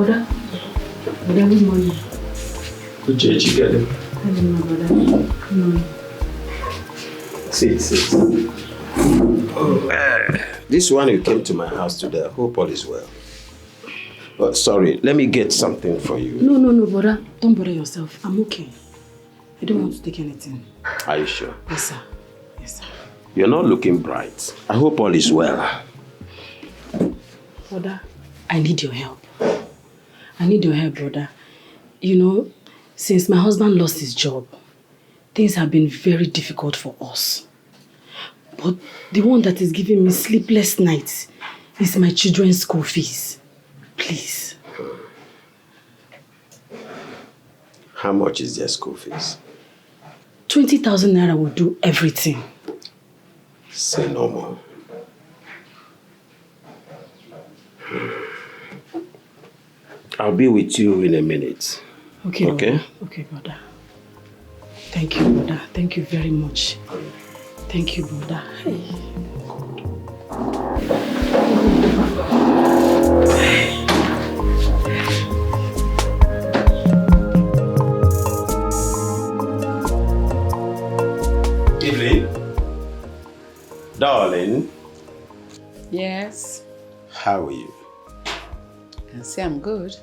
Brother, good morning. Good day, Chigade. Hello, my brother. Good morning. Sit. This one you came to my house today. I hope all is well. But sorry, let me get something for you. No, brother. Don't bother yourself. I'm okay. I don't want to take anything. Are you sure? Yes, sir. Yes, sir. You're not looking bright. I hope all is well. Brother, I need your help. I need your help, brother. You know, since my husband lost his job, things have been very difficult for us. But the one that is giving me sleepless nights is my children's school fees. Please. How much is their school fees? 20,000 naira will do everything. Say no more. I'll be with you in a minute. Okay, okay? Brother. Okay, brother. Thank you, brother. Thank you very much. Thank you, brother. Hey. Evelyn? Darling? Yes? How are you? I can say I'm good.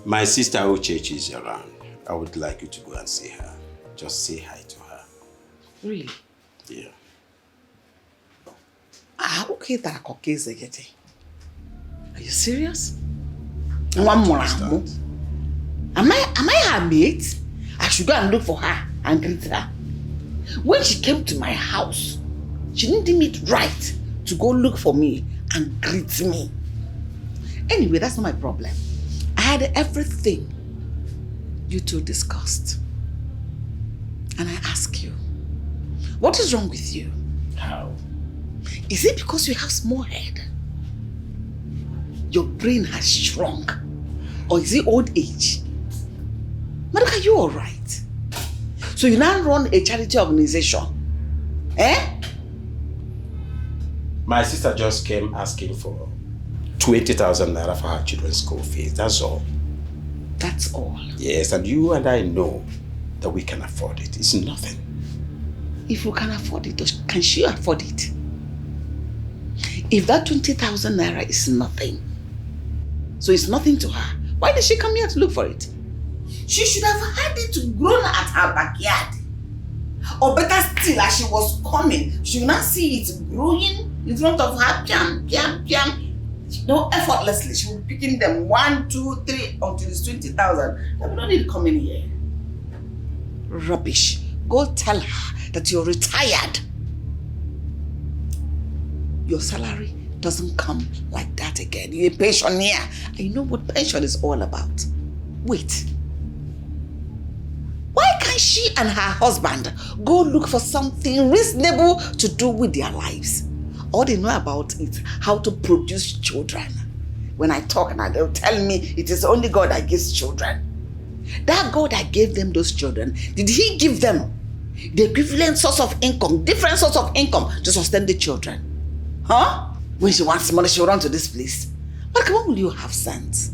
My sister Uchechi is around. I would like you to go and see her. Just say hi to her. Really? Yeah. Okay, are you serious? One more. Am I her mate? I should go and look for her and greet her. When she came to my house, she didn't deem it right to go look for me and greet me. Anyway, that's not my problem. I had everything you two discussed. And I ask you, what is wrong with you? How? Is it because you have small head? Your brain has shrunk? Or is it old age? Madoka, are you alright? So you now run a charity organization? Eh? My sister just came asking for 20,000 naira for her children's school fees. That's all. That's all? Yes, and you and I know that we can afford it. It's nothing. If you can afford it, can she afford it? If that 20,000 naira is nothing, so it's nothing to her, why did she come here to look for it? She should have had it grown at her backyard. Or better still, as she was coming, she would not see it growing in front of her, piam. No, effortlessly, she would be picking them 1, 2, 3 until it's 20,000. I don't need to come in here. Rubbish. Go tell her that you're retired. Your salary doesn't come like that again. You're a pensioner. I know what pension is all about. Wait. Why can't she and her husband go look for something reasonable to do with their lives? All they know about is how to produce children. When I talk now, they'll tell me it is only God that gives children. That God that gave them those children, did he give them the equivalent source of income, different source of income to sustain the children? Huh? When she wants money, she'll run to this place. But come on, will you have sense?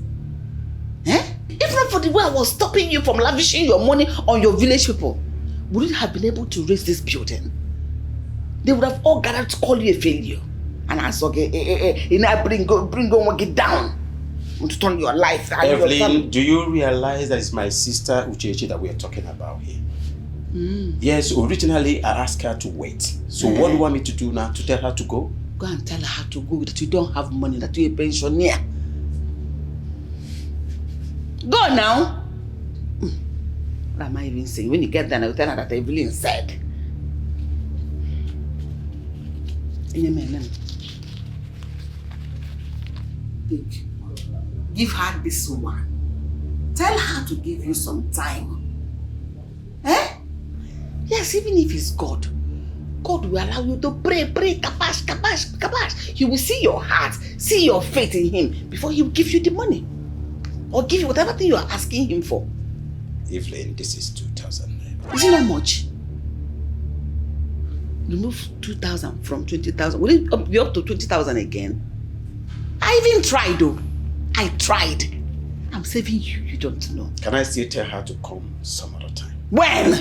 Eh? If not for the way I was stopping you from lavishing your money on your village people, would you have been able to raise this building? They would have all gathered to call you a failure. And I said, you know, bring go, get down. To turn your life. Evelyn, do you realize that it's my sister Uchechi that we are talking about here? Yes, originally I asked her to wait. So what do you want me to do now? To tell her to go? Go and tell her to go, that you don't have money, that you're a pensioner. Go now. What am I even saying? When you get there, I'll tell her that Evelyn said. Give her this one. Tell her to give you some time. Eh? Yes, even if it's God, God will allow you to pray, kabash. He will see your heart, see your faith in him before he will give you the money. Or give you whatever thing you are asking him for. Evelyn, this is 2,000. Is it not much? Remove 2,000 from 20,000. Will it be up to 20,000 again? I even tried though. I tried. I'm saving you, you don't know. Can I still tell her to come some other time? When?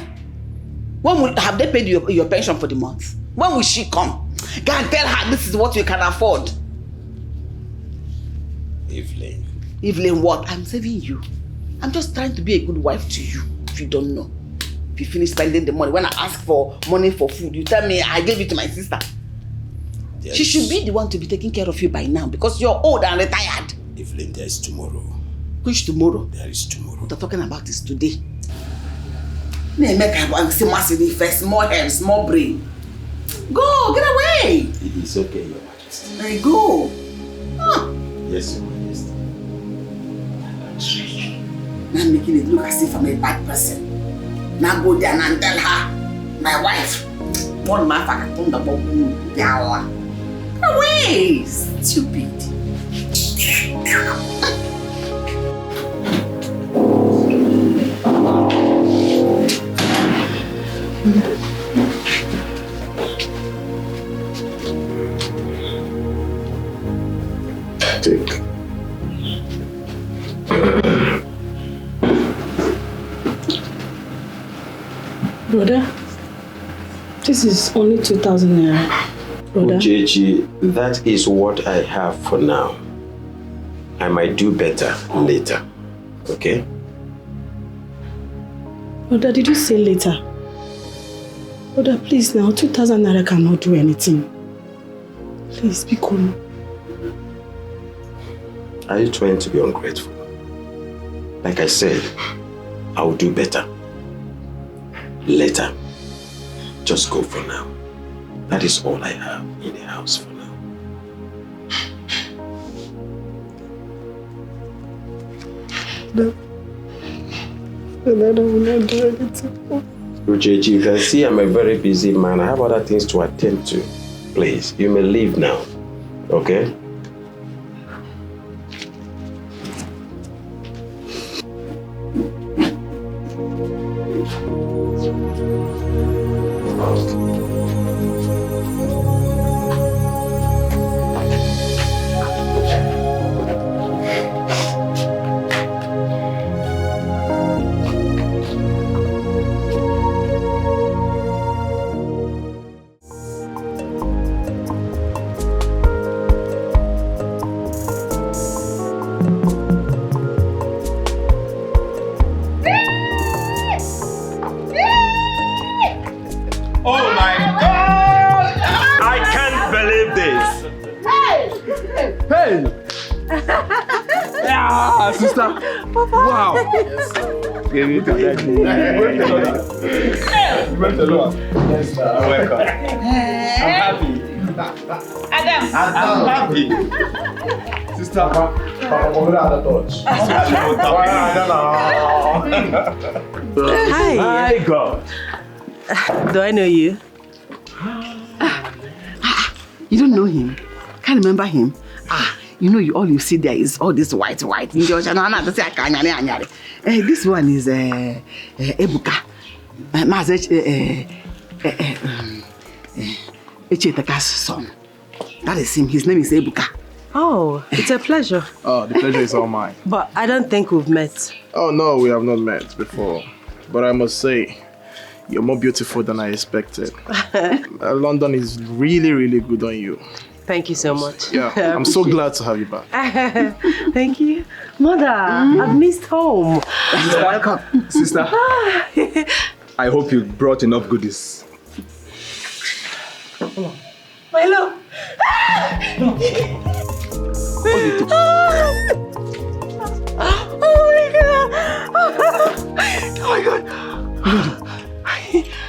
Have they paid your pension for the month? When will she come? Go and tell her this is what you can afford. Evelyn, what? I'm saving you. I'm just trying to be a good wife to you, if you don't know. If you finish spending the money, when I ask for money for food, you tell me I gave it to my sister. She should be the one to be taking care of you by now because you're old and retired. Evelyn, there is tomorrow. Which tomorrow? There is tomorrow. What I'm talking about is today. First, more hands, more brain. Go, get away. It's okay, Your Majesty. I go. Yes, Your Majesty. I'm making it look as if I'm a bad person. Now go there and tell her, my wife, one man fucker told about the hour. Away, stupid. Take. Brother, this is only 2,000 naira. Brother. Uchechi, that is what I have for now. I might do better later. Okay? Brother, did you say later? Brother, please now, 2,000 naira cannot do anything. Please, be cool. Are you trying to be ungrateful? Like I said, I will do better. Later. Just go for now. That is all I have in the house for now. No. I don't want to do anything. Uchechi, you can see I'm a very busy man. I have other things to attend to. Please, you may leave now. Okay? Hi, God. Do I know you? You don't know him? Can't remember him? You know, all you see there is all this white. This one is Ebuka. Echetaka's son. That is him. His name is Ebuka. Oh, it's a pleasure. Oh, the pleasure is all mine. But I don't think we've met. Oh, no, we have not met before. But I must say, you're more beautiful than I expected. London is really, really good on you. Thank you so much. Yeah, I'm so glad to have you back. Thank you. Mother, I've missed home. Welcome. Sister, I hope you brought enough goodies. My love. Oh my God.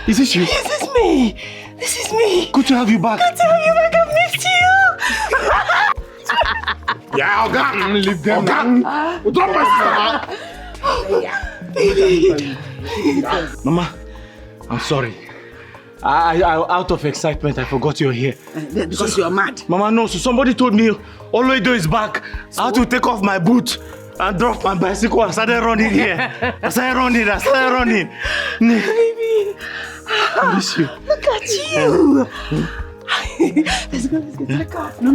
Is this you? This is me. Good to have you back. I've missed you. Yeah, Oga. Leave them down. Drop my sister. Mama, I'm sorry. I out of excitement, I forgot you're here. Because you're mad. Mama, no, so somebody told me Oloido is back. So? I had to take off my boot and drop my bicycle and started running here. I started running. Baby. I miss you. Look at you. Let's go to the car. No.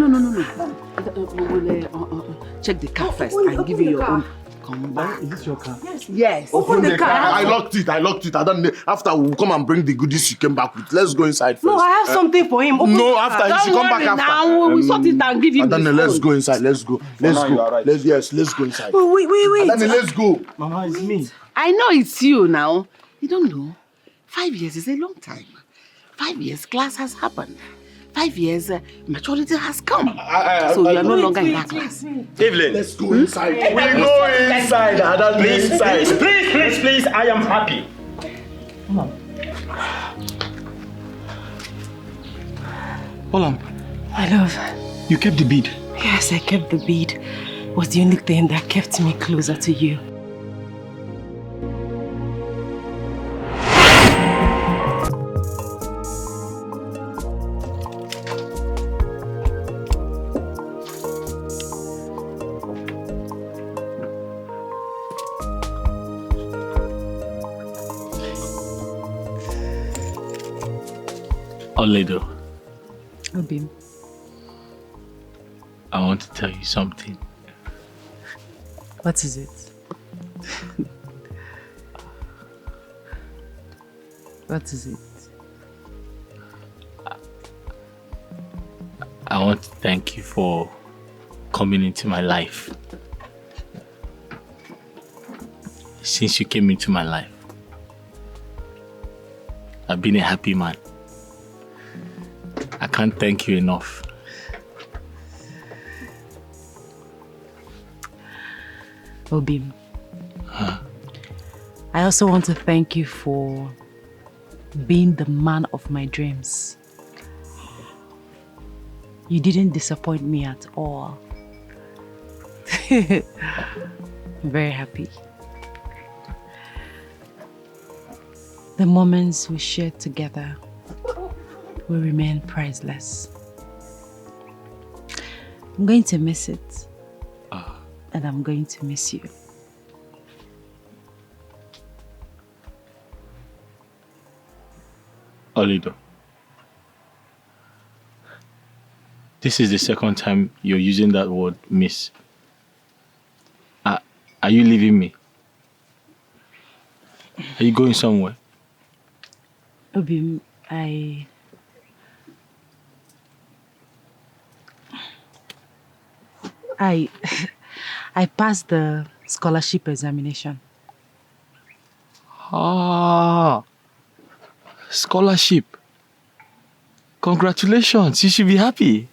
check the car first and give you your own. Come back. Is this your car? Yes. Open the car. I locked it. I don't know. After we'll come and bring the goodies you came back with. Let's go inside first. No, I have something for him. Open No, the after car. you should come back after. Now we sort it and give him the phone. Let's go inside. Let's go. Let's now you are go. right. Let's go inside. Oh, wait. Adane, let's go. Mama, it's me. I know it's you now. You don't know. 5 years is a long time. 5 years, class has happened. 5 years, maturity has come. So you are no longer in that class. Evelyn, Let's go inside. we go inside. Adane, please. I am happy. Olam, My love. you kept the bead. Yes, I kept the bead. It was the only thing that kept me closer to you. Oledo, Obim. I want to tell you something. What is it? What is it? I want to thank you for coming into my life. Since you came into my life, I've been a happy man. I can't thank you enough. Obim. I also want to thank you for being the man of my dreams. You didn't disappoint me at all. I'm very happy. The moments we shared together will remain priceless. I'm going to miss it. And I'm going to miss you. Oledo, this is the second time you're using that word, miss. Are you leaving me? Are you going somewhere? Obim, I passed the scholarship examination. Scholarship. Congratulations, you should be happy.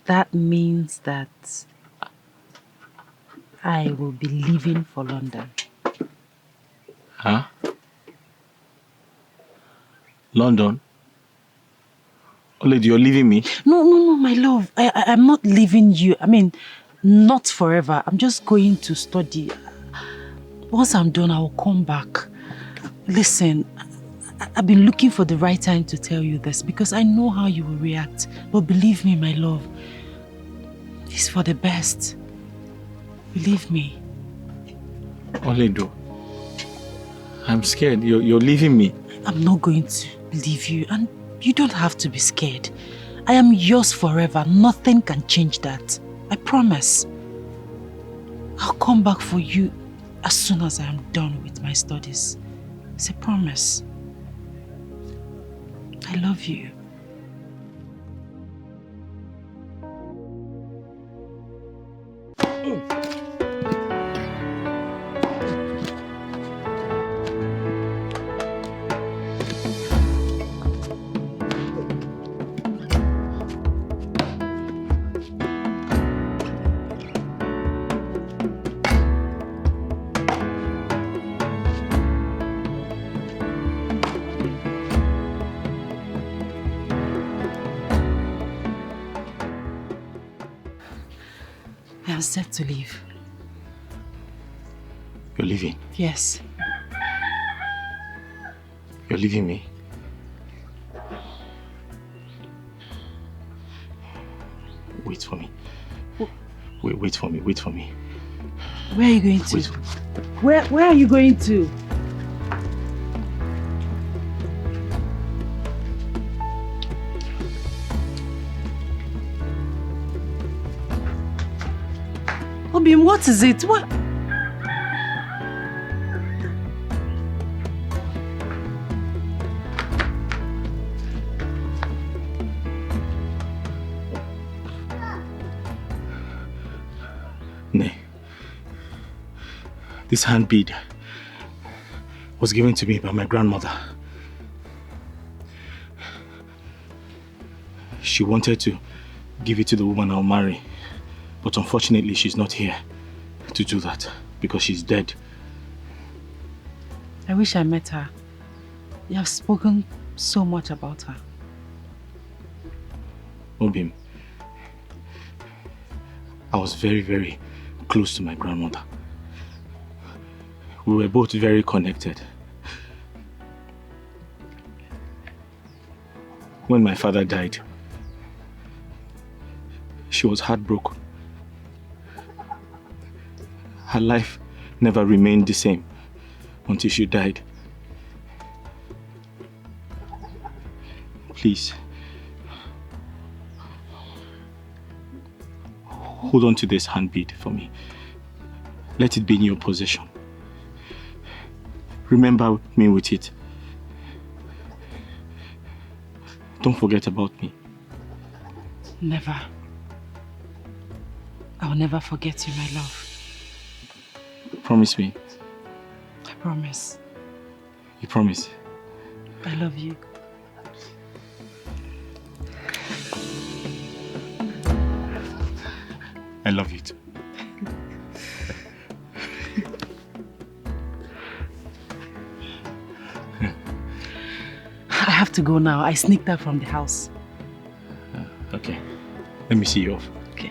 That means that I will be leaving for London. Huh? London? Oledo, you're leaving me? No, my love. I'm not leaving you. I mean, not forever. I'm just going to study. Once I'm done, I will come back. Listen, I've been looking for the right time to tell you this because I know how you will react. But believe me, my love, it's for the best. Believe me. Oledo, I'm scared. You're leaving me. I'm not going to leave you, and you don't have to be scared. I am yours forever. Nothing can change that. I promise. I'll come back for you as soon as I am done with my studies. It's a promise. I love you. I am set to leave. You're leaving? Yes. You're leaving me? Wait for me. Wait for me. Where are you going to? Wait. Where are you going to? Obim, what is it? What? Nay. This hand bead was given to me by my grandmother. She wanted to give it to the woman I'll marry, but unfortunately she's not here to do that because she's dead. I wish I met her. You have spoken so much about her. Obim, I was very, very close to my grandmother. We were both very connected. When my father died, she was heartbroken. Her life never remained the same until she died. Please, hold on to this handbead for me. Let it be in your possession. Remember me with it. Don't forget about me. Never. I will never forget you, my love. Promise me. I promise. You promise? I love you. I love you too. I have to go now. I sneaked out from the house. Okay. Let me see you off. Okay.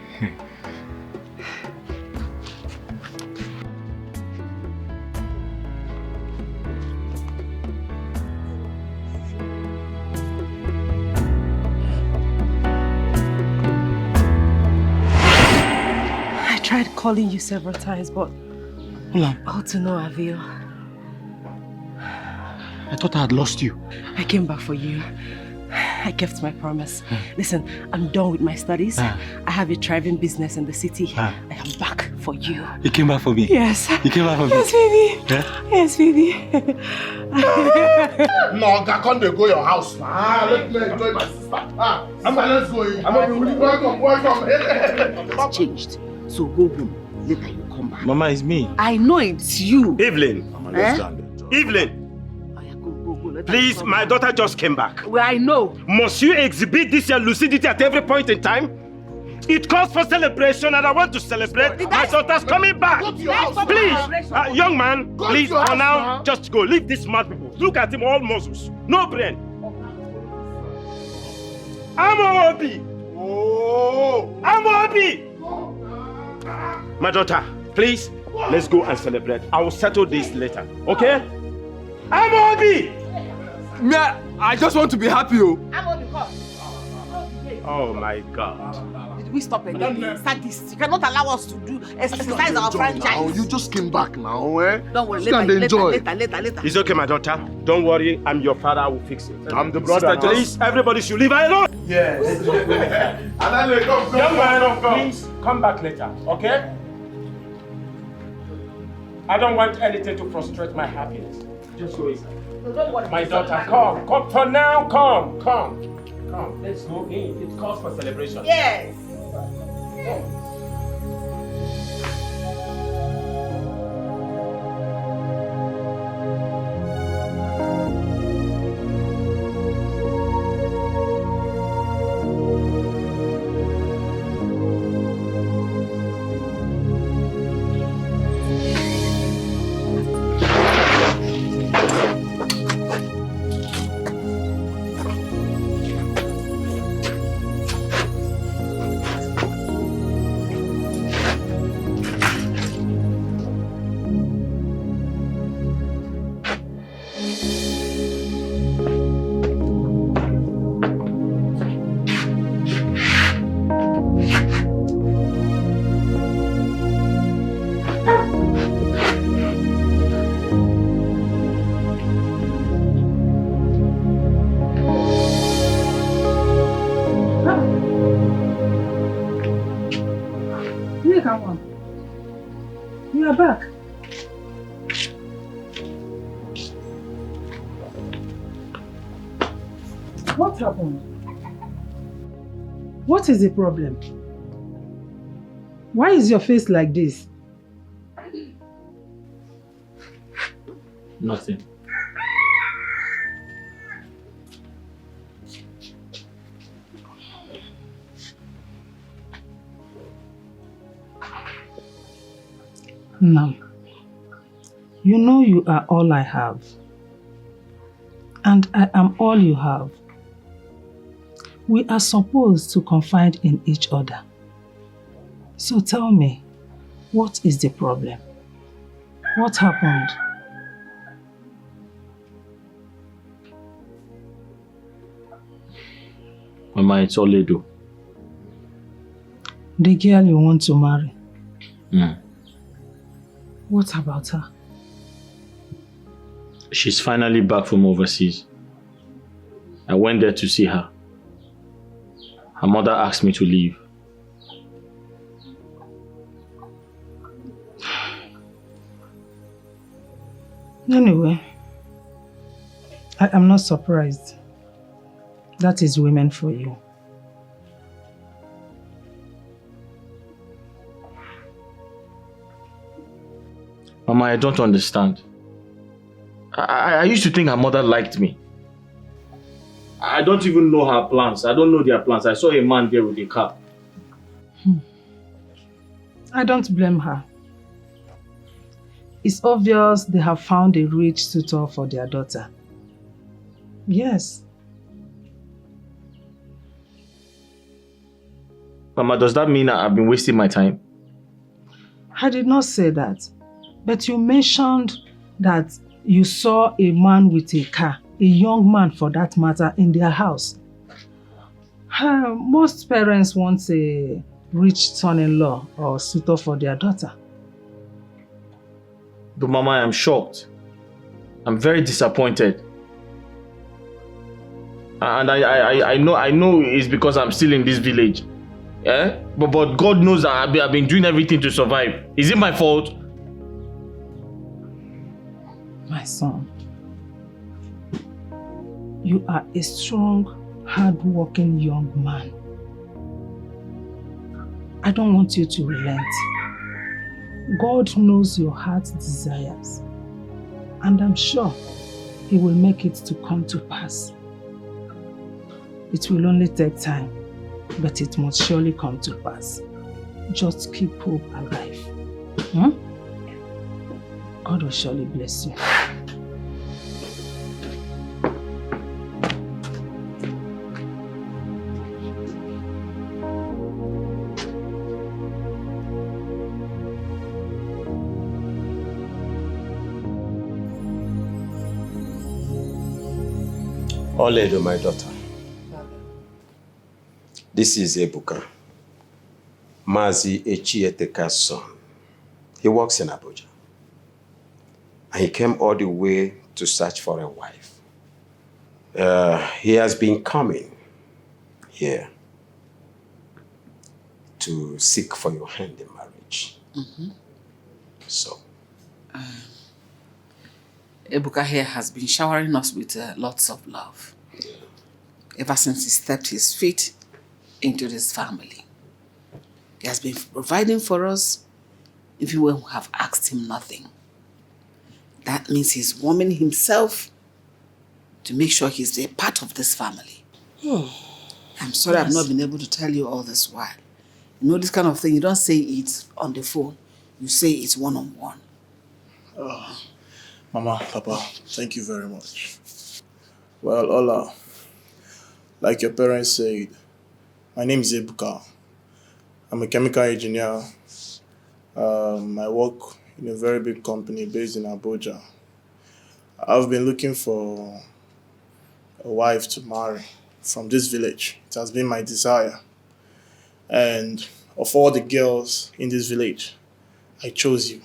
I tried calling you several times, but all to no avail. I thought I had lost you. I came back for you. I kept my promise. Listen, I'm done with my studies. I have a thriving business in the city. I am back for you. You came back for me? Yes. You came back for me? Yes, baby. Yeah? Yes, baby. No, I can't go your house. Let me enjoy my sister. Let's go. Welcome. It's changed. So go home. Later you come back. Mama, it's me. I know it's you. Evelyn. Evelyn. Please, my daughter just came back. Well, I know. Must you exhibit this your lucidity at every point in time? It calls for celebration and I want to celebrate. My daughter's coming back. Please, young man, please, for now, just go. Leave this mad people. Look at him, all muscles. No brain. Amobi. Amobi. My daughter, please, let's go and celebrate. I will settle this later, okay? Amobi. Yeah, I just want to be happy. Oh my God. Did we stop anything? Sadist. You cannot allow us to do exercise our franchise. Now. You just came back now, eh? Don't worry, later. Later. It's okay, my daughter. Don't worry. I'm your father. I will fix it. I'm the brother. Please, everybody should leave her alone. Yes. And then they come. Young man, please come back later, okay? I don't want anything to frustrate my happiness. Just go inside. My daughter, come for now, come. Let's go in. It calls for celebration. Yes. You are back. What happened? What is the problem? Why is your face like this? Nothing. No. You know you are all I have. And I am all you have. We are supposed to confide in each other. So tell me, what is the problem? What happened? Mama, it's Oledo. The girl you want to marry. Mm. What about her? She's finally back from overseas. I went there to see her. Her mother asked me to leave. Anyway, I am not surprised. That is women for you. Mama, I don't understand. I used to think her mother liked me. I don't even know her plans. I don't know their plans. I saw a man there with a car. I don't blame her. It's obvious they have found a rich suitor for their daughter. Yes. Mama, does that mean I've been wasting my time? I did not say that. But you mentioned that you saw a man with a car, a young man for that matter, in their house. Most parents want a rich son-in-law or suitor for their daughter. But Mama, I'm shocked. I'm very disappointed. And I know it's because I'm still in this village. Eh? But God knows that I've been doing everything to survive. Is it my fault? My son, you are a strong, hard-working young man. I don't want you to relent. God knows your heart's desires, and I'm sure He will make it to come to pass. It will only take time, but it must surely come to pass. Just keep hope alive. God will surely bless you. Oledo, my daughter. This is Ebuka, Mazi Echieteka's son. He works in Abuja. And he came all the way to search for a wife. He has been coming here to seek for your hand in marriage. So. Ebuka here has been showering us with lots of love. Ever since he stepped his feet into this family. He has been providing for us even when we have asked him nothing. That means he's warming himself to make sure he's a part of this family. I'm sorry I've not been able to tell you all this while. You know, this kind of thing, you don't say it on the phone. You say it one-on-one. Mama, Papa, thank you very much. Well, Ola, like your parents said, my name is Ebuka. I'm a chemical engineer. I work in a very big company based in Abuja. I've been looking for a wife to marry from this village. It has been my desire. And of all the girls in this village, I chose you.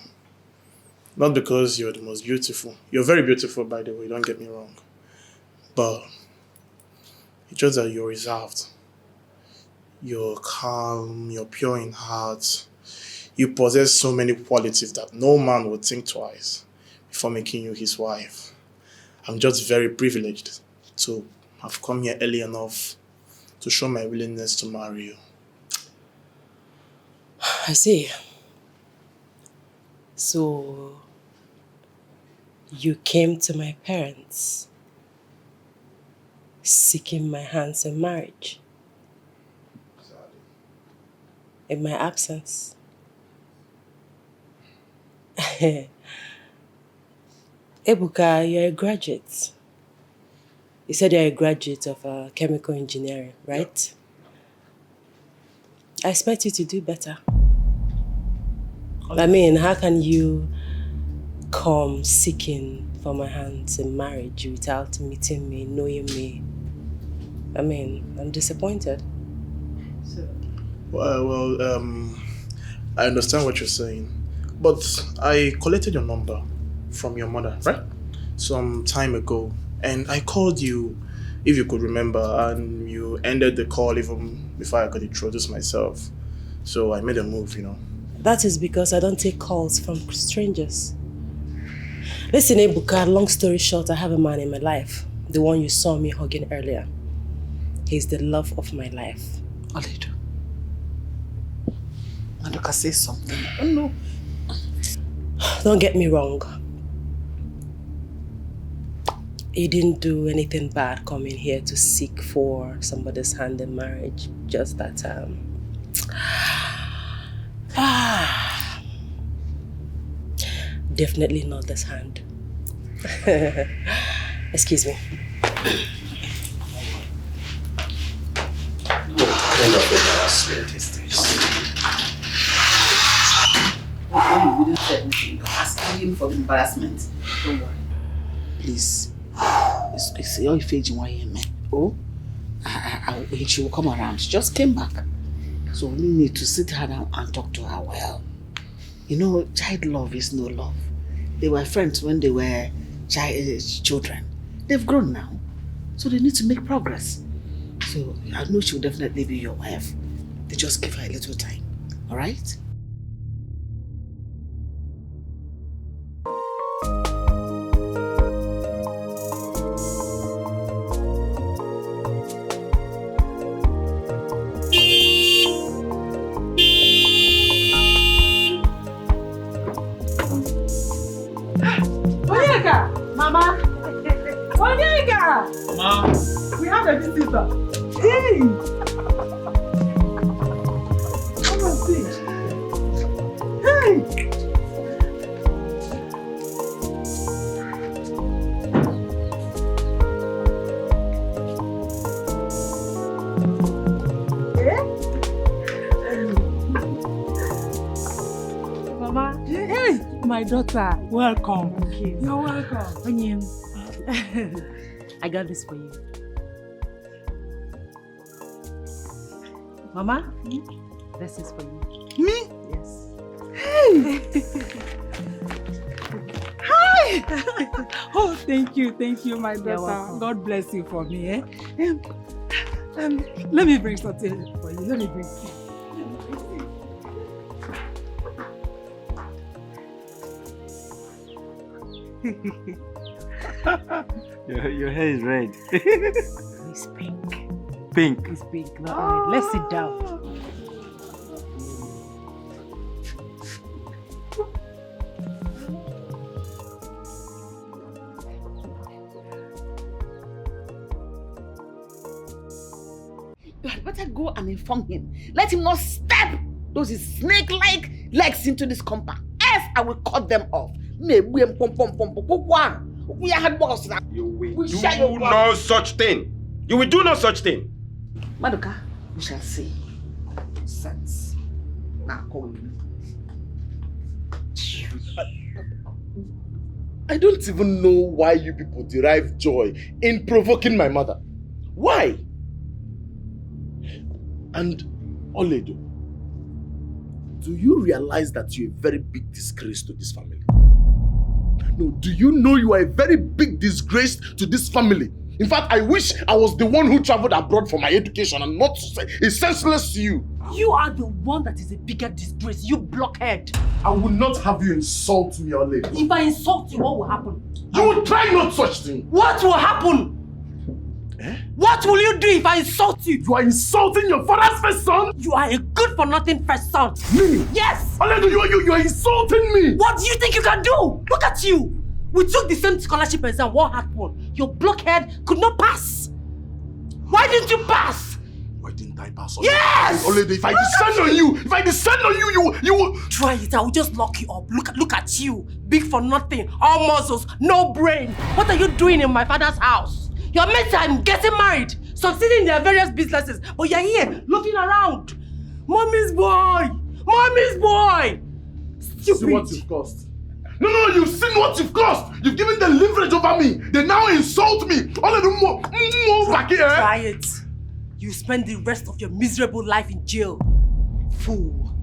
Not because you're the most beautiful. You're very beautiful, by the way, don't get me wrong. But it's just that you're reserved. You're calm, you're pure in heart. You possess so many qualities that no man would think twice before making you his wife. I'm just very privileged to have come here early enough to show my willingness to marry you. I see. So, you came to my parents seeking my hands in marriage. In my absence. Ebuka, you're a graduate. You said you're a graduate of chemical engineering, right? I expect you to do better. I mean, how can you come seeking for my hands in marriage without meeting me, knowing me? I mean, I'm disappointed. Well, I understand what you're saying, but I collected your number from your mother, right? Some time ago, and I called you, if you could remember, and you ended the call even before I could introduce myself. So I made a move, you know. That is because I don't take calls from strangers. Listen, Ebuka, long story short, I have a man in my life. The one you saw me hugging earlier. He's the love of my life. Oledo. Madoka, say something. Oh, no. Don't get me wrong. You didn't do anything bad coming here to seek for somebody's hand in marriage. Just that, definitely not this hand. Excuse me. What kind of embarrassment is this? You wouldn't say anything. You're asking him for embarrassment. Don't worry. Please. It's your face in YM. Oh, she will come around. She just came back. So we need to sit her down and talk to her well. You know, child love is no love. They were friends when they were children. They've grown now. So they need to make progress. So I know she'll definitely be your wife. They just give her a little time. Alright? Mama! Wazico! Ma! We have a visitor. Hey! Come on, see. Hey! Mama, hey, my daughter, welcome. Okay. You're welcome. I got this for you. Mama, this is for you. Me? Yes. Hey! Hi! Oh, thank you, my You're daughter. welcome. God bless you for me. Eh? Let me bring something for you. Let me bring. Your hair is red. It's pink. Pink. It's pink. No, red. Let's sit down. You had better go and inform him. Let him not step those snake-like legs into this compound. Else I will cut them off. We are hard workers now. You will We do shall your no such thing. You will do no such thing. Madoka, we shall see. Sense. Now call me. I don't even know why you people derive joy in provoking my mother. Why? And Oledo, do you realize that you're a very big disgrace to this family? No, do you know you are a very big disgrace to this family? In fact, I wish I was the one who traveled abroad for my education and not to say it's senseless to you. You are the one that is a bigger disgrace, you blockhead. I will not have you insult me, Ole. If I insult you, what will happen? You will try not such thing. What will happen? What will you do if I insult you? You are insulting your father's first son? You are a good-for-nothing first son. Me? Yes! Oledo, you are insulting me! What do you think you can do? Look at you! We took the same scholarship exam, what happened? Your blockhead could not pass. Why didn't you pass? Why didn't I pass? Yes! Oledo, if I descend on you, you will... Try it, I will just lock you up. Look at you. Big for nothing, all muscles, no brain. What are you doing in my father's house? You're meant to I'm getting married, succeeding in their various businesses, but you're here looking around. Mommy's boy! Mommy's boy! Stupid. See what you've cost. No, you've seen what you've cost. You've given them leverage over me. They now insult me. All of them more back here. Try it. You spend the rest of your miserable life in jail. Fool.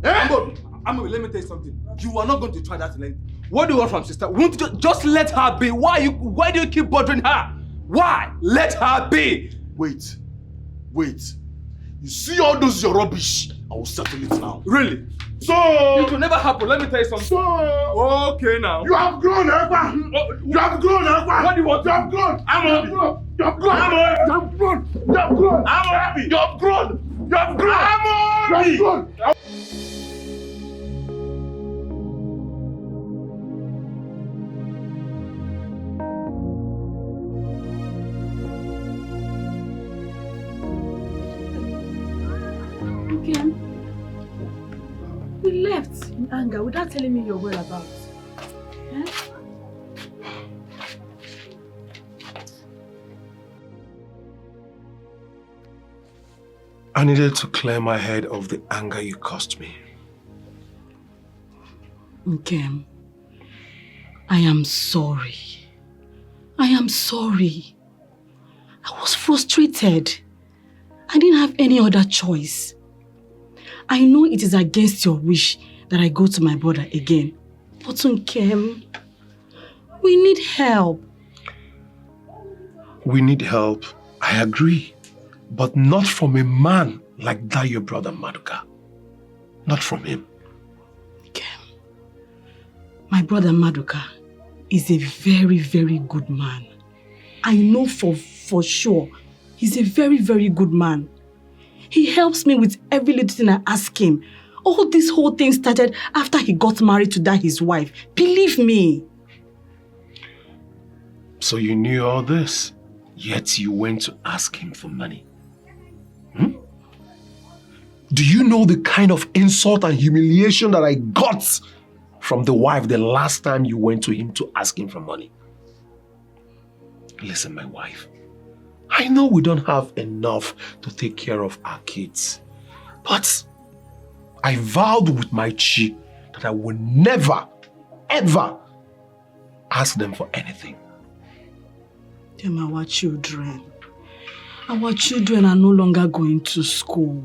Amor, let me tell you something. You are not going to try that length. What do you want from sister? Won't you just let her be? Why do you keep bothering her? Why? Let her be! Wait. You see all those your rubbish? I will settle it now. Really? So... It will never happen. Let me tell you something. So... Okay now. You have grown, Ekpa! You have grown, Ekpa! What do you want? You have grown! You have grown! You have grown! You left in anger without telling me your whereabouts. Eh? I needed to clear my head of the anger you caused me. Nkem, I am sorry. I am sorry. I was frustrated. I didn't have any other choice. I know it is against your wish that I go to my brother again. But Nkem, we need help. We need help, I agree. But not from a man like that your brother Maduka. Not from him. Nkem, my brother Maduka is a very, very good man. I know for sure he's a very, very good man. He helps me with every little thing I ask him. This whole thing started after he got married to his wife. Believe me. So you knew all this, yet you went to ask him for money. Do you know the kind of insult and humiliation that I got from the wife the last time you went to him to ask him for money? Listen, my wife. I know we don't have enough to take care of our kids. But I vowed with my chi that I will never, ever ask them for anything. Them our children. Our children are no longer going to school.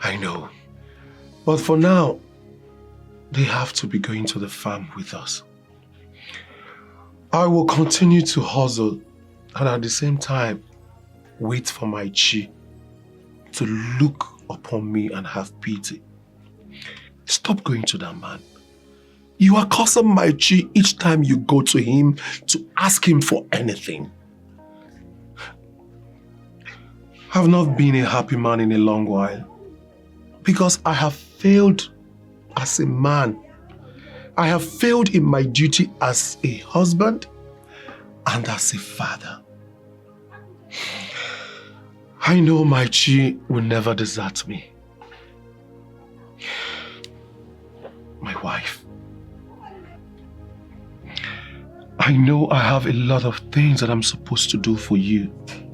I know. But for now, they have to be going to the farm with us. I will continue to hustle and at the same time wait for my chi to look upon me and have pity. Stop going to that man. You are causing my chi each time you go to him to ask him for anything. I've not been a happy man in a long while because I have failed as a man. I have failed in my duty as a husband and as a father. I know my chi will never desert me. My wife. I know I have a lot of things that I'm supposed to do for you,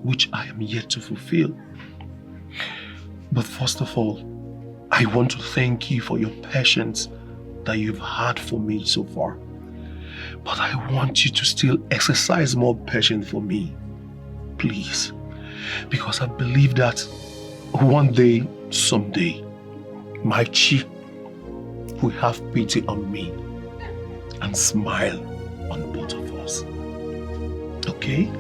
which I am yet to fulfill. But first of all, I want to thank you for your patience that you've had for me so far. But I want you to still exercise more patience for me. Please. Because I believe that one day, someday, my chi will have pity on me and smile on both of us. Okay?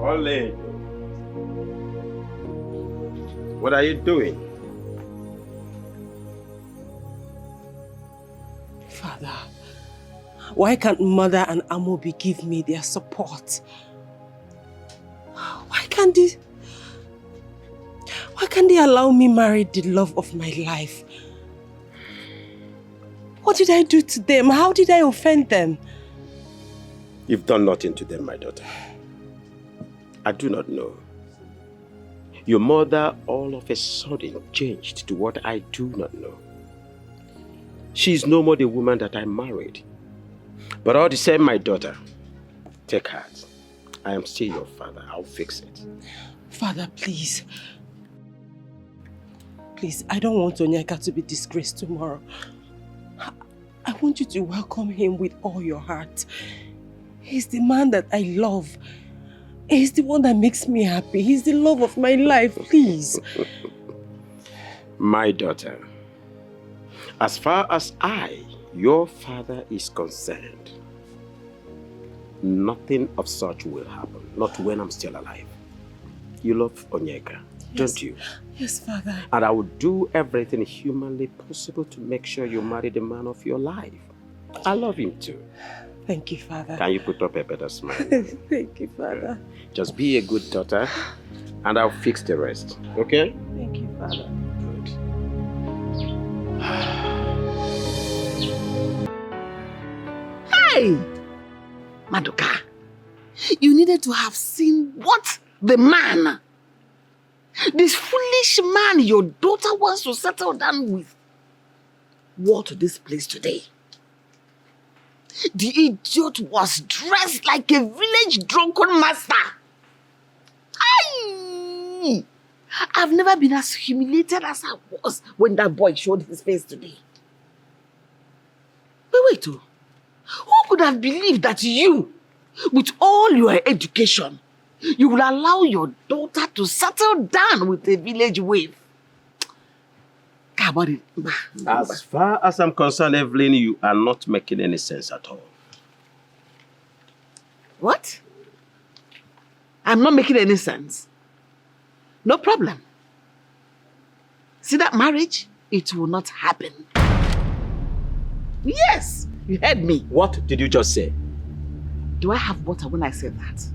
Ole. What are you doing? Father, why can't Mother and Amobi give me their support? Why can't they allow me marry the love of my life? What did I do to them? How did I offend them? You've done nothing to them, my daughter. I do not know. Your mother all of a sudden changed to what I do not know. She is no more the woman that I married. But all the same, my daughter, take heart. I am still your father. I'll fix it. Father, please. Please, I don't want Onyeka to be disgraced tomorrow. I want you to welcome him with all your heart. He's the man that I love. He's the one that makes me happy. He's the love of my life, please. My daughter, as far as I, your father, is concerned, nothing of such will happen. Not when I'm still alive. You love Onyeka, don't you? Yes, Father. And I will do everything humanly possible to make sure you marry the man of your life. I love him too. Thank you, Father. Can you put up a better smile? Thank you, Father. Just be a good daughter and I'll fix the rest, okay? Thank you, Father. Good. Hey! Maduka, you needed to have seen what the man, this foolish man your daughter wants to settle down with, wore to this place today. The idiot was dressed like a village drunken master. Aye! I've never been as humiliated as I was when that boy showed his face today. But wait, who could have believed that you, with all your education, you will allow your daughter to settle down with a village waif? As far as I'm concerned, Evelyn, you are not making any sense at all. What? I'm not making any sense. No problem. See that marriage? It will not happen. Yes, you heard me. What did you just say? Do I have water when I say that?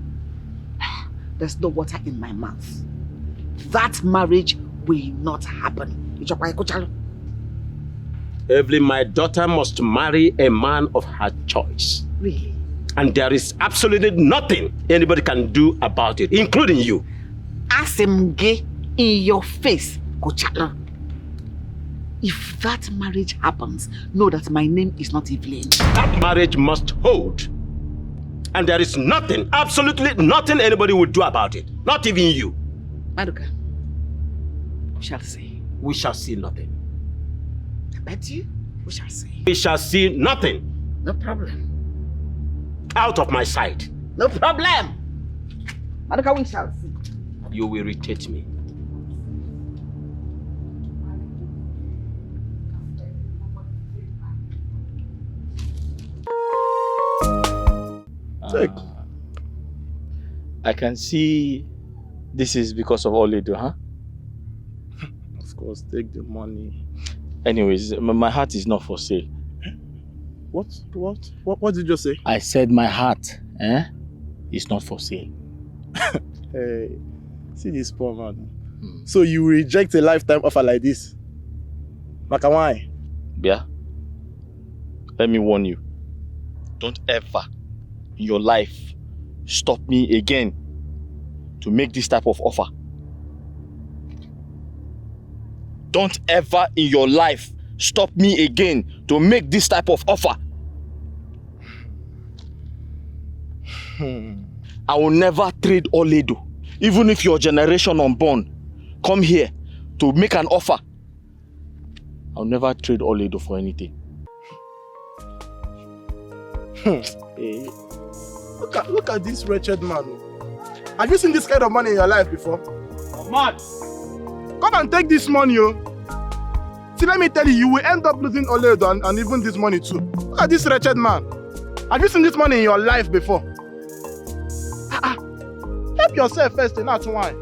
There's no water in my mouth. That marriage will not happen. Evelyn, my daughter must marry a man of her choice. Really? And there is absolutely nothing anybody can do about it, including you. Asemge in your face, Kochala. If that marriage happens, know that my name is not Evelyn. That marriage must hold. And there is nothing, absolutely nothing anybody will do about it. Not even you. Maduka, we shall see. We shall see nothing. I bet you, we shall see. We shall see nothing. No problem. Out of my sight. No problem. Maduka, we shall see. You will irritate me. I can see this is because of all you do, huh? Of course, take the money. Anyways, my heart is not for sale. What did you just say? I said my heart, is not for sale. Hey, see this poor man. So you reject a lifetime offer like this? Maka, why? Yeah. Let me warn you. Don't ever in your life stop me again to make this type of offer. Don't ever in your life stop me again to make this type of offer. I will never trade Oledo. Even if your generation unborn come here to make an offer, I'll never trade Oledo for anything. Hey. Look at this wretched man. Have you seen this kind of money in your life before? Oh, mad. Come and take this money, yo. See, let me tell you, you will end up losing Oledo and even this money too. Look at this wretched man. Have you seen this money in your life before? Help yourself first, and that's why.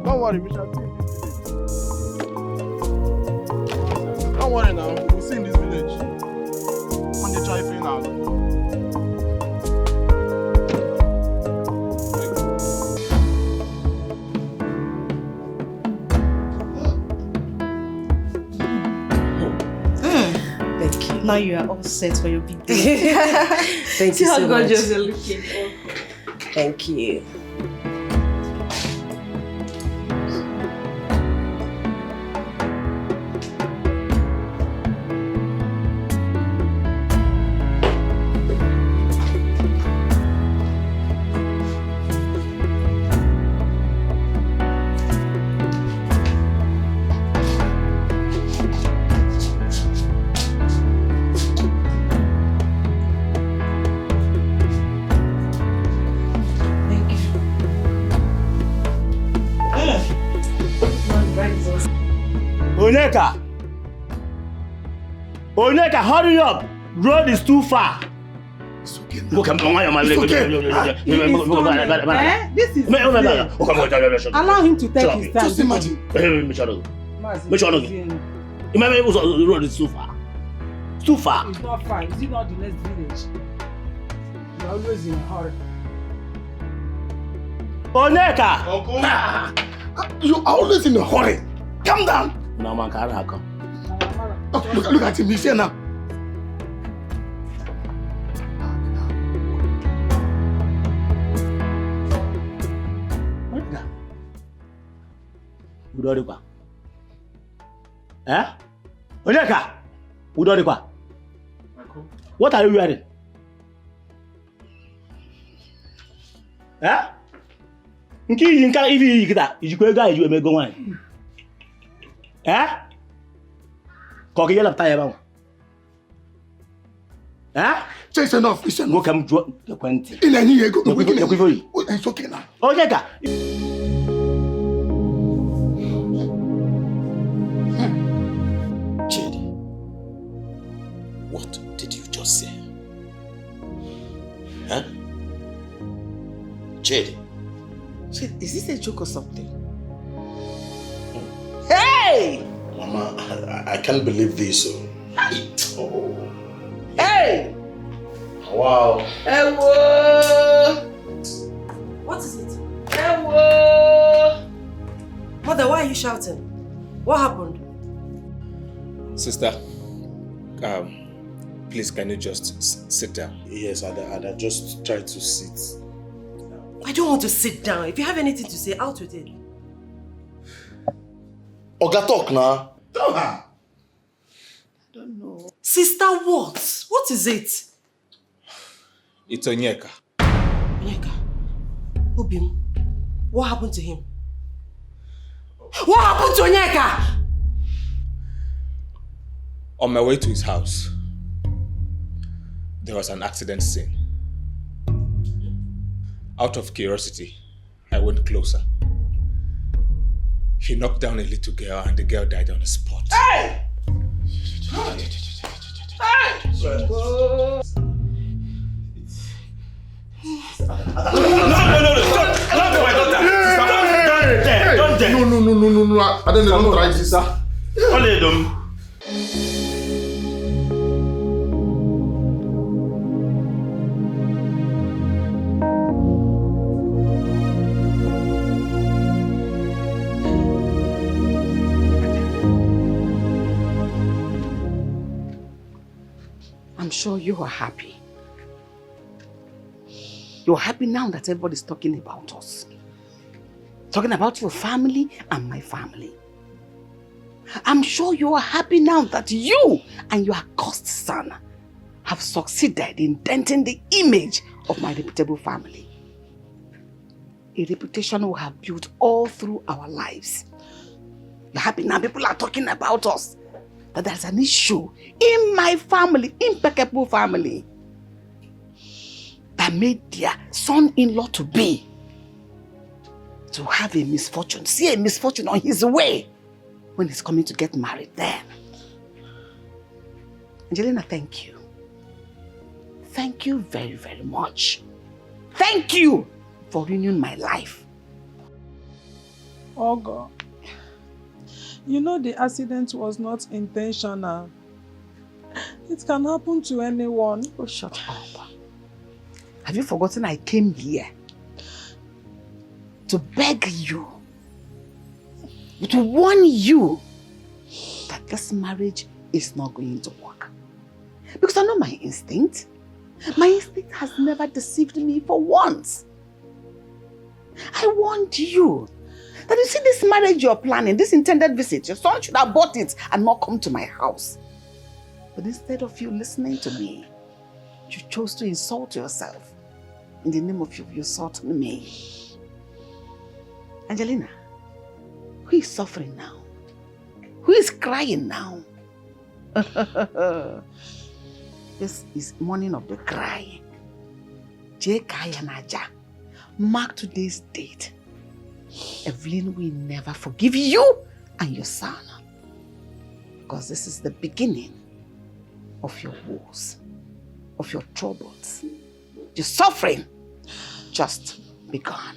Don't worry, we shall see in this village. Don't worry now, we'll see in this village. On the try now. Now you are all set for your big day. Thank you so much. See how gorgeous you're looking. Thank you. Onyeka, hurry up! Road is too far. It's okay. Look, it's okay. This is allow him to take his time. Just imagine. The road is too far. It's too far. It's not far. Is it not the next village? You're always in a hurry. Onyeka! Uncle! You're always in a hurry. Calm down. No man can't come. Look at him, he's here now. What is that? Udorikwa. Eh? Onyeka! Udorikwa. What are you wearing? Eh? Nki yi nka ifi yi kita, ijikwa ego iju emego nwanyị. Eh? Koki yela pta yeba. Eh? It's enough, it's enough. Go come draw the quantity. In any year go. It's okay now. Onyeka. Chidi, what did you just say? Huh? Chidi. Is this a joke or something? Hey! Mama, I can't believe this. Oh. Hey! Wow. Ewo! What is it? Ewo! Mother, why are you shouting? What happened? Sister, please can you just sit down? Yes, I just try to sit. I don't want to sit down. If you have anything to say, out with it. Oga talk now. Tell her. I don't know. Sister, what? What is it? It's Onyeka. Onyeka? Obim, what happened to him? What happened to Onyeka? On my way to his house, there was an accident scene. Out of curiosity, I went closer. He knocked down a little girl and the girl died on the spot. Hey! No. I don't try this, sir. I'm sure you are happy. You're happy now that everybody's talking about us. Talking about your family and my family. I'm sure you are happy now that you and your accursed son have succeeded in denting the image of my reputable family. a reputation we have built all through our lives. You're happy now, people are talking about us. That there's an issue in my family, impeccable family, that made their son-in-law to be to have a misfortune, see a misfortune on his way when he's coming to get married then. Angelina, thank you. Thank you very, very much. Thank you for ruining my life. Oh God. You know the accident was not intentional. It can happen to anyone. Oh, shut up. Have you forgotten I came here to beg you, to warn you that this marriage is not going to work? Because I know my instinct. My instinct has never deceived me for once. I warned you that you see this marriage you're planning, this intended visit, your son should have bought it and not come to my house. But instead of you listening to me, you chose to insult yourself in the name of you insulting me. Angelina, who is suffering now? Who is crying now? This is morning of the cry. Mark today's date. Evelyn will never forgive you and your son. Because this is the beginning of your woes, of your troubles. Your suffering just begun.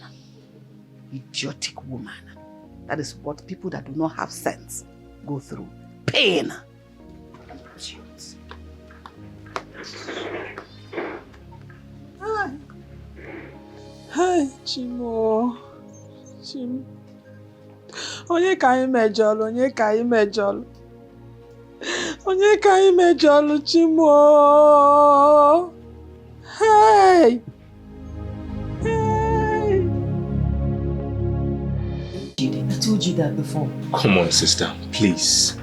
Idiotic woman. That is what people that do not have sense go through. Pain. Idiots. Hi, Chimo. Chim. Onye ka anyị mejọlụ, onye ka anyị mejọlụ. Onye ka anyị mejọlụ, Chimo. Hey! Hey! I told you that before. Come on, sister, please.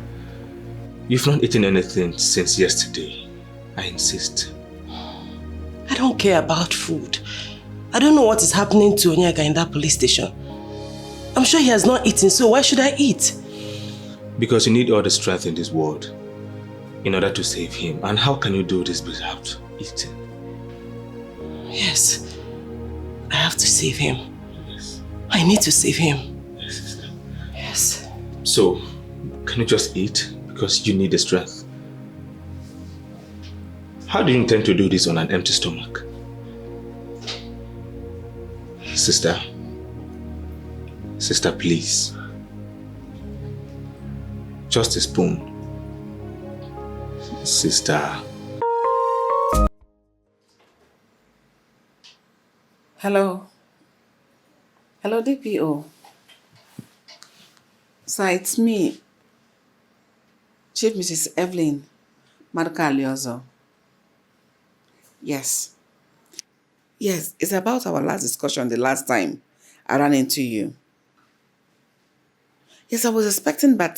You've not eaten anything since yesterday. I insist. I don't care about food. I don't know what is happening to Onyeka in that police station. I'm sure he has not eaten, so why should I eat? Because you need all the strength in this world in order to save him. And how can you do this without eating? Yes. I have to save him. Yes. I need to save him. Yes, sister. Yes. So, can you just eat? Because you need the strength. How do you intend to do this on an empty stomach? Sister. Sister, please. Just a spoon. Sister. Hello. Hello, DPO. Sir, it's me. Chief Mrs. Evelyn Marcaliozo. Yes. Yes, it's about our last discussion the last time I ran into you. Yes, I was expecting by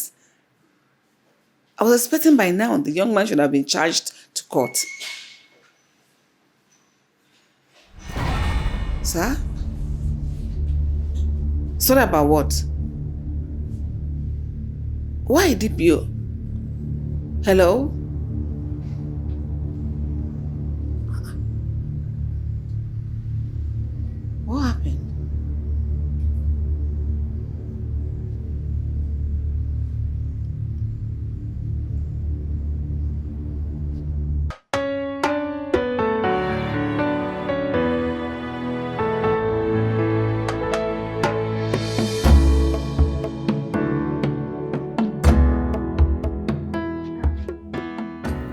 now the young man should have been charged to court. Sir? Sorry about what? Why DPO? Hello? What happened?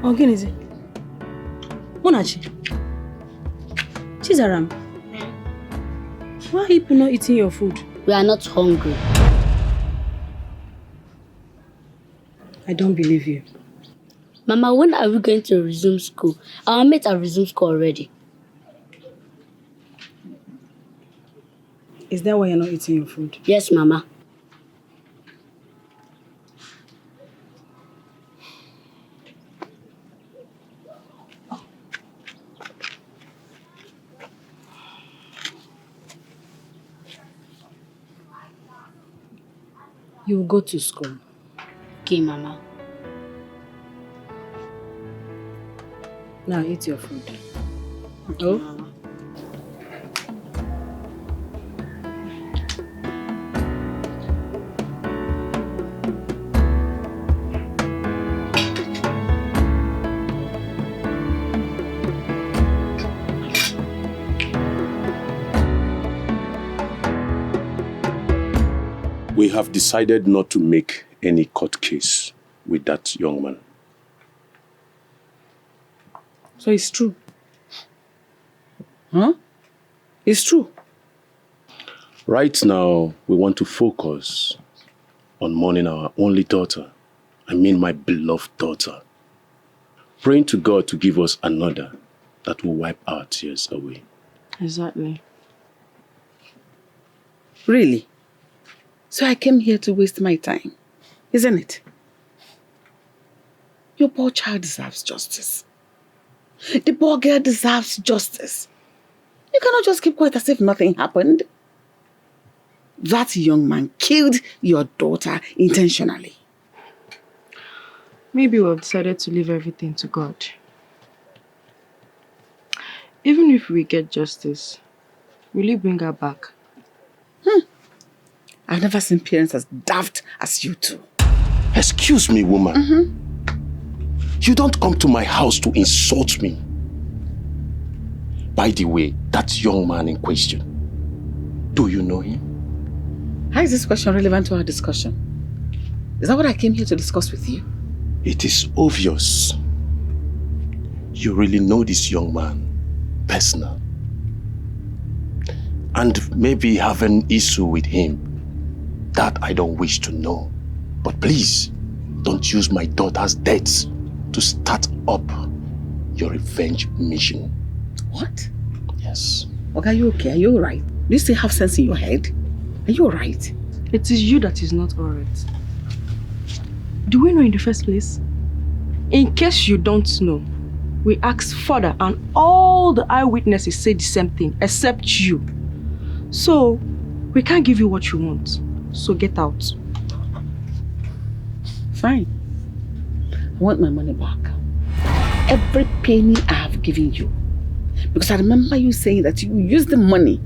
Oh, Ginizi. Monachi. Chizaram. Why are people not eating your food? We are not hungry. I don't believe you. Mama, when are we going to resume school? Our mates have resumed school already. Is that why you're not eating your food? Yes, Mama. You will go to school. Okay, Mama. Now eat your food. Okay, Oh? Mama. We have decided not to make any court case with that young man. So it's true? Huh? It's true? Right now, we want to focus on mourning our only daughter. I mean my beloved daughter. Praying to God to give us another that will wipe our tears away. Exactly. Really? So I came here to waste my time, isn't it? Your poor child deserves justice. The poor girl deserves justice. You cannot just keep quiet as if nothing happened. That young man killed your daughter intentionally. Maybe we've decided to leave everything to God. Even if we get justice, will you bring her back? I've never seen parents as daft as you two. Excuse me, woman. You don't come to my house to insult me. By the way, that young man in question, do you know him? How is this question relevant to our discussion? Is that what I came here to discuss with you? It is obvious. You really know this young man personal. And maybe have an issue with him that I don't wish to know. But please, don't use my daughter's death to start up your revenge mission. What? Yes. Okay, are you okay? Are you alright? Do you still have sense in your head? Are you alright? It is you that is not alright. Do we know in the first place? In case you don't know, we asked further and all the eyewitnesses say the same thing except you. So, we can't give you what you want. So get out. Fine. I want my money back. Every penny I have given you. Because I remember you saying that you used the money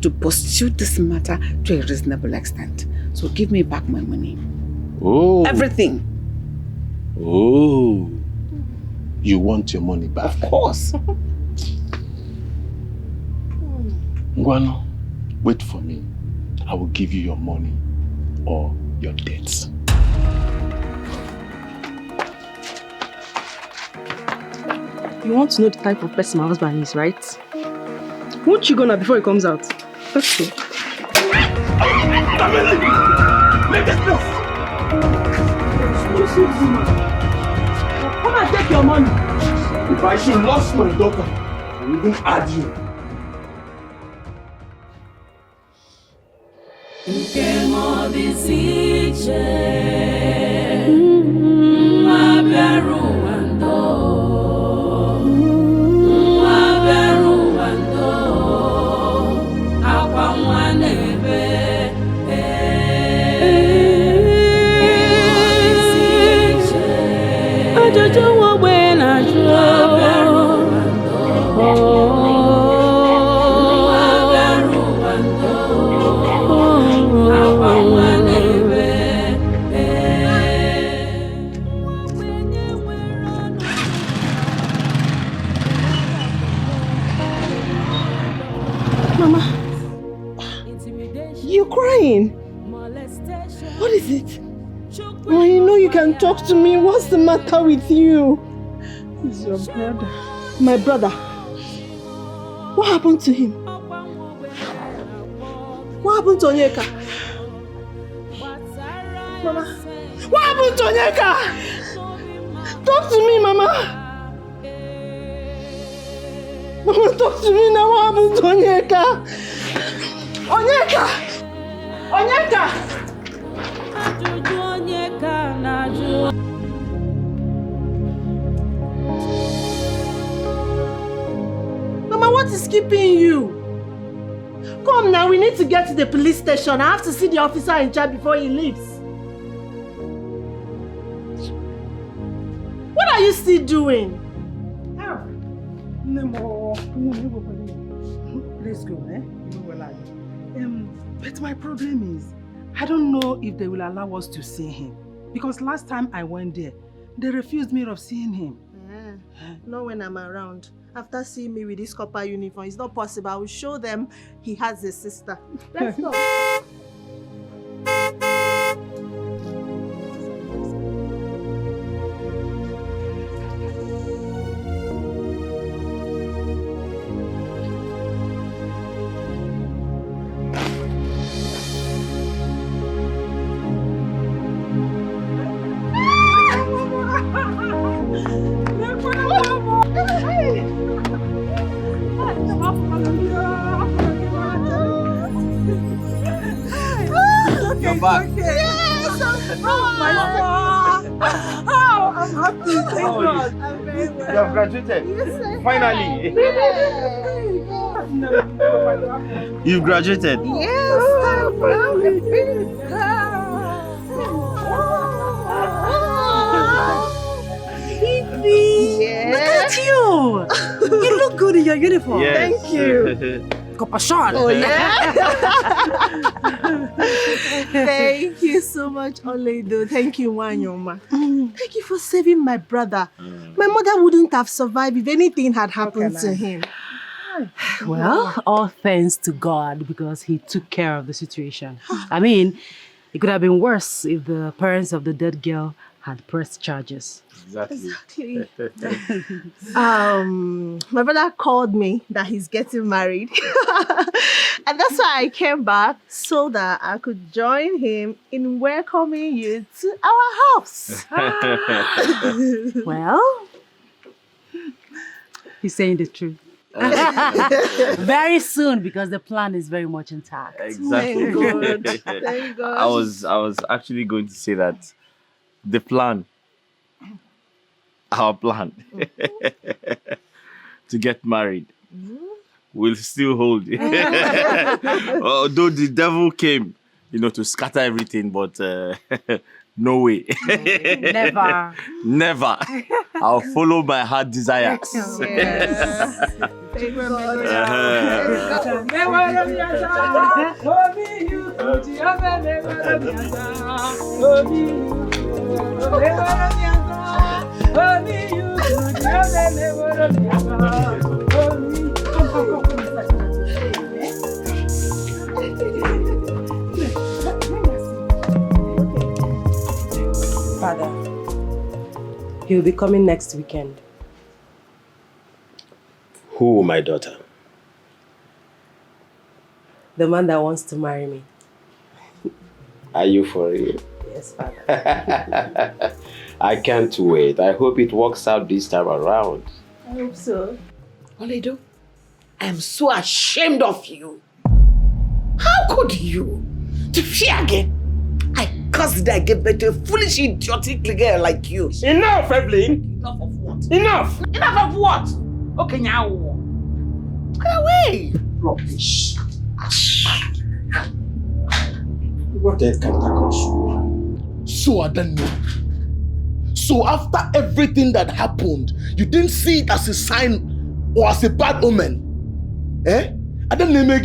to pursue this matter to a reasonable extent. So give me back my money. Oh. Everything. Oh. You want your money back? Of course. Ngwano, wait for me. I will give you your money or your debts. You want to know the type of person my husband is, right? Won't you go now before he comes out? Let's go. Make this place! Come and take your money. If I should lose my daughter, I will even add you. What is it? Oh, you know you can talk to me. What's the matter with you? He's your brother. My brother? What happened to him? What happened to Onyeka? Mama, what happened to Onyeka? Talk to me, Mama. Mama, talk to me now. What happened to Onyeka? Onyeka! Onyeka! Mama, what is keeping you? Come now, we need to get to the police station. I have to see the officer in charge before he leaves. are you still doing? Let's go, eh? But my problem is, I don't know if they will allow us to see him. Because last time I went there, they refused me of seeing him. Not when I'm around. After seeing me with this copper uniform, it's not possible. I will show them he has a sister. Let's go. You're back. Yes, Oh my God! Oh, I'm happy. Thank God. I'm very well. You have graduated. Yes, Finally. You've graduated. Yes, Look at you! You look good in your uniform. Yes. Thank you. Kopashon. Oh yeah. Thank you so much, Oledo. Thank you, Wanyoma. Thank you for saving my brother. My mother wouldn't have survived if anything had happened to him. Well, all thanks to God because he took care of the situation. I mean, it could have been worse if the parents of the dead girl had pressed charges. Exactly. My brother called me that he's getting married. And that's why I came back so that I could join him in welcoming you to our house. Well, he's saying the truth. Very soon because the plan is very much intact. Exactly. Thank God. Thank God. I was actually going to say that the plan, our plan to get married will still hold. Although the devil came, to scatter everything, but no way. Never. Never. I'll follow my heart desires. Yes. Thank God. Father, he'll be coming next weekend. Who, my daughter? The man that wants to marry me. Are you for real? Yes, Father. I can't wait. I hope it works out this time around. I hope so. Oledo, I am so ashamed of you. How could you? To fear again? I cursed that I gave birth to a foolish, idiotic girl like you. Enough, Evelyn! Enough of what? Enough! Enough of what? Okay, now. Go away. Rubbish. What else can tackle? So I don't know. So after everything that happened, you didn't see it as a sign or as a bad omen? Eh? I don't know, No.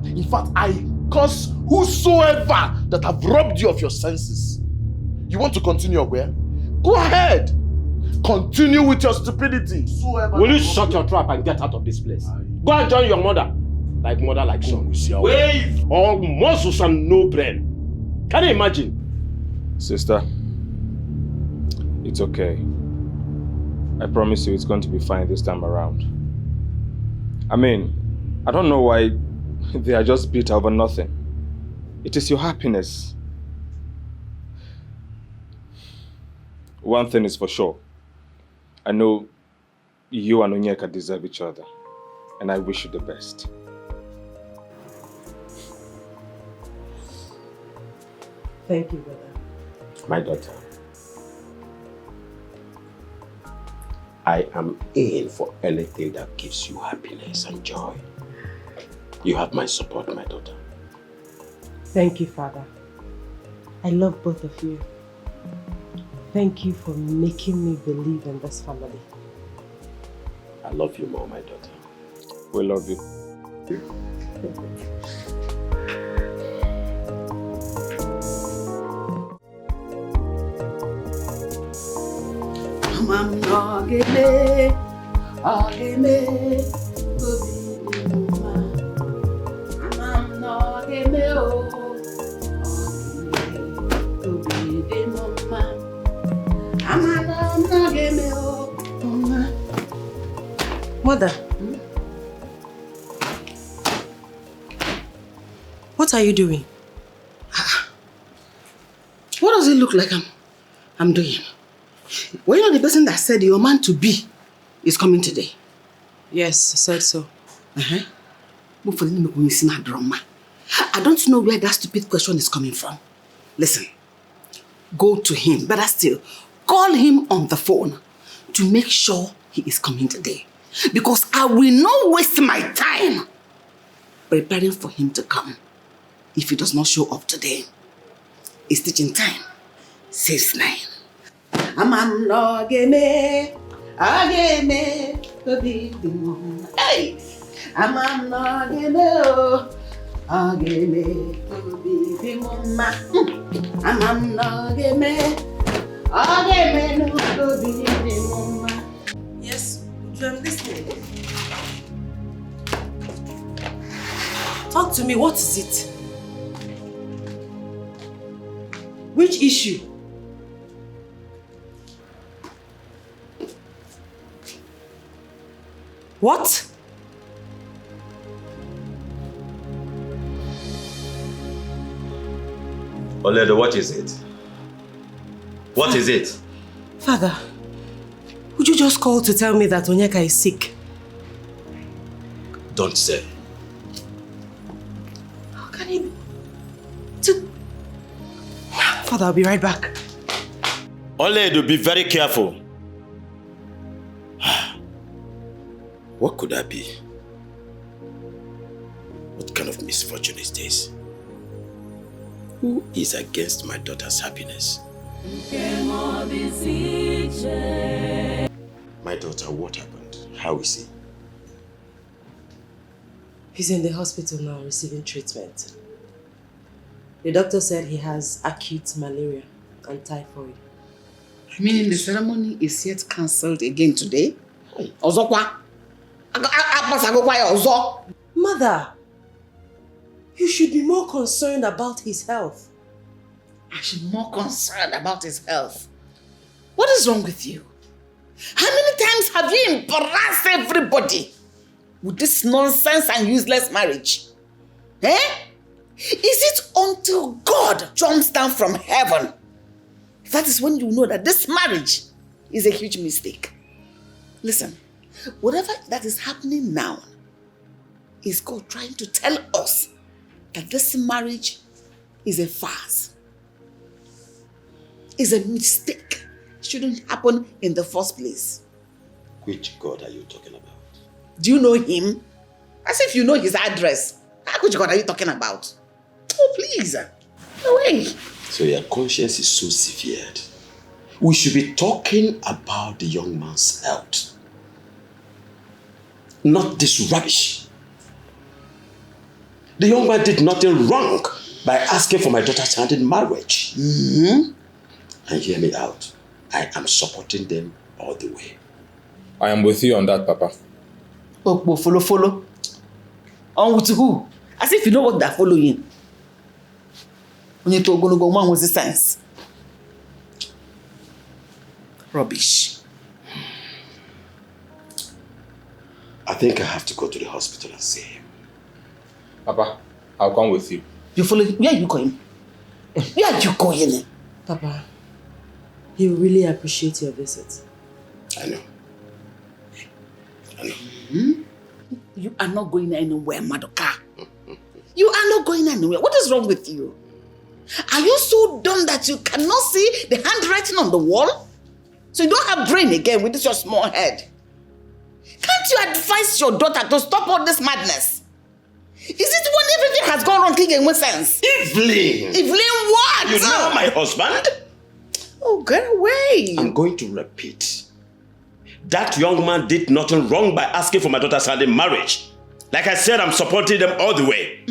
In fact, I curse whosoever that have robbed you of your senses. You want to continue where? Go ahead. Continue with your stupidity. Will you shut your trap and get out of this place? Go and join your mother. Like mother, like son. Wave or muscles and no brain. Can you imagine? Sister, it's okay. I promise you it's going to be fine this time around. I mean, I don't know why they are just bitter over nothing. It is your happiness. One thing is for sure. I know you and Onyeka deserve each other, and I wish you the best. Thank you, brother. My daughter, I am in for anything that gives you happiness and joy. You have my support, my daughter. Thank you, Father. I love both of you. Thank you for making me believe in this family. I love you more, my daughter. We love you. Mother, what are you doing? What does it look like I'm doing? Were you not the person that said your man to be is coming today? Yes, I said so. I don't know where that stupid question is coming from. Listen, go to him, better still, call him on the phone to make sure he is coming today. Because I will not waste my time preparing for him to come if he does not show up today. It's teaching time. 6-9. I'm not game. Hey! I'm not game. Yes, I'm listening. Talk to me, what is it? Which issue? What? Oledo, what is it? What is it? Father, would you just call to tell me that Onyeka is sick? Don't say. How can he be? Father, I'll be right back. Oledo, be very careful. What could that be? What kind of misfortune is this? Who is against my daughter's happiness? My daughter, what happened? How is he? He's in the hospital now receiving treatment. The doctor said he has acute malaria and typhoid. Meaning the ceremony is yet cancelled again today? Mother, you should be more concerned about his health. I should be more concerned about his health. What is wrong with you? How many times have you embarrassed everybody with this nonsense and useless marriage? Eh? Is it until God jumps down from heaven? That is when you know that this marriage is a huge mistake. Listen, whatever that is happening now is God trying to tell us that this marriage is a farce. Is a mistake. It shouldn't happen in the first place. Which God are you talking about? Do you know him? As if you know his address. Which God are you talking about? Oh, please. No way. So your conscience is so severed. We should be talking about the young man's health. Not this rubbish. The young man did nothing wrong by asking for my daughter's hand in marriage. Mm-hmm. And hear me out. I am supporting them all the way. I am with you on that, Papa. Oh, follow. On with who? As if you know what they're following. When you talk, go man with the sense. Rubbish. I think I have to go to the hospital and see him. Papa, I'll come with you. You follow? Where are you going? Where are you going? Papa, he will really appreciate your visit. I know. Hmm? You are not going anywhere, Madoka. You are not going anywhere. What is wrong with you? Are you so dumb that you cannot see the handwriting on the wall? So you don't have brain again with this your small head? Can't you advise your daughter to stop all this madness? Is it when everything has gone wrong, King, in what sense? Evelyn! Evelyn what? You know my husband? Oh, get away. I'm going to repeat. That young man did nothing wrong by asking for my daughter's hand in marriage. Like I said, I'm supporting them all the way.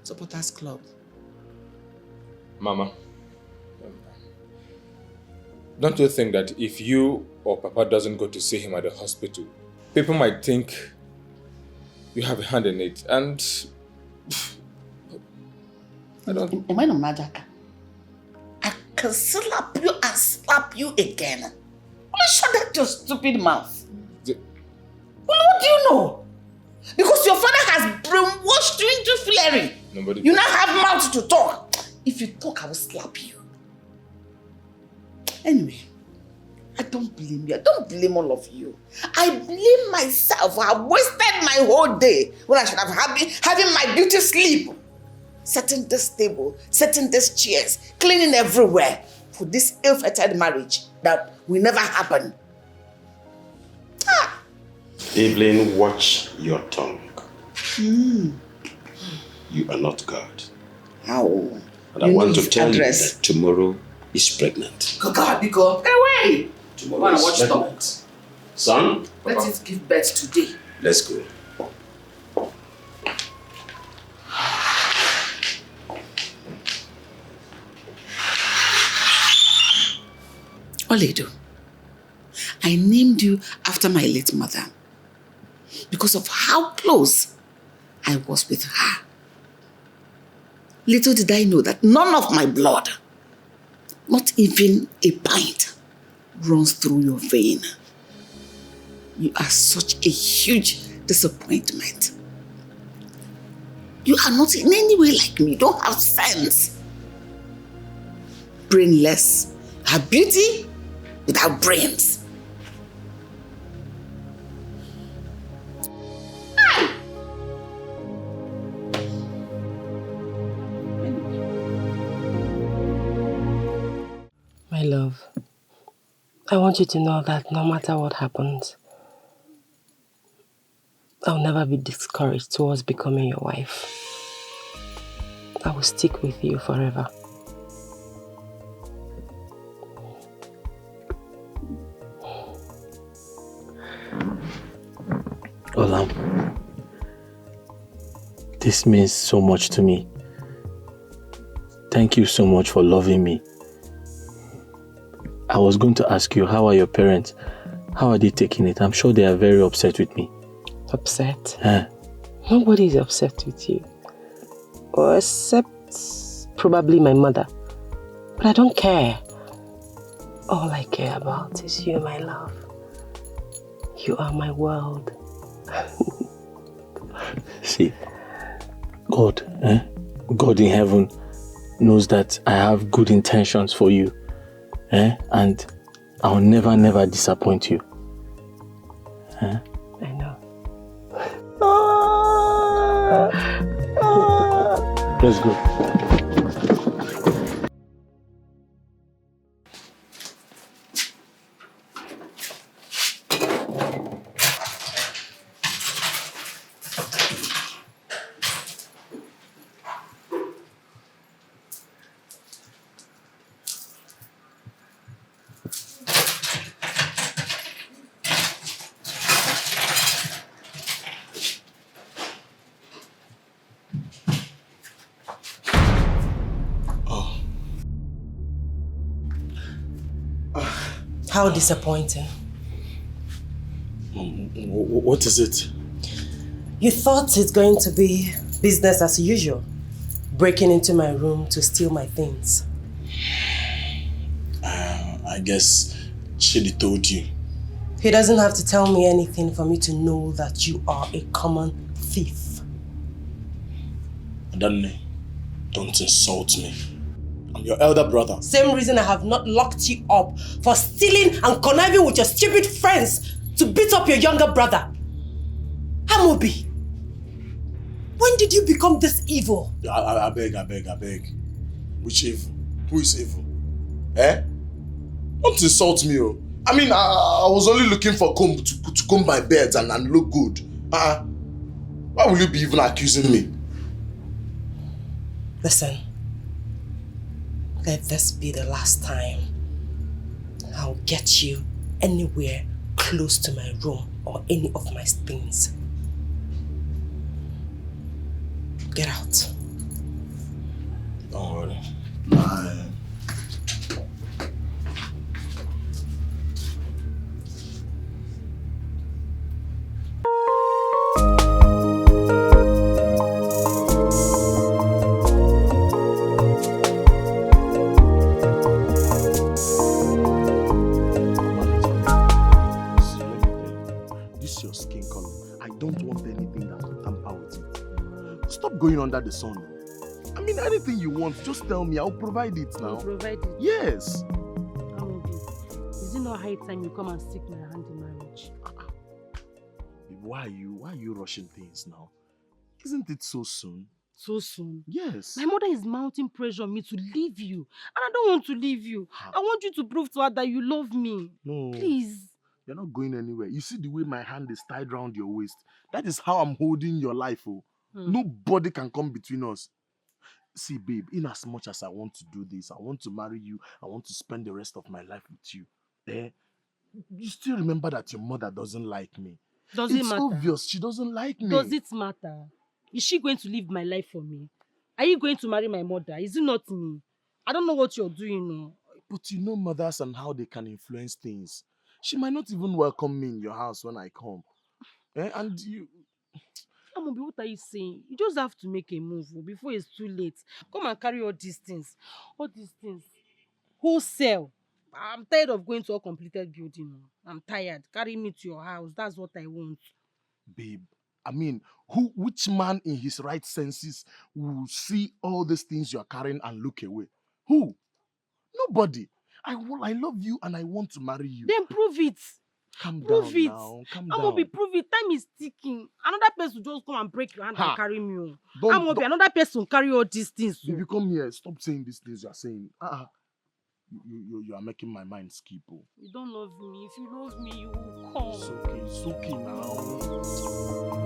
Supporters club. Mama, don't you think that if you or Papa doesn't go to see him at the hospital, people might think you have a hand in it, and I don't... Am I no magic? I can slap you and slap you again. Will you shut that your stupid mouth? What do you know? Because your father has brainwashed you into flaring. You now have mouth to talk. If you talk, I will slap you. Anyway, I don't blame you. I don't blame all of you. I blame myself. I wasted my whole day when I should have having my beauty sleep. Setting this table, setting these chairs, cleaning everywhere for this ill-fated marriage that will never happen. Evelyn, watch your tongue. You are not God. How? And I want to tell you that tomorrow is pregnant. God, because away. Tomorrow is pregnant. Son? Let it give birth today. Let's go. Oledo, I named you after my late mother because of how close I was with her. Little did I know that none of my blood, not even a pint, runs through your vein. You are such a huge disappointment. You are not in any way like me. You don't have sense. Brainless. Her beauty without brains. My love, I want you to know that no matter what happens, I'll never be discouraged towards becoming your wife. I will stick with you forever. Olam, this means so much to me. Thank you so much for loving me. I was going to ask you, how are your parents? How are they taking it? I'm sure they are very upset with me. Upset? Huh? Nobody is upset with you. Or except probably my mother. But I don't care. All I care about is you, my love. You are my world. See, God, God in heaven knows that I have good intentions for you. And I'll never disappoint you. I know. Let's go. How disappointing. What is it? You thought it's going to be business as usual, breaking into my room to steal my things. I guess Chidi told you. He doesn't have to tell me anything for me to know that you are a common thief. Adanne, don't insult me. I'm your elder brother. Same reason I have not locked you up for stealing and conniving with your stupid friends to beat up your younger brother. Amobi, when did you become this evil? I beg. Which evil? Who is evil? Don't insult me, oh. I mean, I was only looking for comb to comb my beds and look good. Why will you be even accusing me? Listen, Let this be the last time I'll get you anywhere close to my room or any of my things. Get out. Don't worry. Bye. Going under the sun. I mean, anything you want, just tell me. I'll provide it now. You'll provide it? Is Yes. it not high time you come and seek my hand in marriage? Why are you rushing things now? Isn't it so soon? So soon? Yes. My mother is mounting pressure on me to leave you. And I don't want to leave you. I want you to prove to her that you love me. No. Please. You're not going anywhere. You see the way my hand is tied around your waist? That is how I'm holding your life, oh. Nobody can come between us. See, babe, in as much as I want to do this, I want to marry you, I want to spend the rest of my life with you. You still remember that your mother doesn't like me. Does it matter? It's obvious she doesn't like me. Does it matter? Is she going to live my life for me? Are you going to marry my mother? Is it not me? I don't know what you're doing now. But you know mothers and how they can influence things. She might not even welcome me in your house when I come. And you... Amobi, what are you saying? You just have to make a move before it's too late. Come and carry all these things. All these things. Wholesale. I'm tired of going to a completed building. I'm tired. Carry me to your house. That's what I want. Babe, I mean, which man in his right senses will see all these things you are carrying and look away? Who? Nobody. I love you and I want to marry you. Then prove it. Calm prove down it. now. Calm Amobi, down. prove it. Time is ticking. Another person will just come and break your hand and carry me. Don't- Another person will carry all these things. Baby, come here. Stop saying these things you are saying. You are making my mind skip. Oh. You don't love me. If you love me, you will come. It's okay now.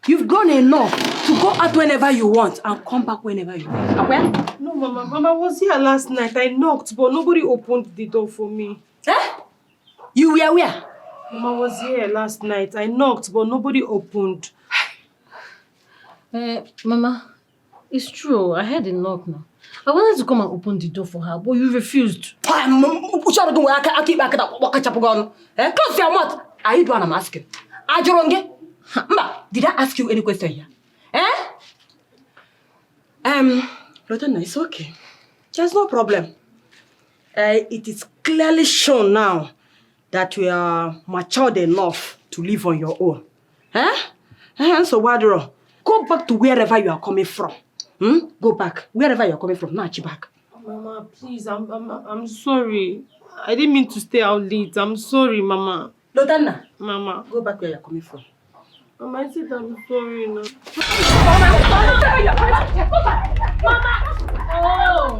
You've grown enough to go out whenever you want and come back whenever you want. Okay? No, Mama. Mama was here last night. I knocked, but nobody opened the door for me. You were where? Mama was here last night. I knocked, but nobody opened. Mama, it's true. I heard a knock now. I wanted to come and open the door for her, but you refused. Close your mouth. Are you the one I'm asking? Ajoronge? Did I ask you any question here? Lotana, it's okay. There's no problem. It is clearly shown now that you are matured enough to live on your own. So, Wadro, go back to wherever you are coming from. Go back. Wherever you are coming from, now back. Mama, please, I'm sorry. I didn't mean to stay out late. I'm sorry, Mama. Lotana, Mama, go back where you are coming from. Mama, I said I'm sorry now. Oh!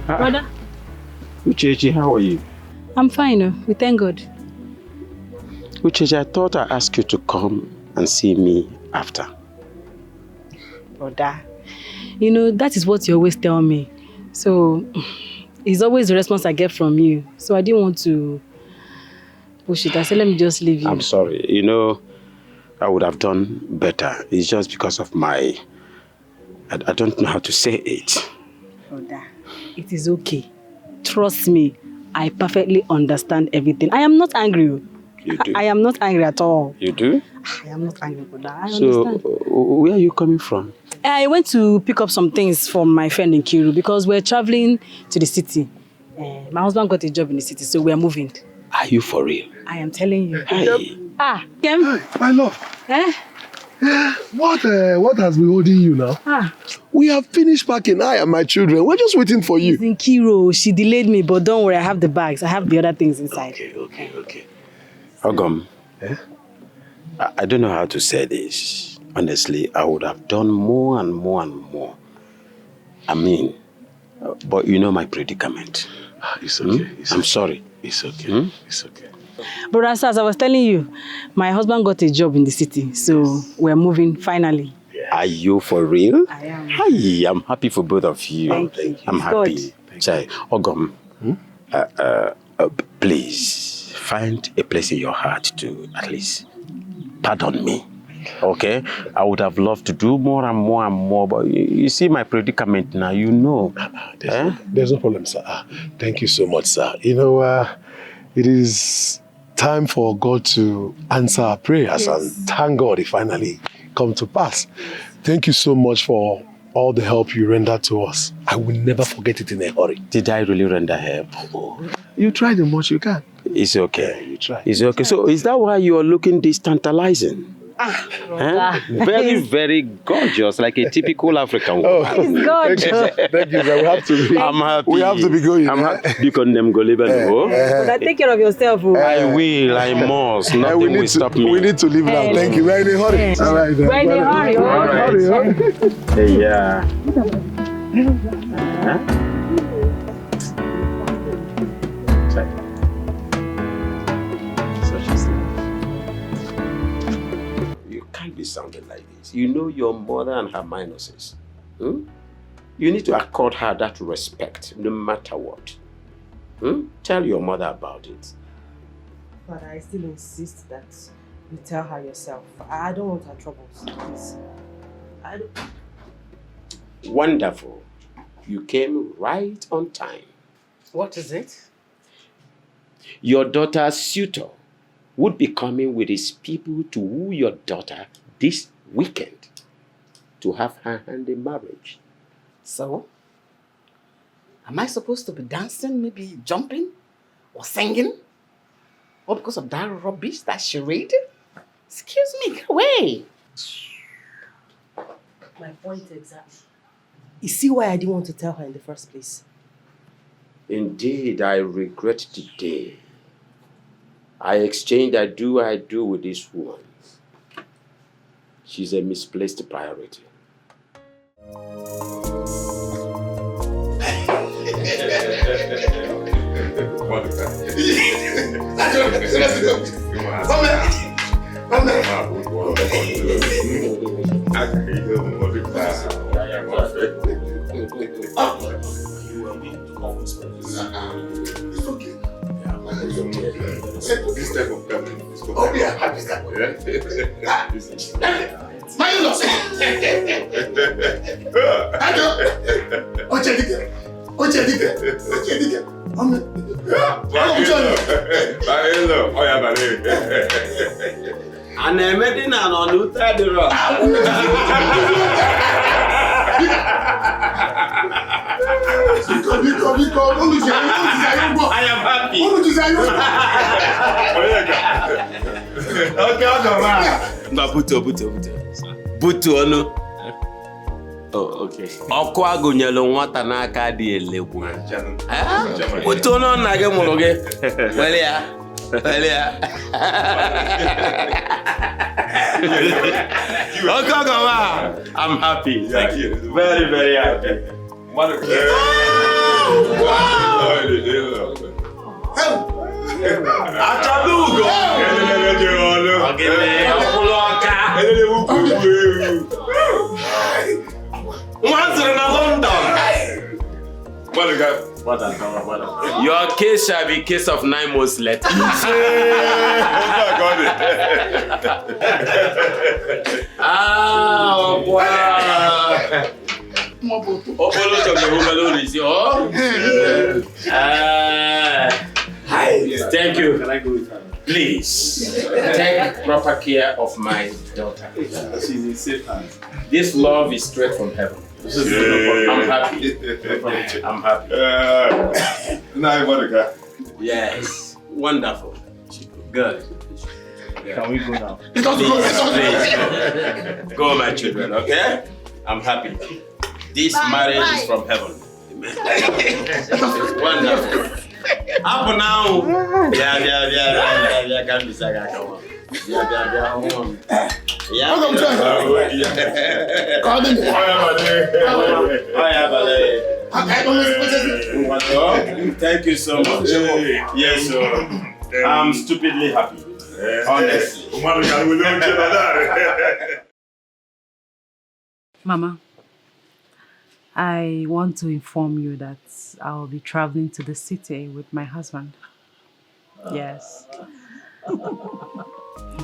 Brother. Uchechi, how are you? I'm fine. We thank God. Uchechi, I thought I'd ask you to come and see me after. Brother, you know, that is what you always tell me. So, it's always the response I get from you. So I didn't want to push it. I said, let me just leave you. I'm sorry. You know, I would have done better. It's just because of my... I don't know how to say it. Brother, it is okay. Trust me. I perfectly understand everything. I am not angry. You do? I am not angry at all. You do? I am not angry, brother. I understand. Where are you coming from? I went to pick up some things from my friend in Kiru because we're traveling to the city. My husband got a job in the city, so we're moving. Are you for real? I am telling you. Hey. Kem. Hey, my love. Eh? What has been holding you now? We have finished packing, I and my children. We're just waiting for you. It's in Kiru. She delayed me, but don't worry, I have the bags. I have the other things inside. Okay. Ogum, I don't know how to say this. Honestly, I would have done more and more and more. I mean, but you know my predicament. It's okay. I'm sorry. It's okay. It's okay. But as I was telling you, my husband got a job in the city, so we're moving finally. Are you for real? I am. Hi, I'm happy for both of you. Thank you. I'm It's happy. good. Chai, Ogum, please find a place in your heart to at least pardon me. Okay? I would have loved to do more and more and more, but you see my predicament now, you know. There's no problem, sir. Thank you so much, sir. You know, it is time for God to answer our prayers, and thank God it finally come to pass. Thank you so much for all the help you rendered to us. I will never forget it in a hurry. Did I really render help? You tried as much you can. It's okay. You tried. It's okay. So is that why you are looking this tantalizing? Very, very gorgeous, like a typical African woman. It's gorgeous. Thank you, sir. We have to be. I'm happy. We have to be going. I'm happy. Because them go live But take care of yourself. I will. I must. Nothing will stop me. We need to leave now. Thank you. We're in a hurry. All right. We're in a hurry. Hurry. Yeah. Be sounding like this. You know your mother and her minuses. You need to accord her that respect, no matter what. Tell your mother about it. But I still insist that you tell her yourself. I don't want her troubles, please. Wonderful. You came right on time. What is it? Your daughter's suitor would be coming with his people to woo your daughter this weekend to have her hand in marriage. So, am I supposed to be dancing, maybe jumping or singing? Or because of that rubbish, that charade? Excuse me, get away. My point exactly. You see why I didn't want to tell her in the first place? Indeed, I regret the day I exchanged I do with this woman. She's a misplaced priority. This type of company is called. Oh, yeah, this type of my in-laws. And I met in an on-the rock. I am happy. Okay, Butu ono. Oh, okay. Ọkụ agụnyelu nwata n'aka dị elegbu. Butu ono nna gị mụrụ gị. Wele ya. Okay, I'm happy. Thank you. Very, very happy. Wow! Achalugo! Once in London! Your case shall be case of 9 months later. Thank you. Can I go with her? Please take proper care of my daughter. She's in safe hands. This love is straight from heaven. I'm happy. I'm happy. Yes. Wonderful. Good. Can we go now? Please. Go, my children, okay? I'm happy. This marriage is from heaven. Wonderful. Up now. Yeah, can't be saga. Come on. Thank you so much. Yes, sir. I'm stupidly happy. Honestly. Mama, I want to inform you that I'll be traveling to the city with my husband. Yes.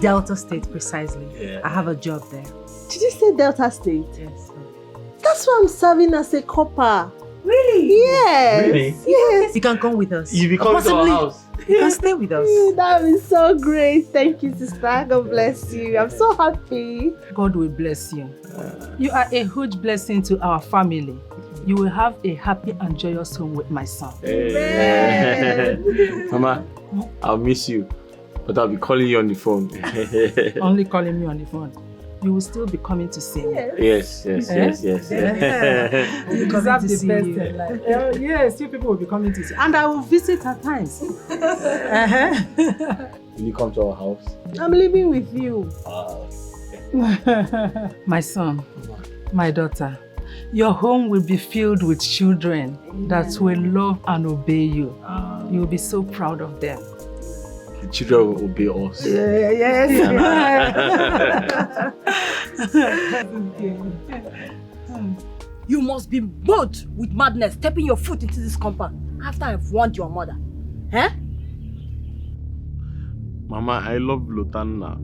Delta State, precisely. Yeah. I have a job there. Did you say Delta State? Yes. That's why I'm serving as a copper. Really? Yes. Really? Yes. You can come with us. You will come to our house. You can stay with us. That is so great. Thank you, sister. God bless you. I'm so happy. God will bless you. You are a huge blessing to our family. You will have a happy and joyous home with my son. Mama, I'll miss you, but I'll be calling you on the phone. Only calling me on the phone. You will still be coming to see me. Yes. You deserve the best in life. Yes, you people will be coming to see. And I will visit at times. Will you come to our house? I'm living with you. My son, my daughter, your home will be filled with children that will love and obey you. You will be so proud of them. The children will obey us. Yes. You must be bold with madness stepping your foot into this compound after I've warned your mother. Eh? Mama, I love Lotanna.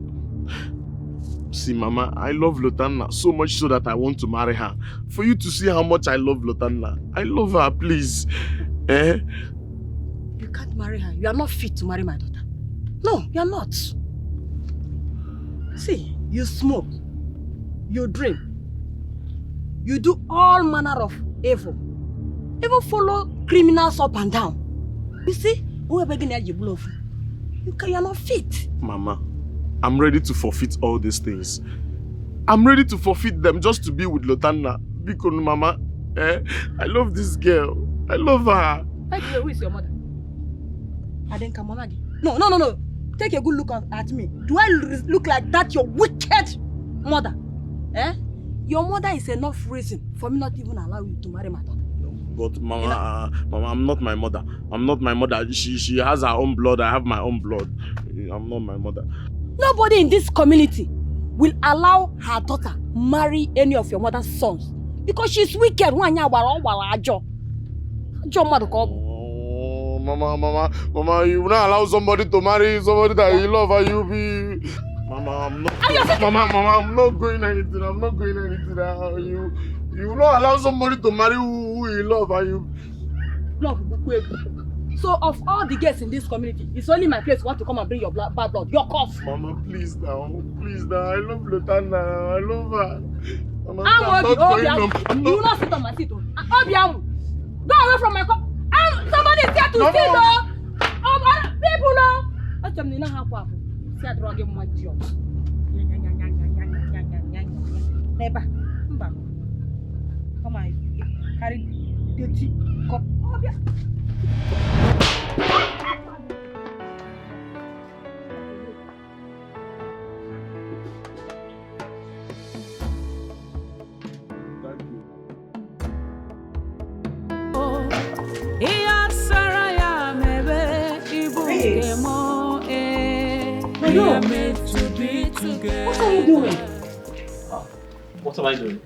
See, Mama, I love Lotanna so much so that I want to marry her. For you to see how much I love Lotanna. I love her, please. You can't marry her. You are not fit to marry my daughter. No, you are not. See, you smoke. You drink. You do all manner of evil. Even follow criminals up and down. You see, you are not fit. Mama, I'm ready to forfeit all these things. I'm ready to forfeit them just to be with Lotanna. Because, Mama, I love this girl. I love her. By the way, who is your mother? Adenka Monagi. No. Take a good look at me. Do I look like that, your wicked mother? Your mother is enough reason for me not even allow you to marry my daughter. But Mama, Mama, I'm not my mother. I'm not my mother. She has her own blood. I have my own blood. I'm not my mother. Nobody in this community will allow her daughter marry any of your mother's sons because she's wicked. Mama, you will not allow somebody to marry somebody that you love and you be... Mama, I'm not going anything. I'm not going anything. You will not allow somebody to marry who you love and you... Love, so of all the girls in this community, it's only my place you want to come and bring your bad blood, your cause. Mama, please now. I love Lotanna. I love her. Mama, I'm not going home. You will not sit on my seat. Go away from my car. Somebody is here to see though. People know. That's them not have power. See a drug in my job. Never. Come on. Carry the tea. Come. Hello. What are you doing? What am I doing?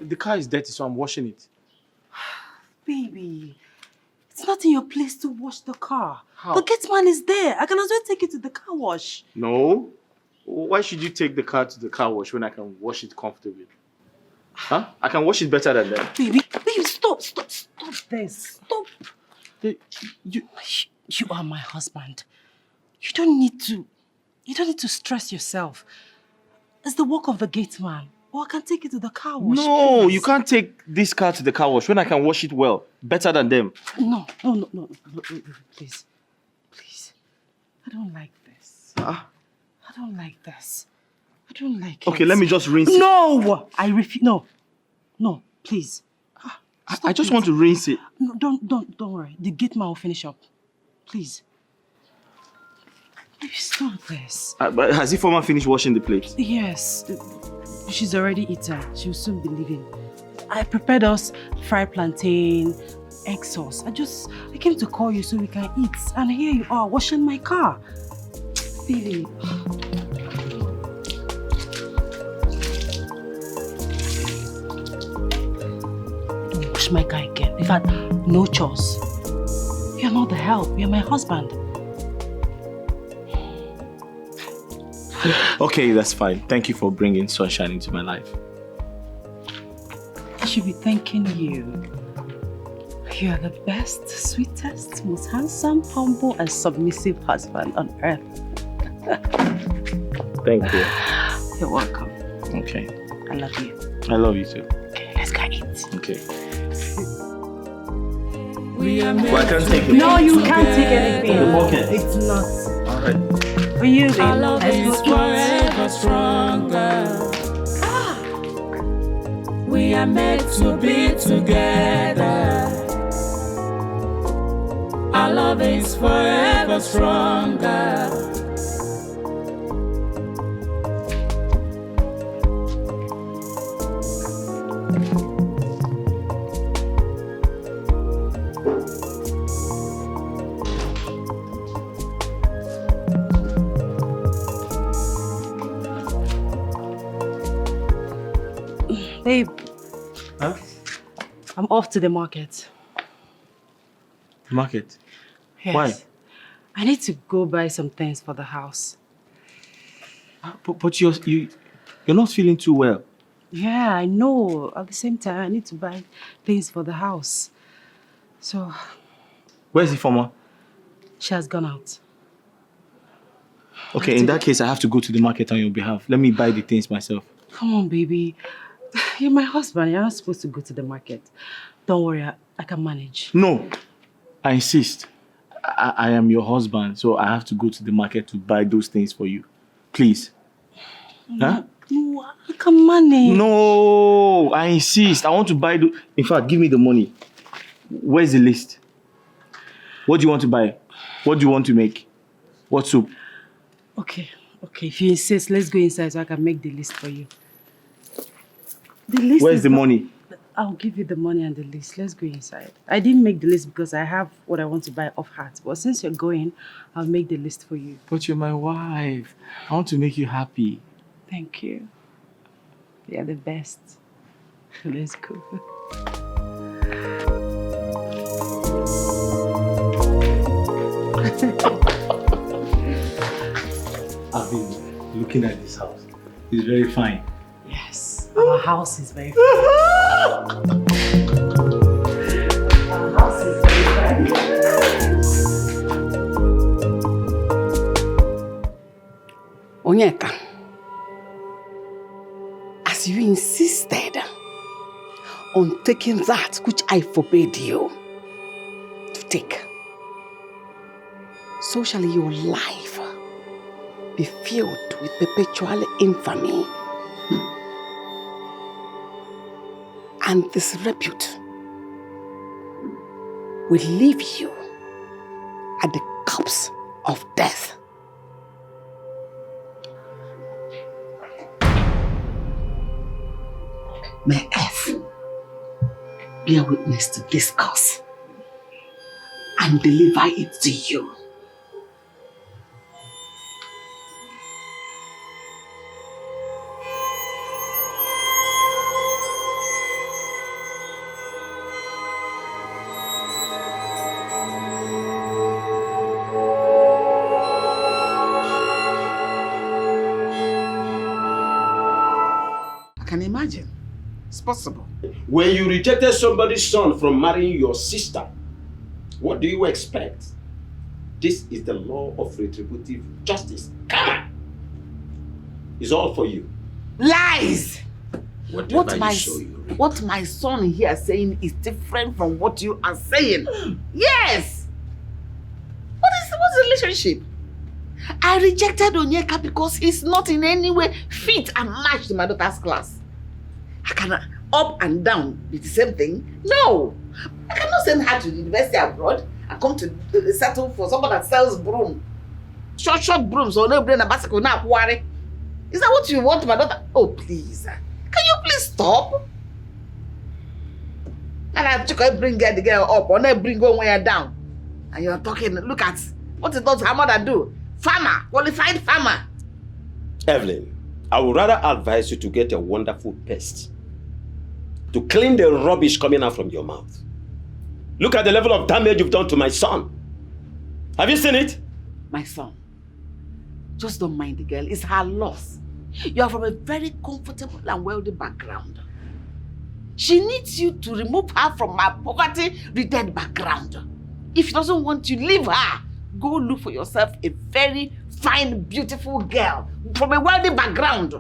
The car is dirty, so I'm washing it. Baby, it's not in your place to wash the car. How? The gate man is there. I can also take it to the car wash. No. Why should you take the car to the car wash when I can wash it comfortably? Huh? I can wash it better than that. Baby, stop this. Stop. You are my husband. You don't need to stress yourself. It's the work of the gate man. Or I can take it to the car wash. No, please. you can't take this car to the car wash when I can wash it well, better than them. No, please. I don't like this. I don't like this. I don't like it. Okay, let me just rinse it. No! I refuse. No, please. I just want to rinse it. No, don't worry. The gate man will finish up. Please. Please stop this. But has Ifeoma finished washing the plates? Yes. She's already eaten. She'll soon be leaving. I prepared us fried plantain, egg sauce. I came to call you so we can eat. And here you are, washing my car. Baby. Wash my car again. In fact, no chores. You're not the help. You're my husband. Okay, that's fine. Thank you for bringing sunshine into my life. I should be thanking you. You are the best, sweetest, most handsome, humble, and submissive husband on earth. Thank you. You're welcome. Okay. I love you. I love you too. Okay, let's go eat. Okay. Well, I can't take it. No, you can't take anything. Okay. It's not. Alright. For you, babe. our love is Let's go forever stronger. We are meant to be together. Our love is forever stronger. Babe, Huh? I'm off to the market. Market? Yes. Why? I need to go buy some things for the house. But you're not feeling too well. Yeah, I know. At the same time, I need to buy things for the house. So, Where's Ifeoma? she has gone out. Okay, in that case, I have to go to the market on your behalf. Let me buy the things myself. Come on, baby. You're my husband. You're not supposed to go to the market. Don't worry, I can manage. No, I insist. I am your husband, so I have to go to the market to buy those things for you. Please. Huh? No, I can manage. No, I insist. I want to buy the... In fact, give me the money. Where's the list? What do you want to buy? What do you want to make? What soup? Okay. If you insist, let's go inside so I can make the list for you. The list Where's is the money? I'll give you the money and the list. Let's go inside. I didn't make the list because I have what I want to buy off heart. But since you're going, I'll make the list for you. But you're my wife. I want to make you happy. Thank you. You're the best. Let's go. I've been looking at this house. It's very fine. Yes, our house is very fine. Our house is very fine. Onyeka, as you insisted on taking that which I forbade you to take, so shall your life be filled with perpetual infamy and disrepute will leave you at the cups of death. May earth bear witness to this curse and deliver it to you. can imagine. It's possible. When you rejected somebody's son from marrying your sister, what do you expect? This is the law of retributive justice. Come on! It's all for you. Lies! What my son here is saying is different from what you are saying. Yes! What's the relationship? I rejected Onyeka because he's not in any way fit and matched to my daughter's class. I cannot up and down be the same thing. No! I cannot send her to the university abroad and come to settle for someone that sells broom. Short brooms or no brain and bicycle now worry. Is that what you want, my daughter? Oh, please. Can you please stop? And I took bring the girl up, or not bring one way down. And you're talking, look at what does her mother do? Farmer, qualified farmer. Evelyn, I would rather advise you to get a wonderful paste to clean the rubbish coming out from your mouth. Look at the level of damage you've done to my son. Have you seen it? My son, just don't mind the girl. It's her loss. You are from a very comfortable and wealthy background. She needs you to remove her from her poverty-ridden background. If she doesn't want you, leave her. Go look for yourself a very fine, beautiful girl from a wealthy background.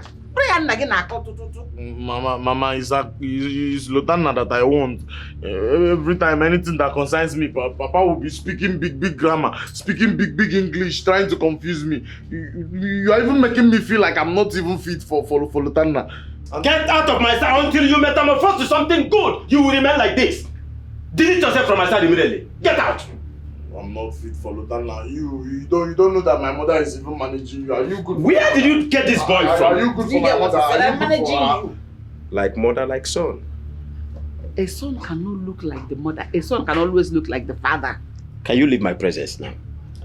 Mama, it's Lutana that I want. Every time anything that concerns me, Papa will be speaking big grammar, speaking big English, trying to confuse me. You are even making me feel like I'm not even fit for Lutana. Get out of my sight until you metamorphose to something good. You will remain like this. Delete yourself from my side immediately. Get out. I'm not fit for Lutana. You don't know that my mother is even managing you. Are you good? Where did you get this boy from? Are you good for my mother? Are you good for her? Like mother, like son. A son cannot look like the mother. A son can always look like the father. Can you leave my presence now?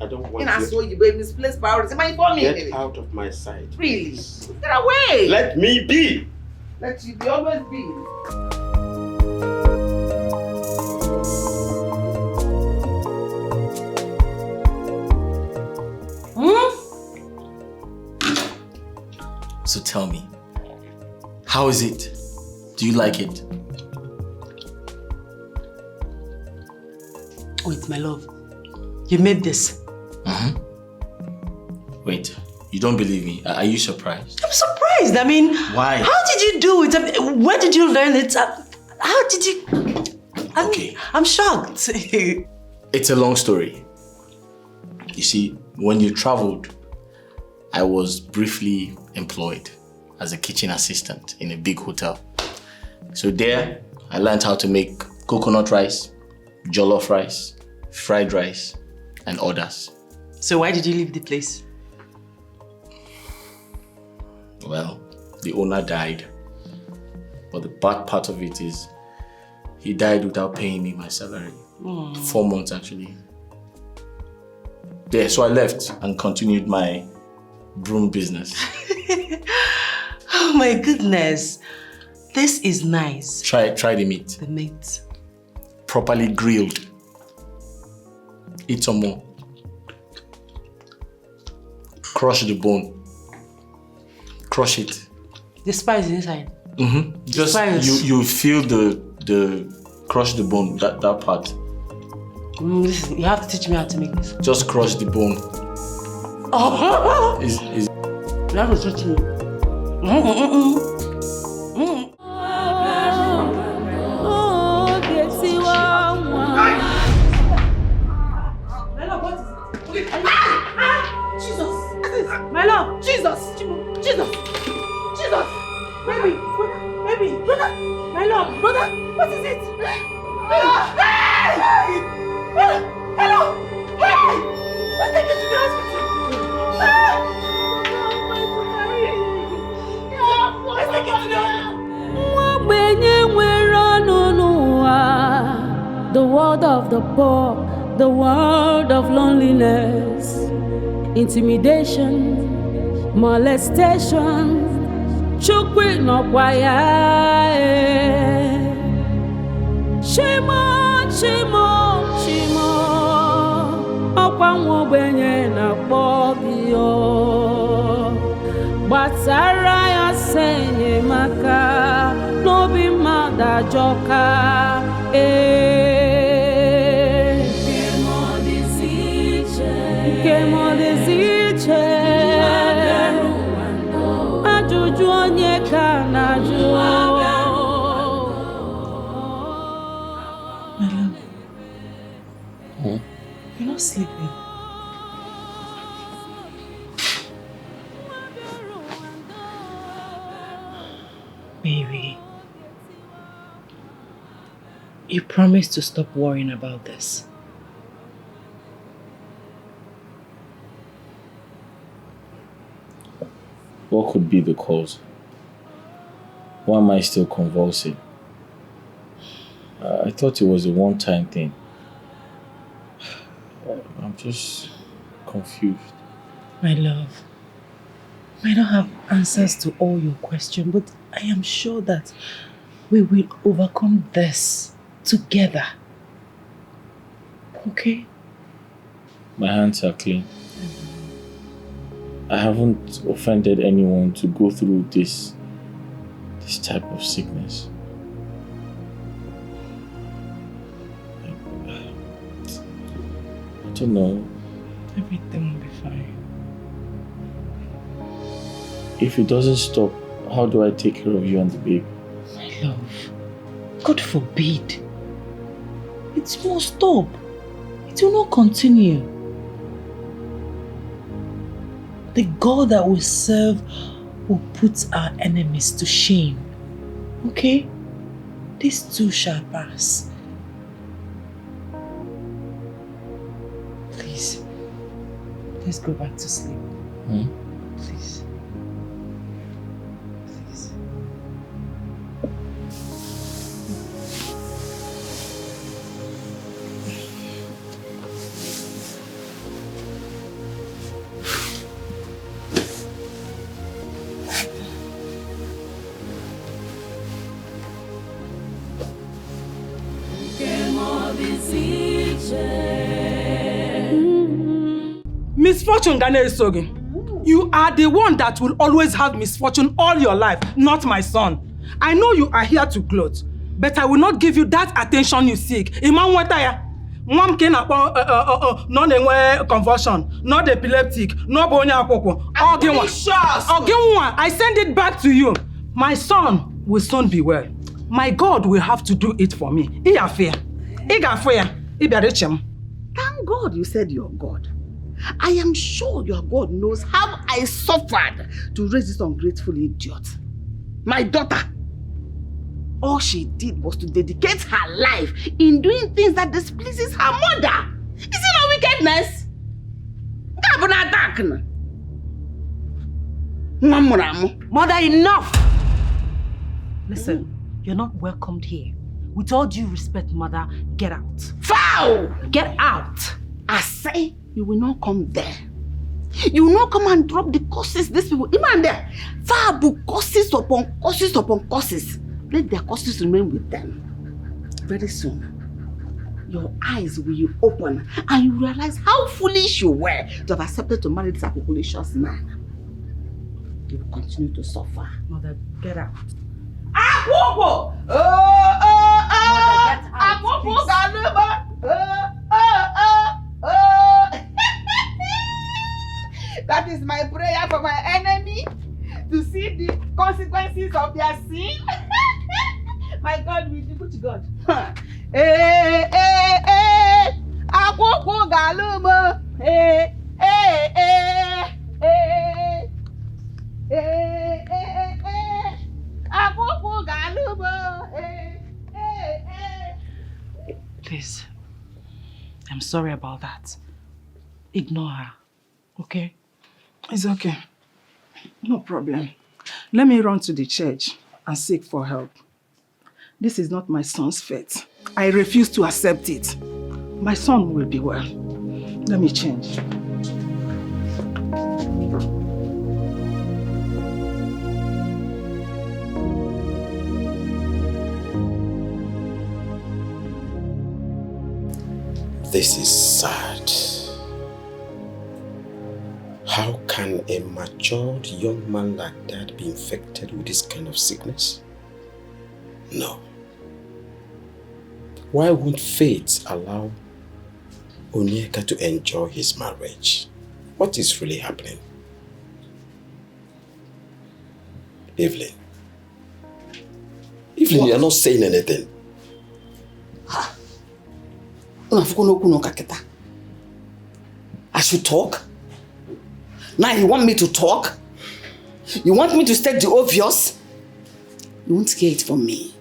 I don't want you to misplace priorities. Get out of my sight. Really? Get away! Let me be! Let you be always be. So tell me, how is it? Do you like it? Wait, my love. You made this? Wait, you don't believe me? Are you surprised? I'm surprised. I mean, why? How did you do it? I mean, where did you learn it? How did you? I'm shocked. It's a long story. You see, when you traveled, I was briefly employed as a kitchen assistant in a big hotel. So there, I learned how to make coconut rice, jollof rice, fried rice, and others. So why did you leave the place? Well, the owner died. But the bad part of it is, he died without paying me my salary. 4 months actually. There, so I left and continued my broom business. Oh my goodness. This is nice. Try the meat. The meat. Properly grilled. Eat some more. Crush the bone. Crush it. The spice inside. Just you feel the crush the bone, that part. Listen, you have to teach me how to make this. Just crush the bone. Oh! That was such a... My love, Jesus! Baby! Brother! My love, brother! What is it? Hey! Hello! Hey! Let's take you to the hospital! Let's take you to the hospital! The world of the poor, the world of loneliness, intimidation, molestation. Chukwi no kwaya, Shimo, Okwa mwobenye na bobio, Batara ya senye maka. dajoka Kemodiziche Ajuju onye ka na-ajụ. My love. You're not sleeping. Baby, you promised to stop worrying about this. What could be the cause? Why am I still convulsing? I thought it was a one-time thing. I'm just confused. My love, I don't have answers to all your questions, but I am sure that we will overcome this together. Okay? My hands are clean. I haven't offended anyone to go through this type of sickness. I don't know. Everything will be fine. If it doesn't stop, how do I take care of you and the baby? My love, God forbid. It won't stop. It will not continue. The God that we serve will put our enemies to shame. Okay? This too shall pass. Please, let's go back to sleep. Please. Please. Misfortune Gane Isogi. You are the one that will always have misfortune all your life, not my son. I know you are here to gloat, but I will not give you that attention you seek. Imam Wataya, Mom can non convulsion, not epileptic, no bonya apoko. I send it back to you. My son will soon be well. My God will have to do it for me. Thank God you said you're God. I am sure your God knows how I suffered to raise this ungrateful idiot. My daughter. All she did was to dedicate her life in doing things that displeases her mother. Is it not wickedness? Mother, enough! Listen, you're not welcomed here. With all due respect, mother, get out. Foul! Get out! I say you will not come there. You will not come and drop the curses these people. Even there. Foul curses upon curses upon curses. Let their curses remain with them. Very soon, your eyes will open and you realize how foolish you were to have accepted to marry this apopulatious man. You will continue to suffer. Mother, get out. Apopo! That is my prayer for my enemy, to see the consequences of their sin. My God will do good God. Apopo galumo. Please, I'm sorry about that. Ignore her, okay? It's okay. No problem. Let me run to the church and seek for help. This is not my son's fate. I refuse to accept it. My son will be well. Let me change. This is sad. How can a matured young man like that be infected with this kind of sickness? No, Why won't fate allow Onyeka to enjoy his marriage? What is really happening? Evelyn, you're not saying anything. I should talk? Now you want me to talk? You want me to state the obvious? You won't hear it from me.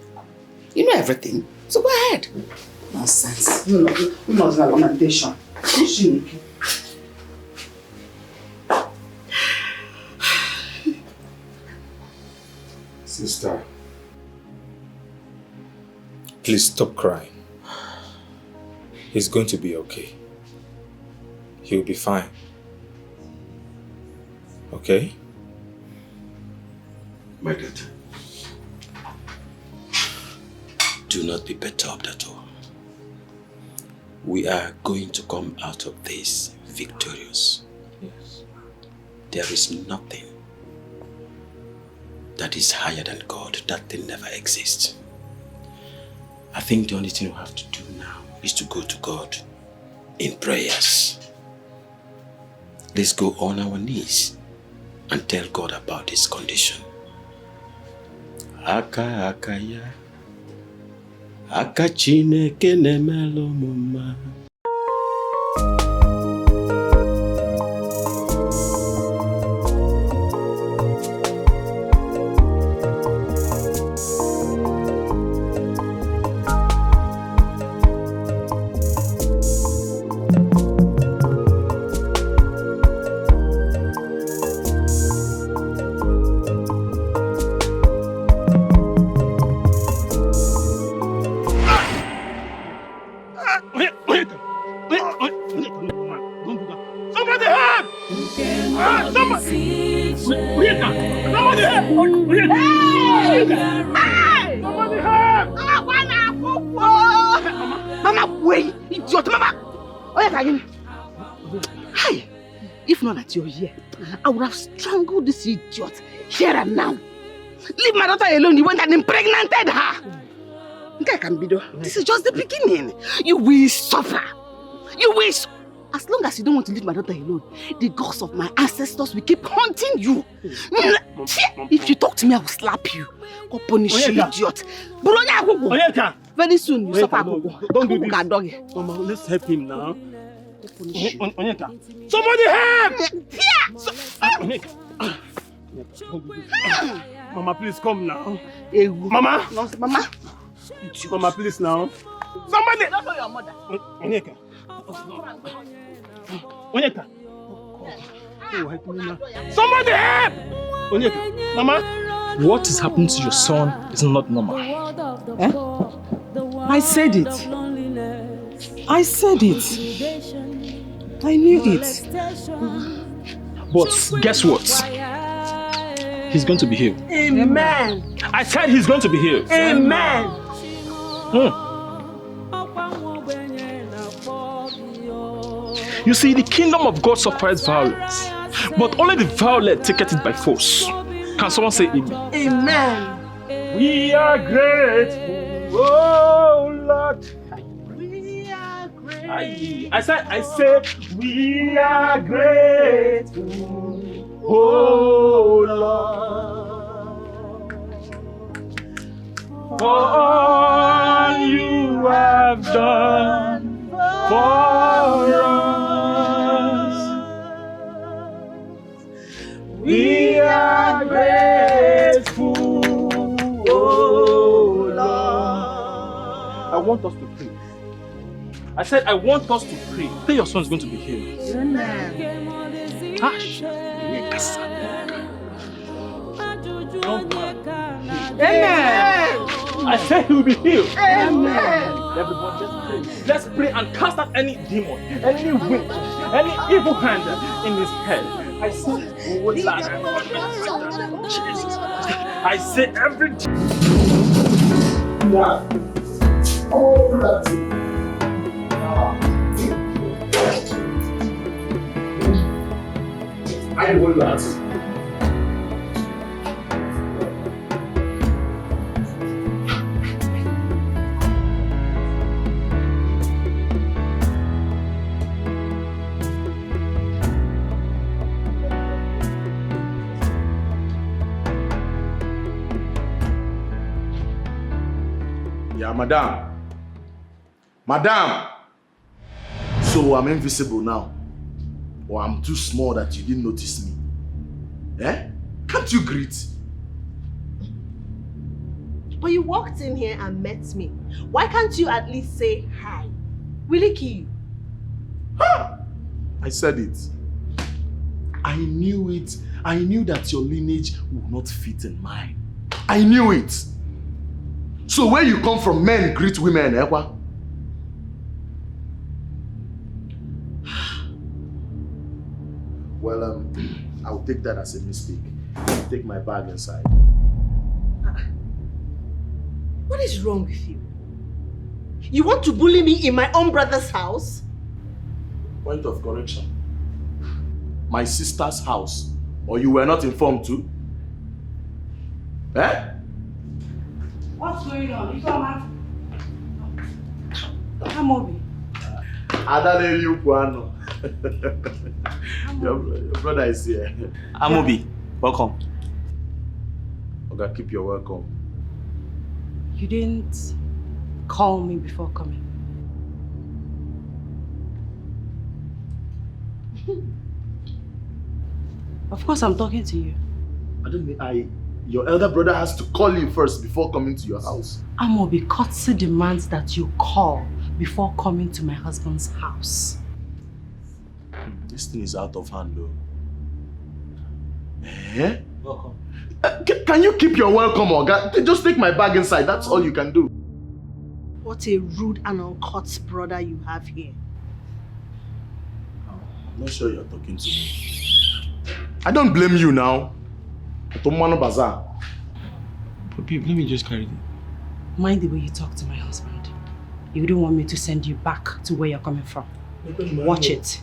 You know everything, so go ahead. Nonsense. Lamentation. Sister, please stop crying. He's going to be okay. He'll be fine. Okay? My daughter, do not be perturbed at all. We are going to come out of this victorious. Yes. There is nothing that is higher than God. That thing never exists. I think the only thing we have to do now is to go to God in prayers. Let's go on our knees and tell God about this condition. Aka ya. Aka Chineke nemelo muma. You're here, I would have strangled this idiot here and now. Leave my daughter alone. You went and impregnated her. This is just the beginning. You will suffer. You will. As long as you don't want to leave my daughter alone, the gods of my ancestors will keep haunting you. If you talk to me, I will slap you. Go punish you, idiot. Very soon, you suffer. Don't do this. Mama, let's help him now. Onyeka. Somebody help! Mama, please come now. Mama! Mama! Mama, please now. Somebody! I don't know your mother. Onyeka. Onyeka. Somebody help! Onyeka. Mama! What is happening to your son is not normal. I said it. I said it. I knew it. But guess what? He's going to be healed. Amen. I said he's going to be healed. Amen. You see, the kingdom of God suffers violence, but only the violent take it by force. Can someone say amen? Amen. We are grateful, oh Lord. I say, we are grateful, oh Lord, for all you have done for us. We are grateful, oh Lord. I want us to pray. I said, I want us to pray. Say your son is going to be healed. Amen. Hush. Amen. I said he will be healed. Amen. Everybody, let's pray and cast out any demon, any witch, any evil hand in his head. I said, oh Lord, Jesus. I said every I will not. Yeah, madam. Madam! So I'm invisible now? Or I'm too small that you didn't notice me? Eh? Can't you greet? But you walked in here and met me. Why can't you at least say hi? Will he kill you? I said it. I knew it. I knew that your lineage would not fit in mine. I knew it. So where you come from, men greet women, Ekwa? Well, I'll take that as a mistake. Take my bag inside. What is wrong with you? You want to bully me in my own brother's house? Point of correction. My sister's house. Or you were not informed too? Eh? What's going on? You come Amobi. Your brother is here. Amobi, welcome. Okay, keep your welcome. You didn't call me before coming. Of course, I'm talking to you. Your elder brother has to call you first before coming to your house. Amobi, courtesy demands that you call before coming to my husband's house. This thing is out of hand, though. Eh? Welcome. Can you keep your welcome, Oga? Just take my bag inside. That's all you can do. What a rude and uncouth brother you have here. I'm not sure you're talking to me. I don't blame you now. Otomano Bazaar. But babe, let me just carry it. Mind the way you talk to my husband. You don't want me to send you back to where you're coming from. Watch it.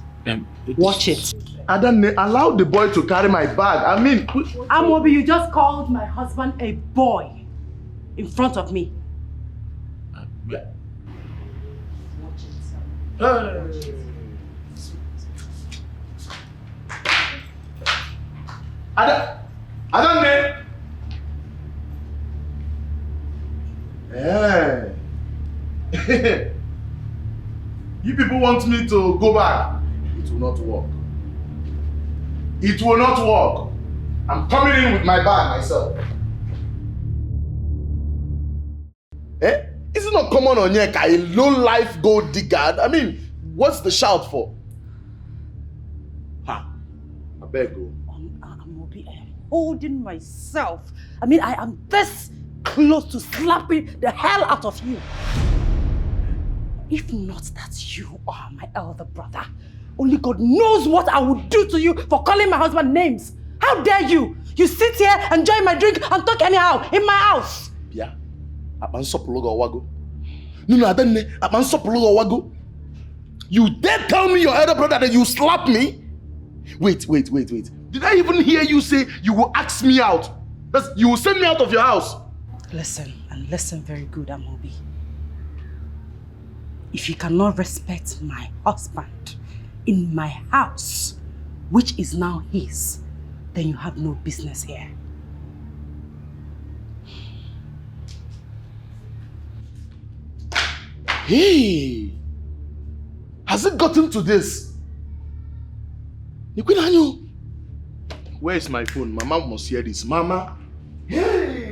Watch it. I don't allow the boy to carry my bag. I mean... Amobi, you just called my husband a boy in front of me. Yeah. Hey. You people want me to go back? It will not work. It will not work. I'm coming in with my bag myself. Eh? Is it not common on Onyeka, a low-life gold digger? I mean, what's the shout for? Ha! I beg you. Amobi, I am holding myself. I mean, I am this close to slapping the hell out of you. If not that you are my elder brother, only God knows what I would do to you for calling my husband names. How dare you? You sit here, enjoy my drink, and talk anyhow in my house. Yeah. No, you dare tell me your elder brother that you slapped me? Wait. Did I even hear you say you will ask me out? You will send me out of your house? Listen, and listen very good, Amobi. If you cannot respect my husband in my house, which is now his, then you have no business here. Hey! Has it gotten to this? Where is my phone? Mama must hear this. Mama? Hey!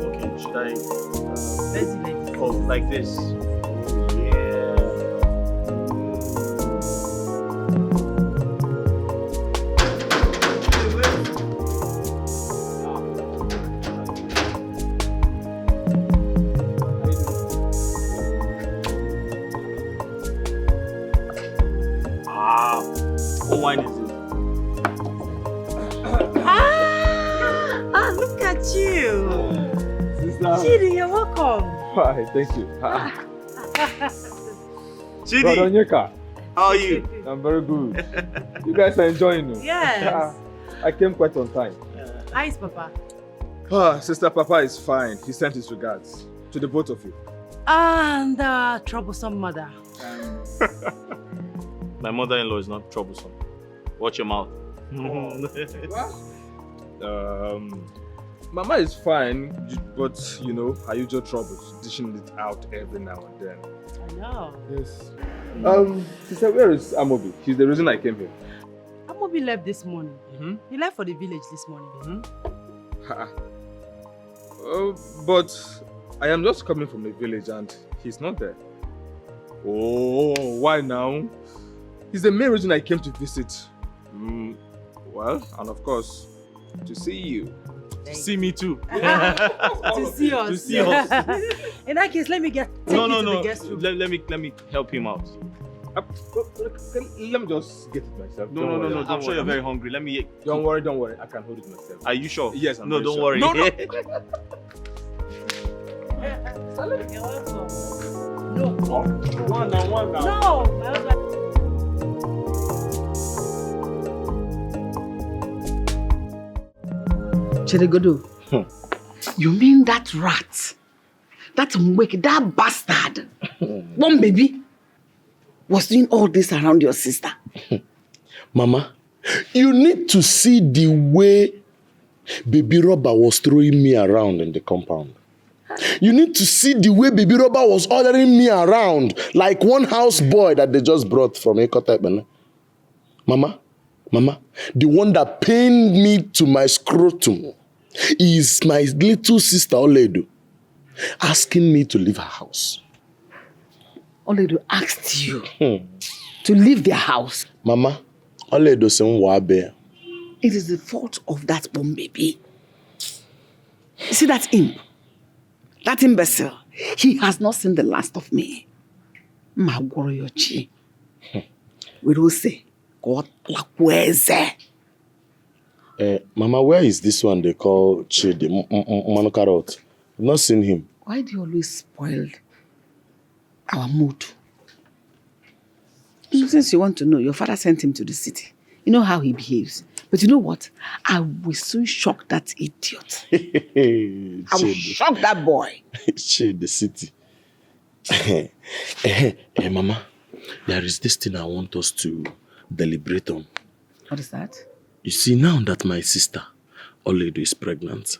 Okay. Should I? Oh, like this. What wine is it? Look at you. Sister. Chidi, you're welcome. Hi, thank you. Chidi. Brother Onyeka. How are you? I'm very good. You guys are enjoying it? Yes. I came quite on time. How is Papa? Sister Papa is fine. He sent his regards to the both of you. And troublesome mother. My mother-in-law is not troublesome. Watch your mouth. Mama is fine, but you know, her usual troubles, dishing it out every now and then. I know. Yes. Sister, where is Amobi? She's the reason I came here. Amobi left this morning. He left for the village this morning. But I am just coming from the village and he's not there. Oh, why now? He's the main reason I came to visit. Well, and of course, to see you. To see me too. To see us. To see us. In that case, let me take No. you to the guest room. Let me help him out. Let me just get it myself. No. I'm sure you're very hungry. Let me. Don't worry. I can hold it myself. Are you sure? Yes, I'm No, very don't sure. worry. No. You're welcome. No. One now. No. Cheregodo, you mean that rat, that wicked, that bastard, one baby, was doing all this around your sister? Mama, you need to see the way Baby Robber was throwing me around in the compound. You need to see the way Baby Robber was ordering me around like one house boy that they just brought from Ekotep. Mama, the one that pained me to my scrotum is my little sister Oledo asking me to leave her house. Oledo asked you to leave their house? Mama, Oledo said, it is the fault of that bomb baby. You see that imp? That imbecile? He has not seen the last of me. Magoroyochi. We will say, God, lakweze. Mama, where is this one they call Chidi? Manokarot. I've not seen him. Why do you always spoil our mood? Since you want to know, your father sent him to the city. You know how he behaves. But you know what? I will soon shock that idiot. I will shock that boy. Chidi, the city. Mama, there is this thing I want us to deliberate on. What is that? You see, now that my sister, Oledo, is pregnant,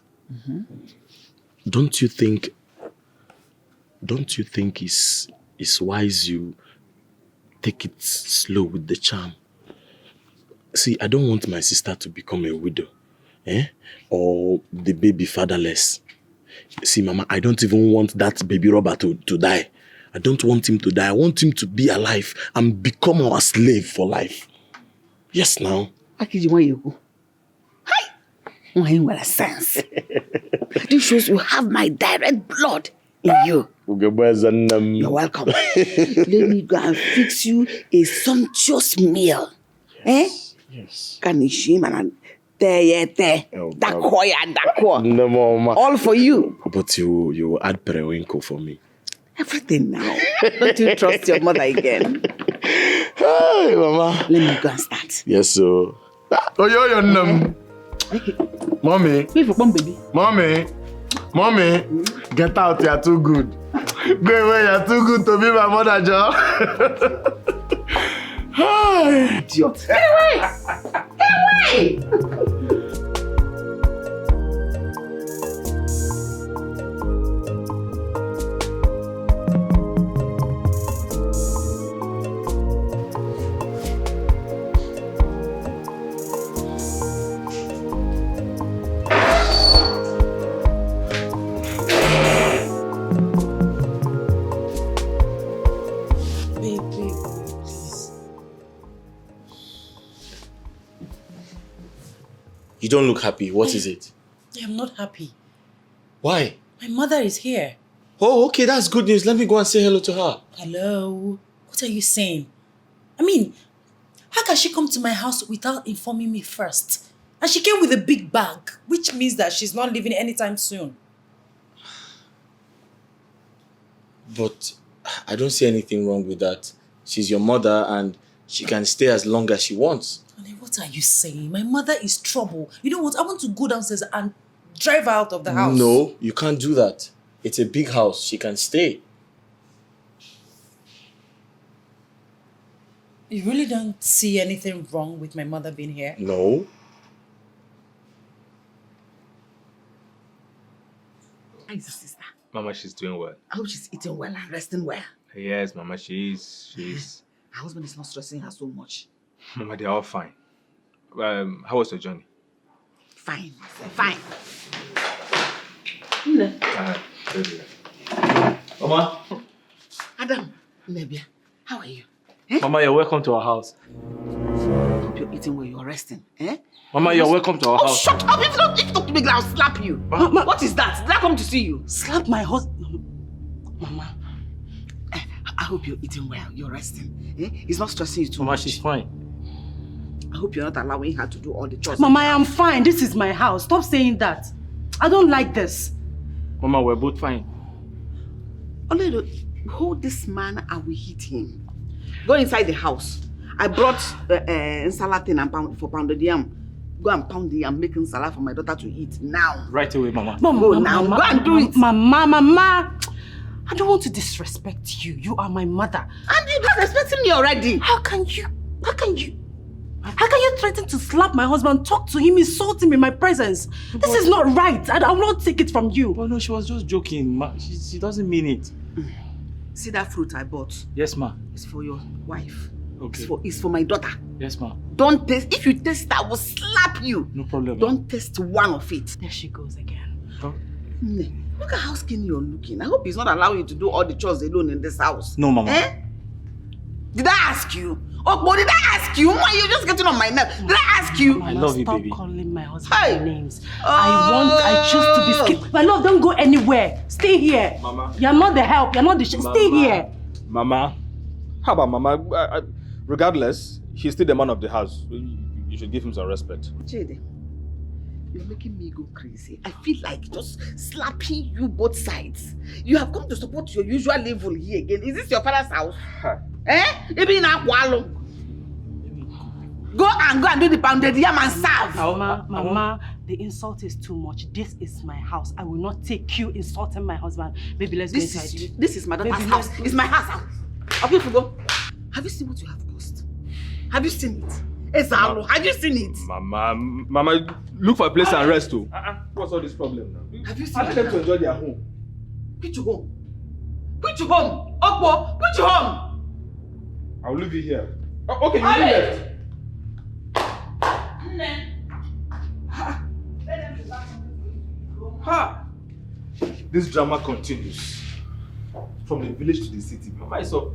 don't you think it's wise you take it slow with the charm? See, I don't want my sister to become a widow, or the baby fatherless. See, Mama, I don't even want that Baby Robber to die. I don't want him to die. I want him to be alive and become our slave for life. Yes, now. Akiji, where you go? Hi! Why you got a sense? This shows you have my direct blood in you. You're welcome. Let me go and fix you a sumptuous meal. Yes. Kanishim and all for you. But you add periwinkle for me. Everything now. Don't you trust your mother again? Hey, Mama. Let me go and start. Yes, so. Mommy. Wait for one baby. Mommy, get out, you're too good. Go away, you're too good to be my mother, Joe. Idiot. Get away! Get away! You don't look happy. What is it? I'm not happy. Why? My mother is here. Oh, okay, that's good news. Let me go and say hello to her. Hello? What are you saying? I mean, how can she come to my house without informing me first? And she came with a big bag, which means that she's not leaving anytime soon. But I don't see anything wrong with that. She's your mother and she can stay as long as she wants. Honey, what are you saying? My mother is trouble. You know what? I want to go downstairs and drive her out of the house. No, you can't do that. It's a big house. She can stay. You really don't see anything wrong with my mother being here? No. How is the sister? Mama, she's doing well. I hope she's eating well and resting well. Yes, Mama, she's. Her husband is not stressing her so much. Mama, they're all fine. How was your journey? Fine. Fine. Mama. Adam, Nebia, how are you? Mama, you're welcome to our house. Hope you're eating well, you're resting. Mama, you're welcome to our house. Shut up! If you talk to me, I'll slap you. Mama, what is that? Did I come to see you? Slap my husband? Mama, I hope you're eating well, you're resting. He's not stressing you too Mama, much. she's fine. I hope you're not allowing her to do all the chores. Mama, I am fine. This is my house. Stop saying that. I don't like this. Mama, we're both fine. Only hold this man and we hit him. Go inside the house. I brought Escalating and for pounded yam. Go and pound the yam, make salad for my daughter to eat now. Right away, Mama. Go now. Go and do it. Mama. I don't want to disrespect you. You are my mother. And you're disrespecting me already. How can you threaten to slap my husband, talk to him, insult him in my presence? This is not right. I will not take it from you. Oh no, she was just joking. Ma, she doesn't mean it. See that fruit I bought? Yes, ma. It's for your wife. Okay. It's for my daughter. Yes, ma. Don't taste. If you taste it, I will slap you. No problem. Don't taste one of it. There she goes again. Huh? Look at how skinny you're looking. I hope he's not allowing you to do all the chores alone in this house. No, Mama. Did I ask you? Oh, but did I ask you? Why are you just getting on my nerves? Did I ask you? I love you, baby. Stop calling my husband names. I choose to be scared. My love, don't go anywhere. Stay here. Mama. You're not the help. You're not the Stay here. Mama. How about Mama? Regardless, he's still the man of the house. You should give him some respect. Jade, you're making me go crazy. I feel like just slapping you both sides. You have come to support your usual level here again. Is this your father's house? Even in Akwalo. Go and do the pounded yam and serve. Mama, the insult is too much. This is my house. I will not take you insulting my husband. Baby, let's go inside. This is my daughter's house. It's my house. Okay, if you go. Have you seen what you have caused? Have you seen it? Ezalo, have you seen it? Mama, look for a place and rest too. What's all this problem now? Have you seen Let them to enjoy their home. Which home? Which home? Okpo, which home? I'll leave you here. Oh, okay, you left. This drama continues. From the village to the city. Mama is up.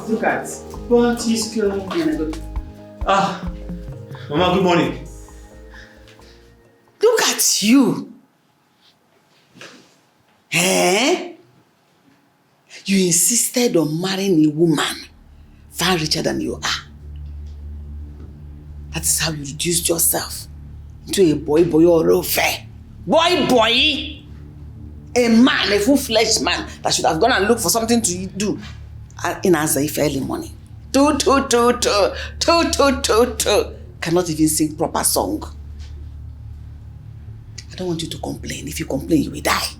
Look at what is going on. Mama, good morning. Look at you. You insisted on marrying a woman far richer than you are. That is how you reduced yourself into a boy or a fair. Boy! A man, a full-fledged man that should have gone and looked for something to do in Azaife early morning. Cannot even sing proper song. I don't want you to complain. If you complain, you will die.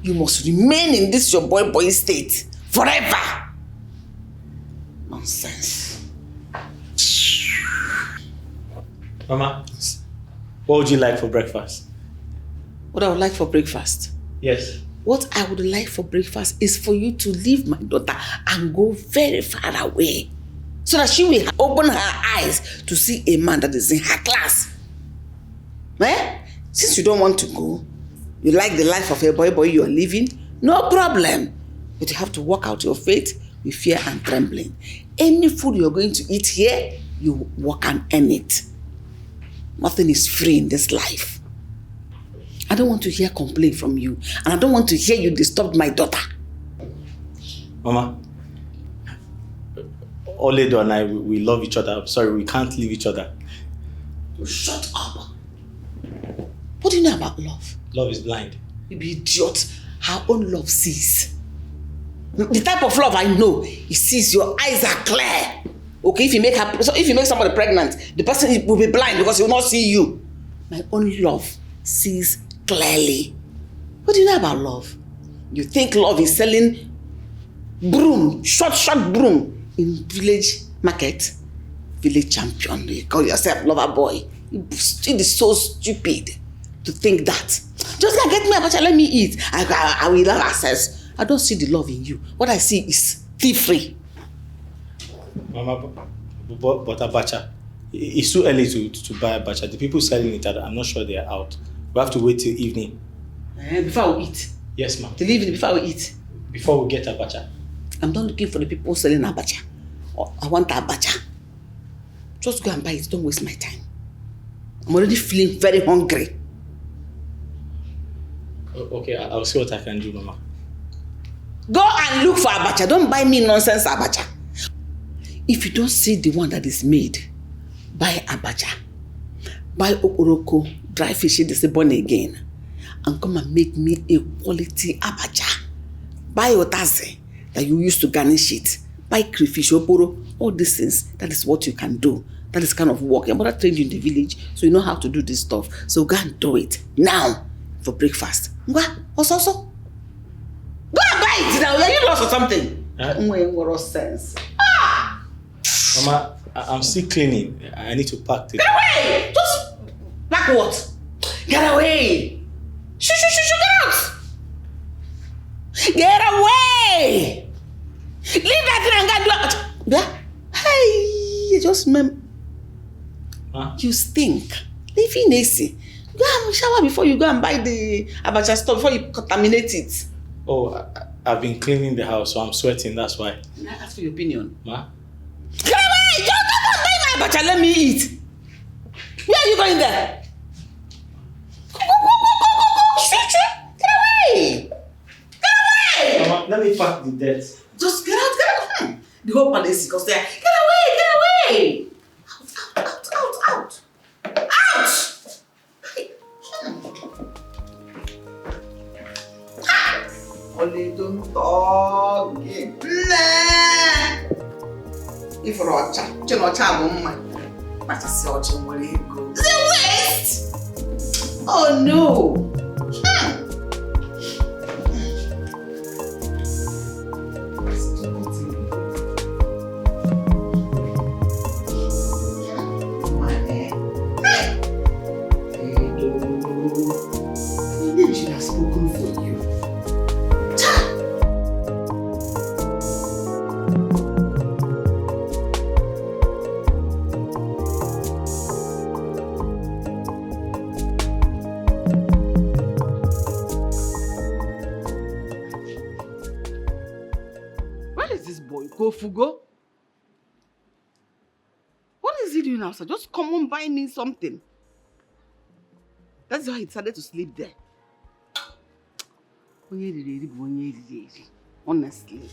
You must remain in this your boy state forever. Nonsense. Mama, what would you like for breakfast? What I would like for breakfast? Yes. What I would like for breakfast is for you to leave my daughter and go very far away so that she will open her eyes to see a man that is in her class. Since you don't want to go, you like the life of a boy you are living, no problem. But you have to work out your faith with fear and trembling. Any food you're going to eat here, you work and earn it. Nothing is free in this life. I don't want to hear complaint from you, and I don't want to hear you disturb my daughter. Mama, Oledo and I, we love each other. I'm sorry, we can't leave each other. Shut up. What do you know about love? Love is blind. You be idiot. Her own love sees. The type of love I know, it sees your eyes are clear. Okay, if you make somebody pregnant, the person will be blind because he will not see you. My own love sees clearly. What do you know about love? You think love is selling broom, short broom in village market? Village champion, you call yourself lover boy. It is so stupid to think that. Just get me abacha, let me eat. I will have access. I don't see the love in you. What I see is thievery. Mama, but abacha, it's too early to buy abacha. The people selling it, I'm not sure they are out. We have to wait till evening. Before we eat? Yes, ma'am. Till evening before we eat? Before we get abacha. I'm not looking for the people selling abacha. I want abacha. Just go and buy it. Don't waste my time. I'm already feeling very hungry. Okay, I'll see what I can do, Mama. Go and look for abacha. Don't buy me nonsense abacha. If you don't see the one that is made, buy abacha. Buy okoroko, dry fish, they say born again. And come and make me a quality abacha. Buy otaze that you used to garnish it. Buy crayfish, oporo, all these things. That is what you can do. That is kind of work. Your mother trained you in the village, so you know how to do this stuff. So go and do it now for breakfast. Go, also. Go and buy it now. Are you lost or something? What sense? Mama, I'm still cleaning. I need to pack it. Get away! Just pack what? Get away! Shoo, get out! Get away! Leave that thing and go. Hey, just you stink. Leave in AC. Go and shower before you go and buy the abacha stuff before you contaminate it. Oh, I've been cleaning the house, so I'm sweating, that's why. Can I ask for your opinion? Ma? Get away! Just go and buy my abacha, let me eat. Where are you going there? Go. Shoot. Get away! Mama, let me pack the dirt. Just get out. The whole palace goes there. Get away! Out! Only don't talk. If Rocha, it's a waste! Oh no! Maybe she has spoken for you. Where is this boy? Fugo? What is he doing now, sir? Just come and buy me something. That's why he decided to sleep there. Honestly.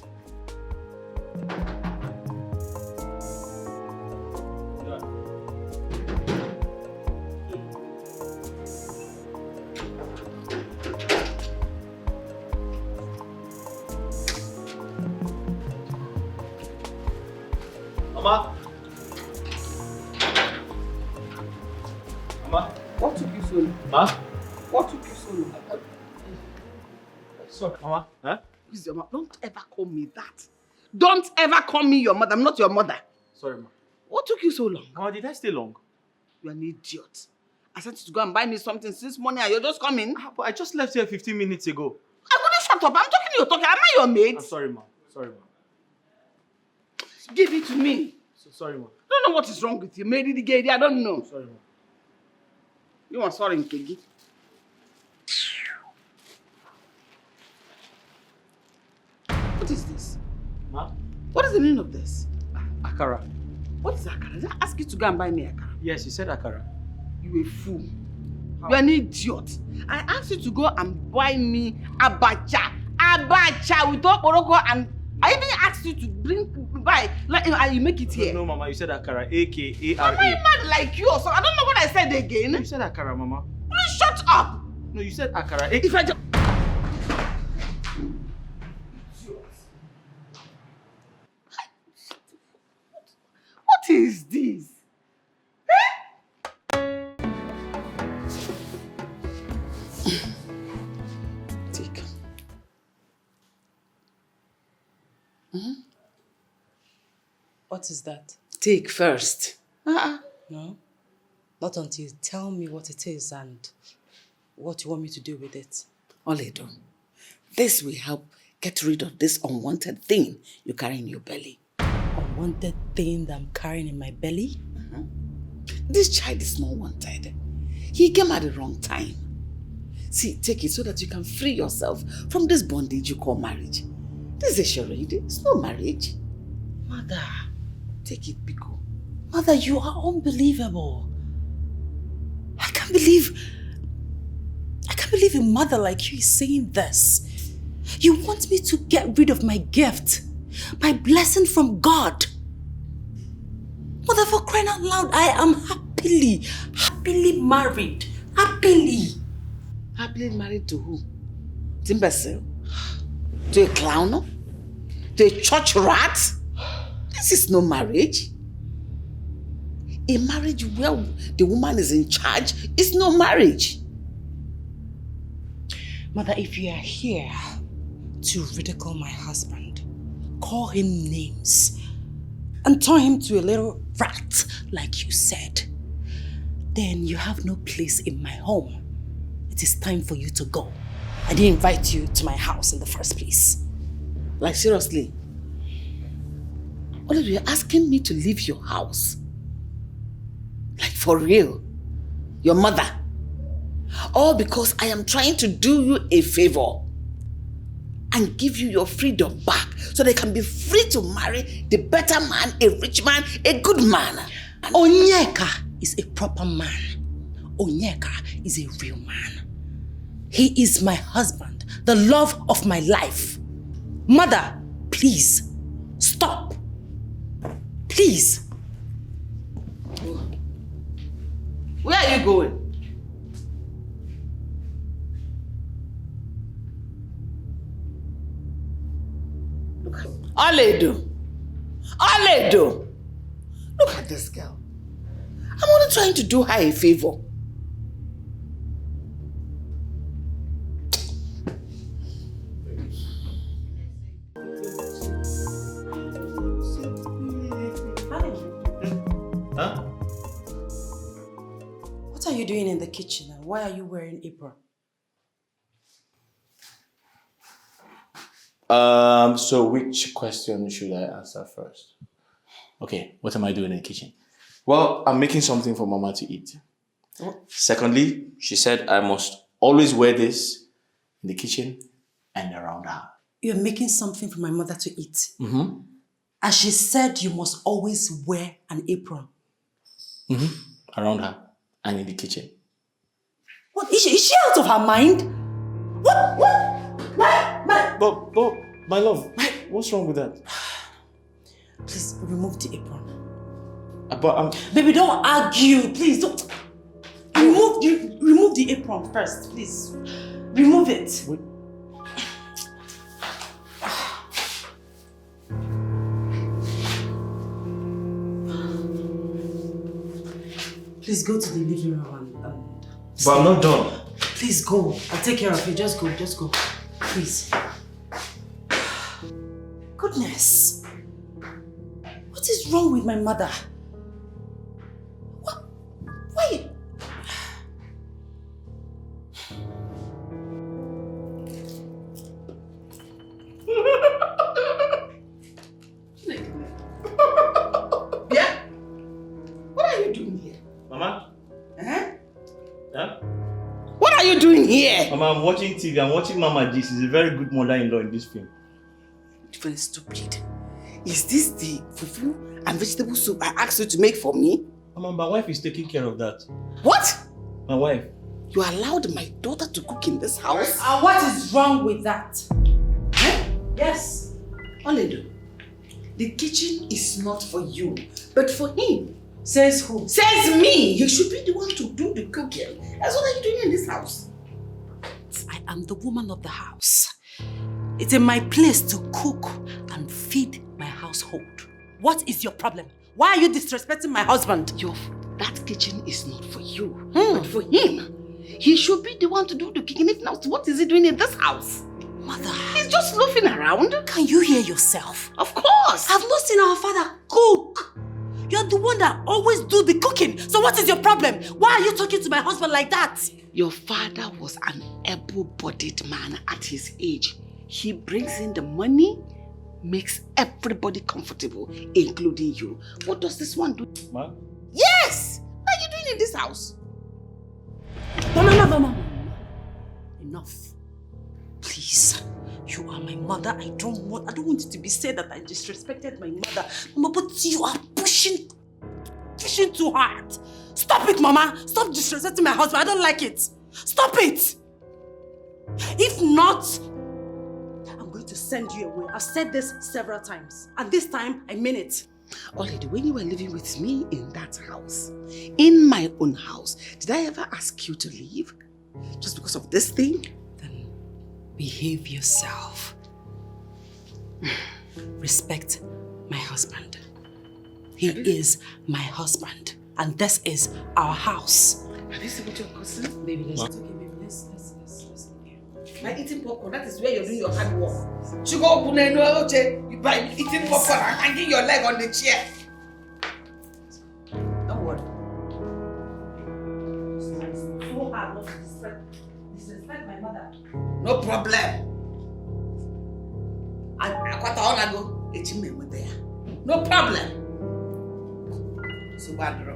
Mama? What took you so long? Ma? What took you so long? Sorry, Mama. Huh? Please, your mother. Don't ever call me that. Don't ever call me your mother. I'm not your mother. Sorry, Ma. What took you so long? Mama, did I stay long? You're an idiot. I sent you to go and buy me something since morning and you're just coming. But I just left here 15 minutes ago. I couldn't shut up. I'm talking to you. Am I your mate? I'm sorry, Ma. Sorry, Ma. Give it to me. Sorry, Ma. I don't know what is wrong with you. Maybe the gay, I don't know. Sorry, Ma. You are sorry, Nkegi. What is this? Ma? What is the meaning of this? Akara. What is akara? Did I ask you to go and buy me akara? Yes, you said akara. You a fool. You are an idiot. I asked you to go and buy me abacha. Abacha with okporoko and I even asked you to bring by, like you make it here. No, Mama, you said akara, A-K-A-R-A. Am I mad like you or so? I don't know what I said again. You said akara, Mama. Please shut up. No, you said akara. If I just... What is this? Take. What is that? Take first. No. Not until you tell me what it is and what you want me to do with it. Oledo, this will help get rid of this unwanted thing you carry in your belly. Unwanted thing that I'm carrying in my belly? This child is not wanted. He came at the wrong time. See, take it so that you can free yourself from this bondage you call marriage. This is a charade. It's no marriage. Mother. Take it, Biko. Mother, you are unbelievable. I can't believe a mother like you is saying this. You want me to get rid of my gift, my blessing from God. Mother, for crying out loud, I am happily married. Happily. Happily married to who? To imbecile? To a clown? To a church rat? This is no marriage. A marriage where the woman is in charge is no marriage. Mother, if you are here to ridicule my husband, call him names, and turn him to a little rat, like you said, then you have no place in my home. It is time for you to go. I didn't invite you to my house in the first place. Like, seriously? What are you asking me to leave your house? Like, for real? Your mother? All because I am trying to do you a favor and give you your freedom back so they can be free to marry the better man, a rich man, a good man. Onyeka is a proper man. Onyeka is a real man. He is my husband, the love of my life. Mother, please, stop. Please. Where are you going? Look at Oledo. Look at this girl. I'm only trying to do her a favor. Huh? What are you doing in the kitchen and why are you wearing apron? So which question should I answer first? Okay, what am I doing in the kitchen? Well, I'm making something for Mama to eat. Secondly, she said I must always wear this in the kitchen and around her. You're making something for my mother to eat. Mm-hmm. And she said you must always wear an apron. Mm-hmm. Around her and in the kitchen. What? Is she out of her mind? What? But, my love, what's wrong with that? Please, remove the apron. But Baby, don't argue. Please, don't. Remove the apron first, please. Remove it. Wait. Please go to the living room and But I'm not done. Please go. I'll take care of it. Just go. Please. Goodness. What is wrong with my mother? What? Why? Yeah? What are you doing here? Mama? Huh? Huh? What are you doing here? Mama, I'm watching TV. I'm watching Mama G. She's a very good mother-in-law in this film. Very stupid. Is this the fufu and vegetable soup I asked you to make for me? Mama, my wife is taking care of that. What? My wife. You allowed my daughter to cook in this house? What is wrong with that? Huh? Yes. Oledo, the kitchen is not for you, but for him. Says who? Says me. He should be the one to do the cooking. That's what are you doing in this house? I am the woman of the house. It's in my place to cook and feed my household. What is your problem? Why are you disrespecting my husband? That kitchen is not for you, but for him. He should be the one to do the cooking. If not, what is he doing in this house? Mother. He's just loafing around. Can you hear yourself? Of course. I've not seen our father cook. You're the one that always do the cooking. So what is your problem? Why are you talking to my husband like that? Your father was an able-bodied man at his age. He brings in the money, makes everybody comfortable, including you. What does this one do? Ma? Yes! What are you doing in this house? Mama. Enough. Please. You are my mother. I don't want it to be said that I disrespected my mother. Mama, but you are pushing too hard. Stop it, Mama. Stop disrespecting my husband. I don't like it. Stop it. If not, I'm going to send you away. I've said this several times. And this time, I mean it. Already, when you were living with me in that house, in my own house, did I ever ask you to leave? Just because of this thing? Behave yourself. Respect my husband. He is my husband. And this is our house. Have you seen what your cousin? Baby, let's okay, baby. Let's by eating popcorn, that is where you're doing your hard work. You go open and by eating popcorn and hanging your leg on the chair. Don't worry. So hard not to disrespect my mother. No problem. No problem. So bad, bro.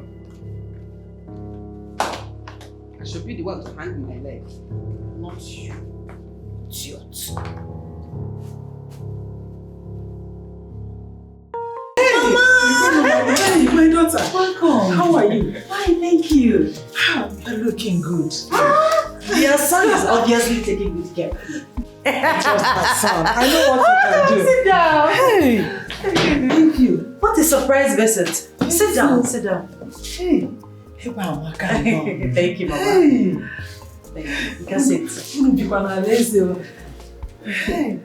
I should be the one to hang my leg, not you. Idiot. Hey, my daughter. Welcome. How are you? Fine, thank you. You're looking good. Your son is obviously taking good care of you. Just my son. I know what you can do. Sit down. Hey. Thank you. What a surprise visit. Sit down, sit down. Hey. Hey, Mama. Thank you, Mama. Hey. Thank you. You can sit. Hey.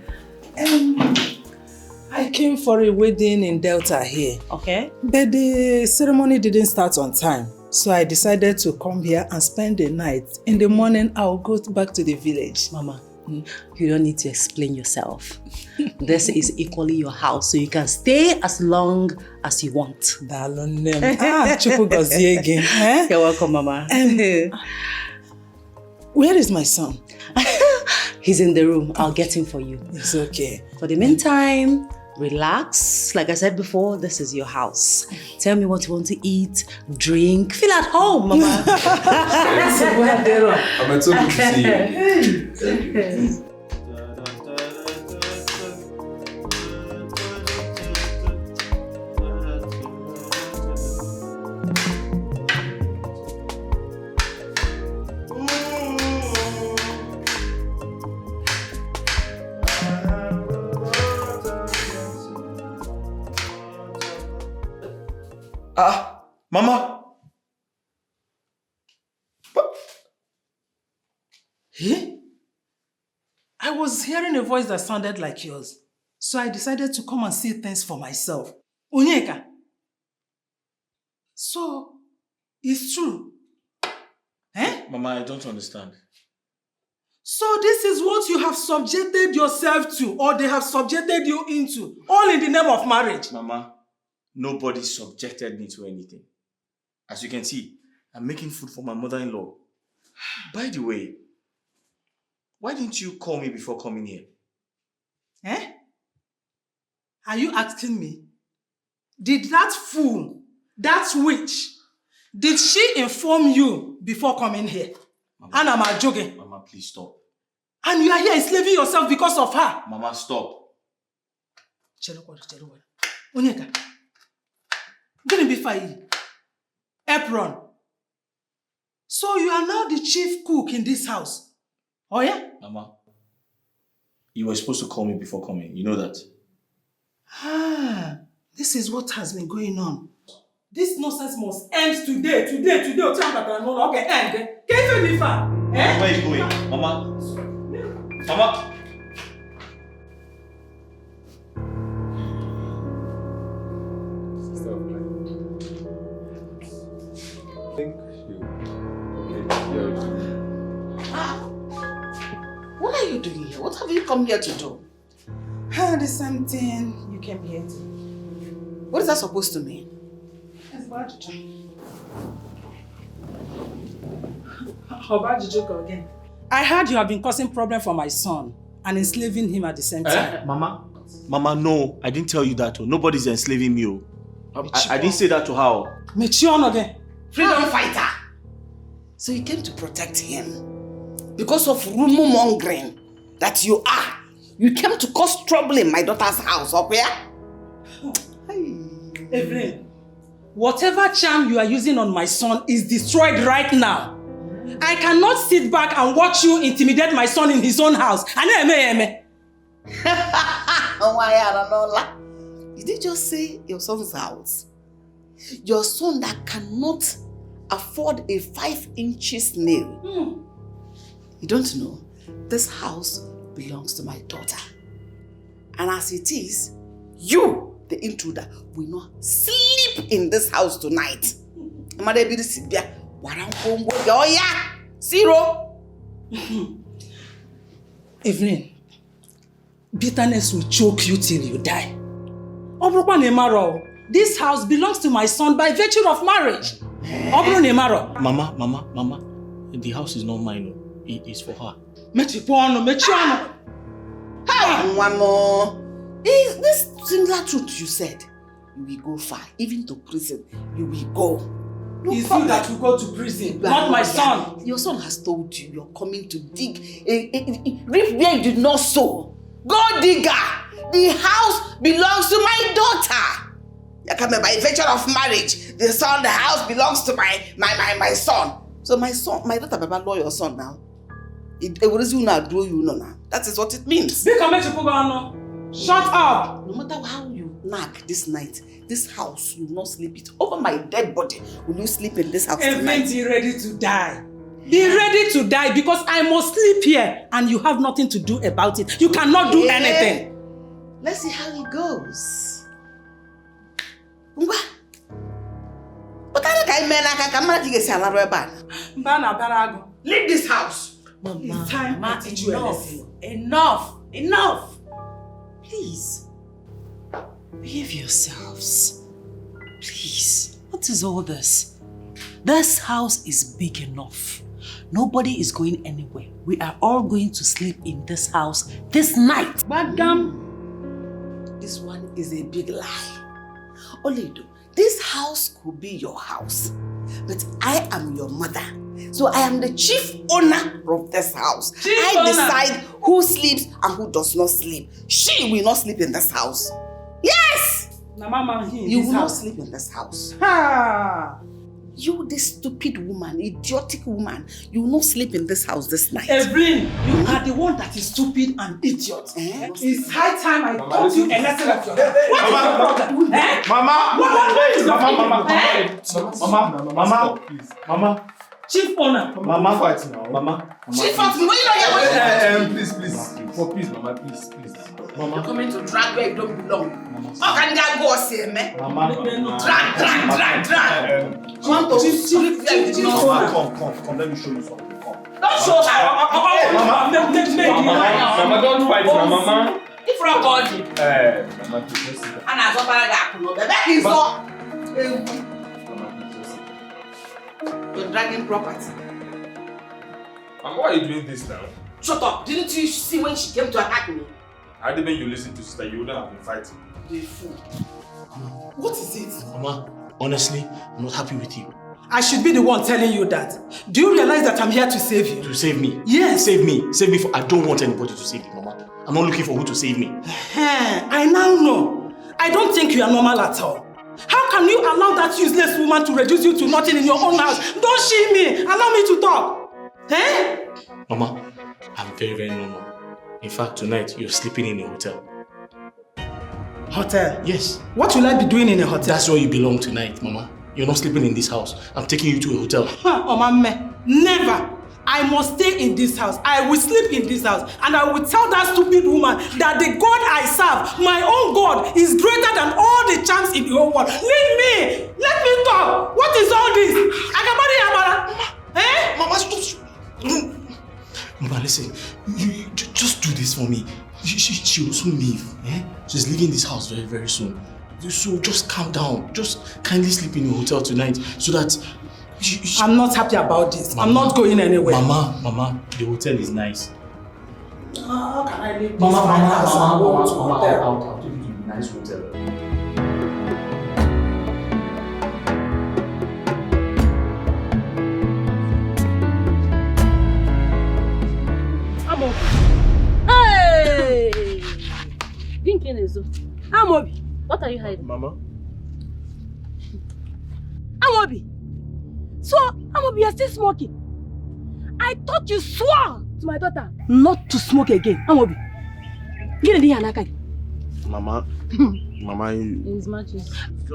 I came for a wedding in Delta here. Okay. But the ceremony didn't start on time. So I decided to come here and spend the night. In the morning, I'll go back to the village. Mama, you don't need to explain yourself. This is equally your house, so you can stay as long as you want. Chupu gozie again. You're welcome, Mama. Where is my son? He's in the room. I'll get him for you. It's okay. For the meantime, relax. Like I said before, this is your house. Tell me what you want to eat, drink. Feel at home, Mama. I'm so good to see you. Mama! Hey? I was hearing a voice that sounded like yours. So I decided to come and see things for myself. Onyeka. So, it's true. Mama, I don't understand. So this is what you have subjected yourself to, or they have subjected you into, all in the name of marriage. Mama, nobody subjected me to anything. As you can see, I'm making food for my mother-in-law. By the way, why didn't you call me before coming here? Are you asking me? Did that fool, that witch, did she inform you before coming here? Mama, And I'm joking. Mama, please stop. And you are here enslaving yourself because of her. Mama, stop. Onyeka, gonna be fine. Apron. So you are now the chief cook in this house. Oh yeah? Mama, you were supposed to call me before coming. You know that? Ah, this is what has been going on. This nonsense must end today. Okay, end. Can you leave? Where are you going? Mama? Mama? What are you doing here? What have you come here to do? The same thing you came here to. What is that supposed to mean? It's about Joker again. I heard you have been causing problem for my son and enslaving him at the same time. Mama? Mama, no. I didn't tell you that. Nobody's enslaving me. I didn't say that to her. Mechion again. Freedom fighter. So you came to protect him. Because of rumor mongering that you are. You came to cause trouble in my daughter's house, up here? Evelyn, whatever charm you are using on my son is destroyed right now. I cannot sit back and watch you intimidate my son in his own house. Why, I don't know. You did just say your son's house. Your son that cannot afford a 5 inches nail. You don't know, this house belongs to my daughter. And as it is, you, the intruder, will not sleep in this house tonight. Zero. Evelyn, bitterness will choke you till you die. This house belongs to my son by virtue of marriage. Mama, the house is not mine. It is for her. One more. Is this singular truth you said? You will go far, even to prison. You will go. It's you that will go to prison, not my son. Your son has told you you're coming to dig reap where you did not sow. Go digger. The house belongs to my daughter. You're coming by virtue of marriage. The house belongs to my son. So my daughter, Baba, law your son now. That is what it means. Shut up! No matter how you nag this night, this house, you will not sleep it. Over my dead body, will you sleep in this house tonight? Be ready to die. Be ready to die because I must sleep here and you have nothing to do about it. You cannot do anything. Let's see how it goes. Leave this house. Mama, it's time I teach you a lesson. Enough. Please. Behave yourselves. Please. What is all this? This house is big enough. Nobody is going anywhere. We are all going to sleep in this house this night. Madam, this one is a big lie. Oledo, this house could be your house, but I am your mother. So I am the chief owner of this house. I decide who sleeps and who does not sleep. She will not sleep in this house. Yes! You will not sleep in this house. You, this stupid woman, idiotic woman, you will not sleep in this house this night. Evelyn, you are the one that is stupid and idiot. It's high time I taught you a lesson of your life. What is the problem? Mama. Chief owner. Mama, fight now. Mama. Chief owner, what are you please. For peace, Mama, please. Mama. You're coming to drag where you don't belong. How can that go say, man? Mama. Drag. Want to sleep where you did not Mama, come. Let me show you something. Come. Don't show her. Mama, don't fight now, Mama. If you're body. Mama, please. And I go back. You're dragging property. Mama, why are you doing this now? Shut up. Didn't you see when she came to attack me? I didn't mean you listen to sister. You wouldn't have been fighting. You fool. What is it? Mama, honestly, I'm not happy with you. I should be the one telling you that. Do you realize that I'm here to save you? To save me? Yes. Save me. I don't want anybody to save me, Mama. I'm not looking for who to save me. I now know. I don't think you are normal at all. How can you allow that useless woman to reduce you to nothing in your own house? Don't shame me. Allow me to talk. Mama, I'm very, very normal. In fact, tonight, you're sleeping in a hotel. Hotel? Yes. What will I be doing in a hotel? That's where you belong tonight, Mama. You're not sleeping in this house. I'm taking you to a hotel. Omame, never. I must stay in this house. I will sleep in this house. And I will tell that stupid woman that the God I serve, my own God, is greater than all the charms in the whole world. Leave me! Let me talk! What is all this? Agamari Yamara! Eh? Mama, stop! Mama, listen. You just do this for me. She will soon leave. Eh? She's leaving this house very, very soon. So just calm down. Just kindly sleep in a hotel tonight so that... I'm not happy about this. Mama, I'm not going anywhere. Mama, the hotel is nice. How can I leave this Mama, hotel? I'll take you to a nice hotel. Hey! Amobi. What are you hiding? Mama? Amobi. So, Amobi, you're still smoking. I thought you swore to my daughter not to smoke again. Amobi. Get in here, Nakagi. Mama. Mama, His matches.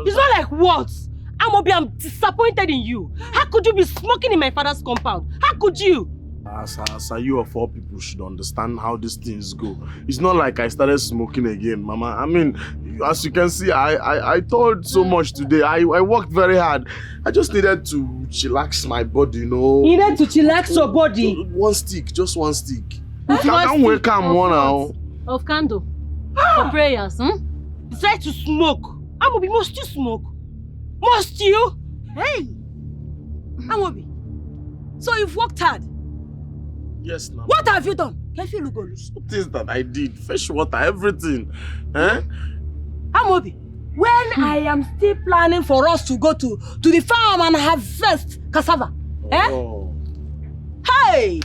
It's not like words. Amobi, I'm disappointed in you. How could you be smoking in my father's compound? How could you? As you of all people should understand how these things go. It's not like I started smoking again, Mama. I mean, as you can see, I told so much today. I worked very hard. I just needed to chillax my body, you know. You need to chillax your body? One stick, just one stick. One Can't stick wake up one now. Of candle. For prayers, You try to smoke. Amobi, must you smoke? Must you? Hey! Amobi, so you've worked hard? Yes, Mama. What have you done? Things that I did, fresh water, everything. Eh? Amobi, when I am still planning for us to go to the farm and harvest cassava, Oh. Hey!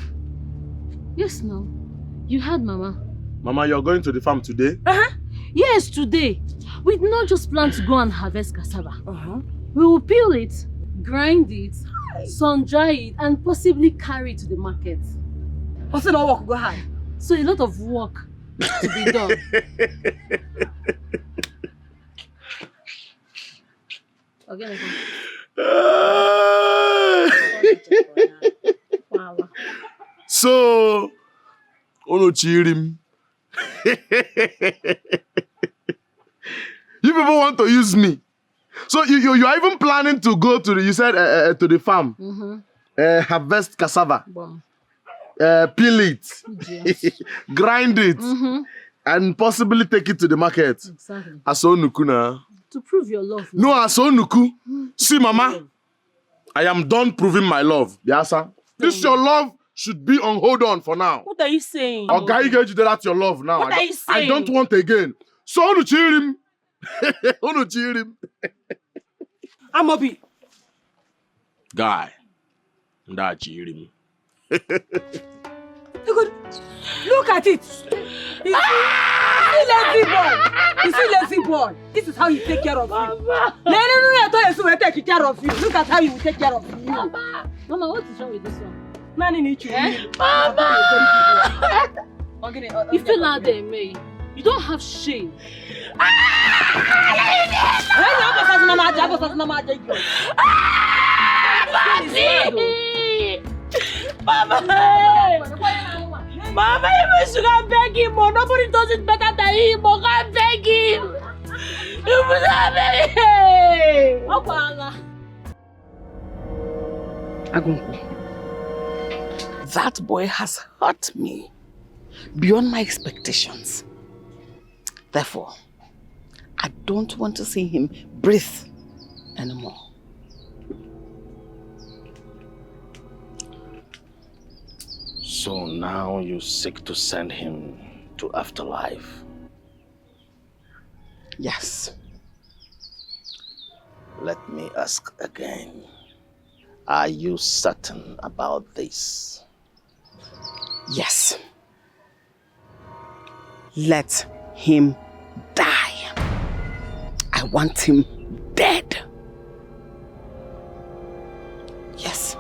Yes, no. You heard, Mama. Mama, you're going to the farm today? Yes, today. We did not just plan to go and harvest cassava. We will peel it, grind it, sun-dry it, and possibly carry it to the market. Also, no work, go ahead. So a lot of work to be done. Okay, So, Ono Chirim. You people want to use me. So you are even planning to go to the, you said to the farm. Harvest cassava. Peel it. Grind it. And possibly take it to the market. Exactly. Aso Nukuna. To prove your love. No, Aso Nuku. See, Mama, I am done proving my love. Biasa. This your love should be on hold on for now. What are you saying? Okay, that's your love now. What are you saying? I don't want again. So Onu Chirim. Onu Chirim. Amobi. Guy. Nda Chirim. Look at it. You see lazy boy. You see lazy boy. This is how he take care of you. No, I thought you would take care of you. Look at how he will take care of you. Mama, what is wrong with this one? Nani need you. Mama! You feel like they may. You don't have shame. Mama! Mama, you should have beg him. Nobody does it better than him. I can't beg him. You must have beg him. Agunku, that boy has hurt me beyond my expectations. Therefore, I don't want to see him breathe anymore. So now you seek to send him to afterlife? Yes. Let me ask again. Are you certain about this? Yes. Let him die. I want him dead. Yes.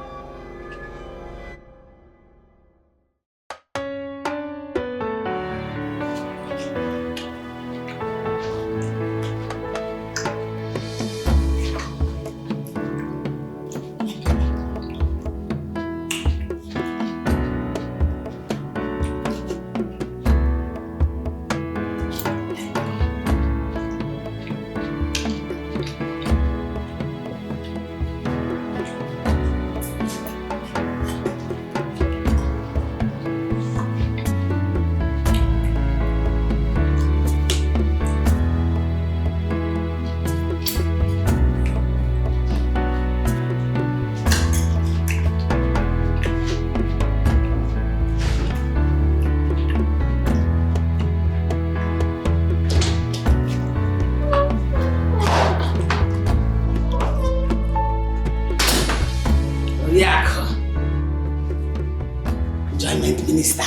government minister.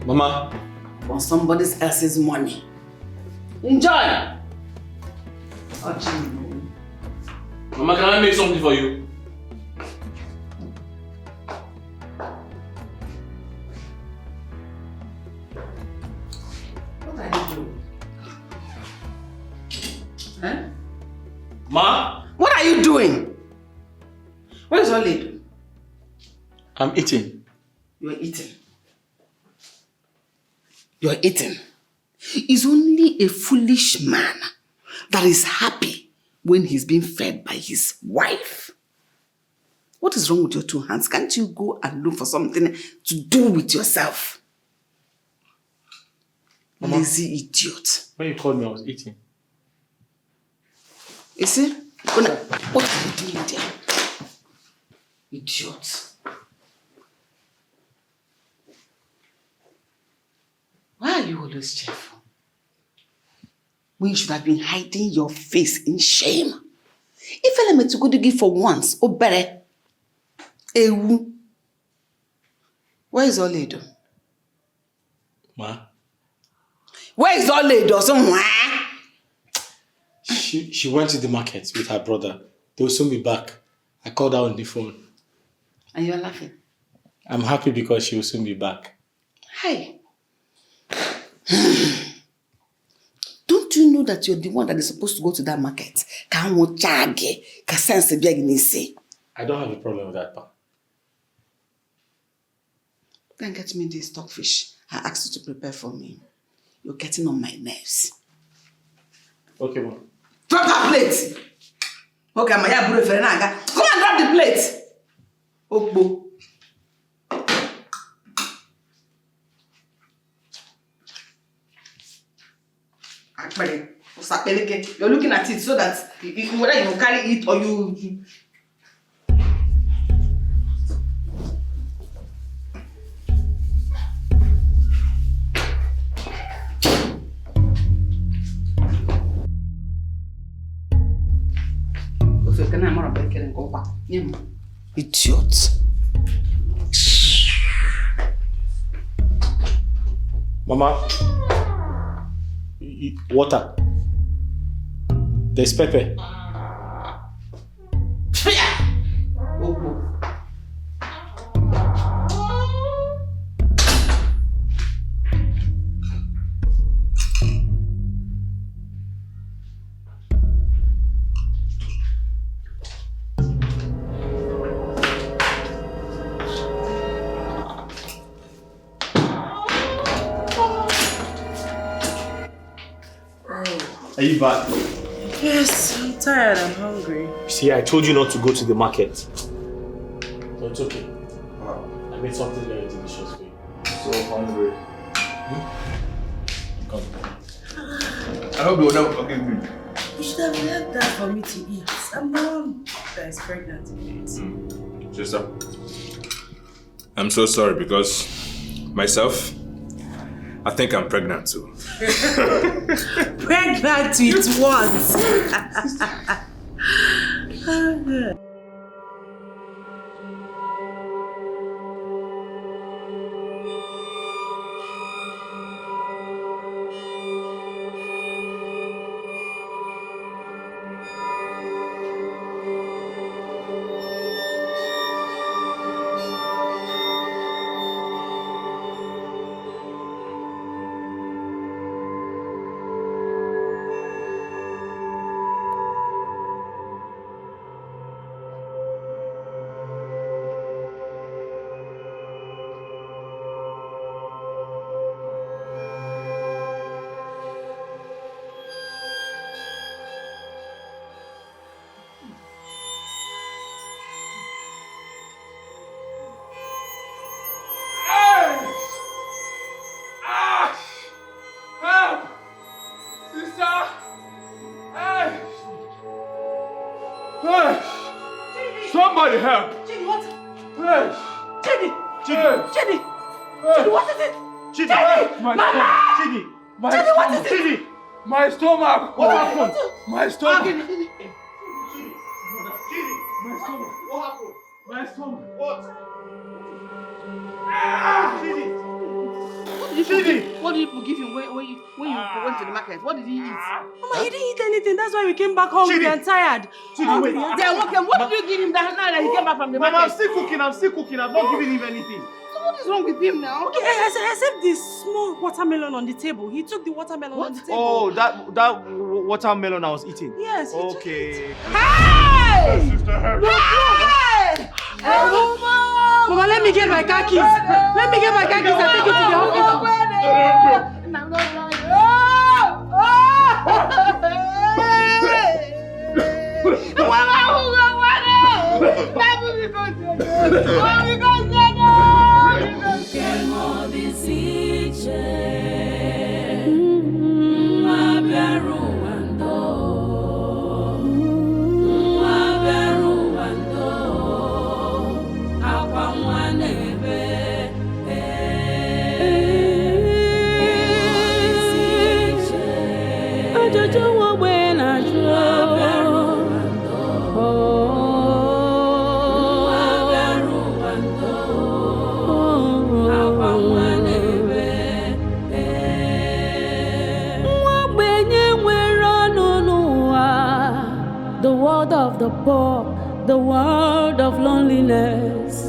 Mama. On somebody else's money. Enjoy! Mama, can I make something for you? What are you doing? Huh? Ma? What are you doing? What is all you? I'm eating. You're eating. You're eating. It's only a foolish man that is happy when he's being fed by his wife. What is wrong with your two hands? Can't you go and look for something to do with yourself? Mama, lazy idiot. When you called me, I was eating. You see? What are you doing there? Idiot. Why are you always cheerful? When you should have been hiding your face in shame. If I let me to go to give for once, oh better. Ewu. Where is Oledo? Ma? Where is Oledo? Somewhere? She went to the market with her brother. They will soon be back. I called her on the phone. And you're laughing? I'm happy because she will soon be back. Hey. Don't you know that you're the one that is supposed to go to that market? I don't have a problem with that, Pa. Then get me this stockfish I asked you to prepare for me. You're getting on my nerves. Okay, Mom. Drop that plate! Okay, my come and drop the plate! Okbo. You're looking at it so that whether you carry it or you... Idiot. Mama, water. There's pepper. Are you back? Yes, I'm tired. I'm hungry. See, I told you not to go to the market. But it's okay. I made something very delicious for you. So hungry. Come. I hope you will never forgive me. You should have left that for me to eat. I'm the one that is pregnant to eat. Sister, I'm so sorry because myself, I think I'm pregnant too. Pregnant with what? Somebody help! Chidi, what? Hey! Chidi! Chidi! Chidi! Hey! Chidi, what is it? Chidi! Chidi! My Mama! stomach! Chidi! My Chidi, what is it? Chidi! My stomach! What happened? My stomach! Chidi! My stomach! What happened? My stomach! What? Ah! Chidi! What did you give him when you went to the market? What did he eat? Mama, he didn't eat anything. That's why we came back hungry and tired. Wait. Then what did you give him now that he came back from the market? Mama, I'm still cooking. I'm not giving him anything. So what is wrong with him now? Okay, except this small watermelon on the table. He took the watermelon on the table. Oh, that watermelon I was eating. Yes, he took Okay. it. Hey! Hey, Mama, let me get my car keys. Let me get my car keys and take it to the hospital. Of the poor, the world of loneliness,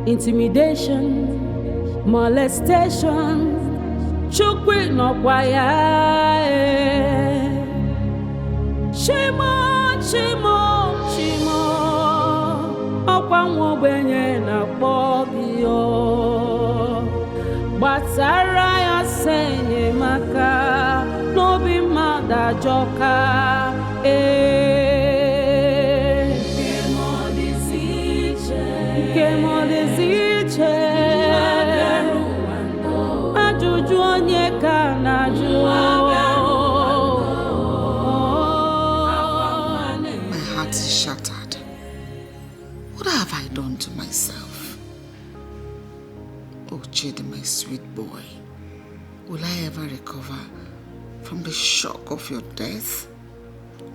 intimidation, molestation, chukwi no kwaya, shimo, okwa mwobenye na bobio, batara ya senye maka, nobi mada joka, My heart is shattered. What have I done to myself? Oh, Chidi, my sweet boy. Will I ever recover from the shock of your death?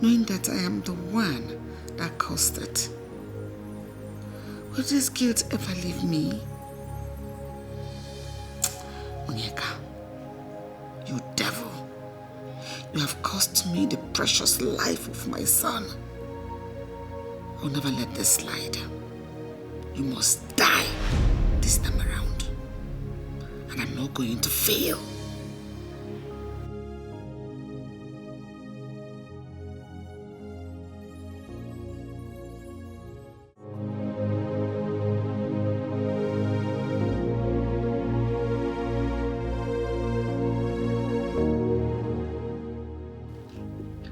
Knowing that I am the one that caused it. Will this guilt ever leave me? Onyeka, you devil. You have cost me the precious life of my son. I'll never let this slide. You must die this time around. And I'm not going to fail.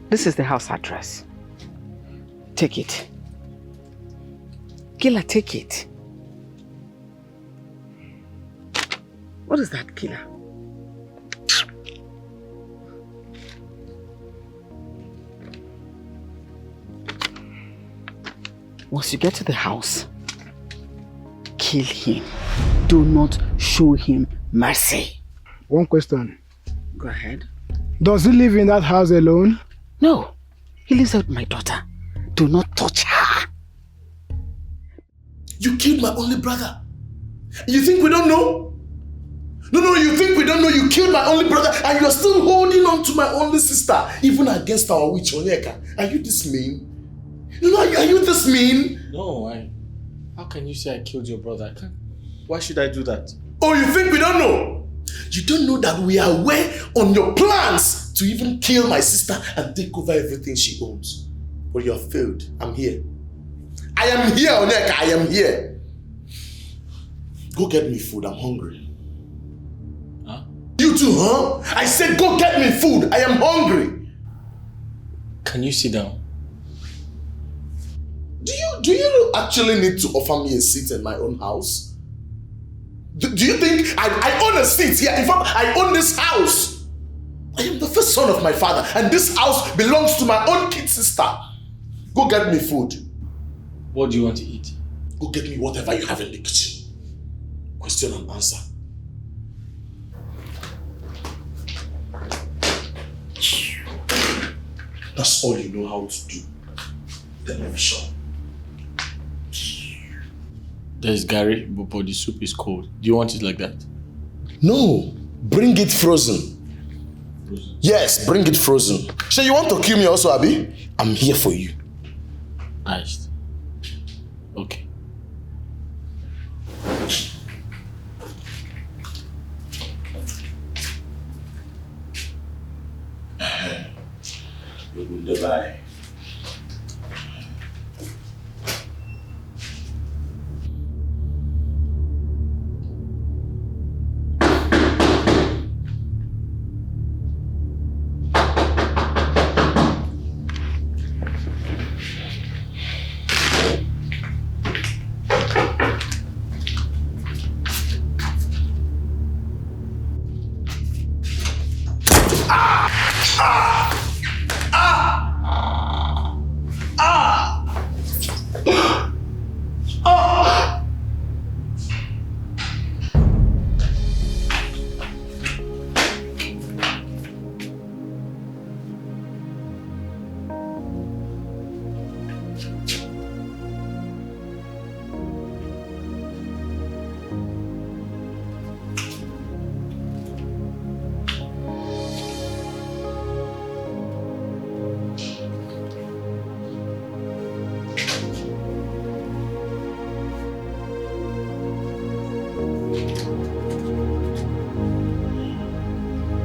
This is the house address. Take it. Killer, take it. What is that, Killer? Once you get to the house, kill him. Do not show him mercy. One question. Go ahead. Does he live in that house alone? No, he lives with my daughter. Do not touch her. You killed my only brother. You think we don't know? No, you think we don't know you killed my only brother and you're still holding on to my only sister, even against our witch, Onyeka. Are you this mean? No, are you this mean? No, how can you say I killed your brother? Why should I do that? Oh, you think we don't know? You don't know that we are aware on your plans to even kill my sister and take over everything she owns. But you have failed. I'm here. I am here, Onyeka. I am here. Go get me food. I'm hungry. Huh? You too, huh? I said go get me food. I am hungry. Can you sit down? Do you actually need to offer me a seat in my own house? Do you think I own a seat here? In fact, I own this house. I am the first son of my father, and this house belongs to my own kid sister. Go get me food. What do you want to eat? Go get me whatever you have in the kitchen. Question and answer. That's all you know how to do. Television. There's Gary, but the soup is cold. Do you want it like that? No. Bring it frozen. Yes, bring it frozen. So you want to kill me also, Abi? I'm here for you. Iced. Okay. Goodbye.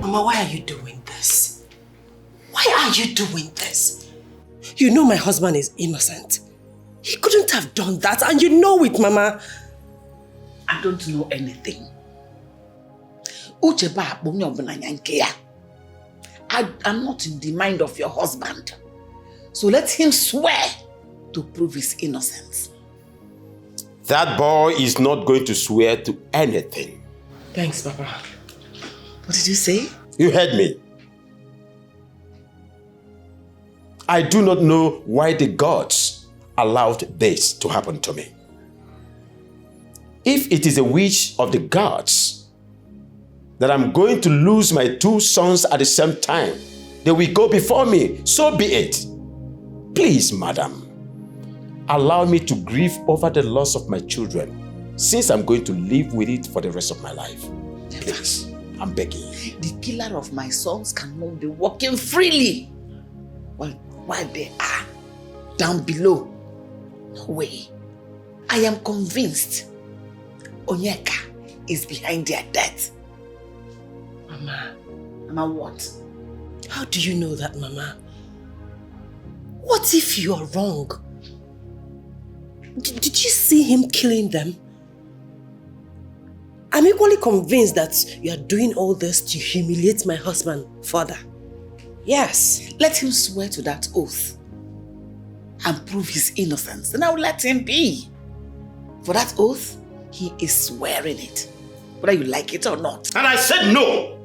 Mama, why are you doing this? Why are you doing this? You know my husband is innocent. He couldn't have done that, and you know it, Mama. I don't know anything. I'm not in the mind of your husband. So let him swear to prove his innocence. That boy is not going to swear to anything. Thanks, Papa. What did you say? You heard me. I do not know why the gods allowed this to happen to me. If it is a wish of the gods that I'm going to lose my two sons at the same time, they will go before me, so be it. Please, madam, allow me to grieve over the loss of my children, since I'm going to live with it for the rest of my life. Please, I'm begging you. The killer of my sons cannot be walking freely while they are down below. No way. I am convinced Onyeka is behind their death. Mama. Mama, what? How do you know that, Mama? What if you are wrong? Did you see him killing them? I'm equally convinced that you are doing all this to humiliate my husband further. Yes. Let him swear to that oath and prove his innocence. Then I will let him be. For that oath, he is swearing it, whether you like it or not. And I said no.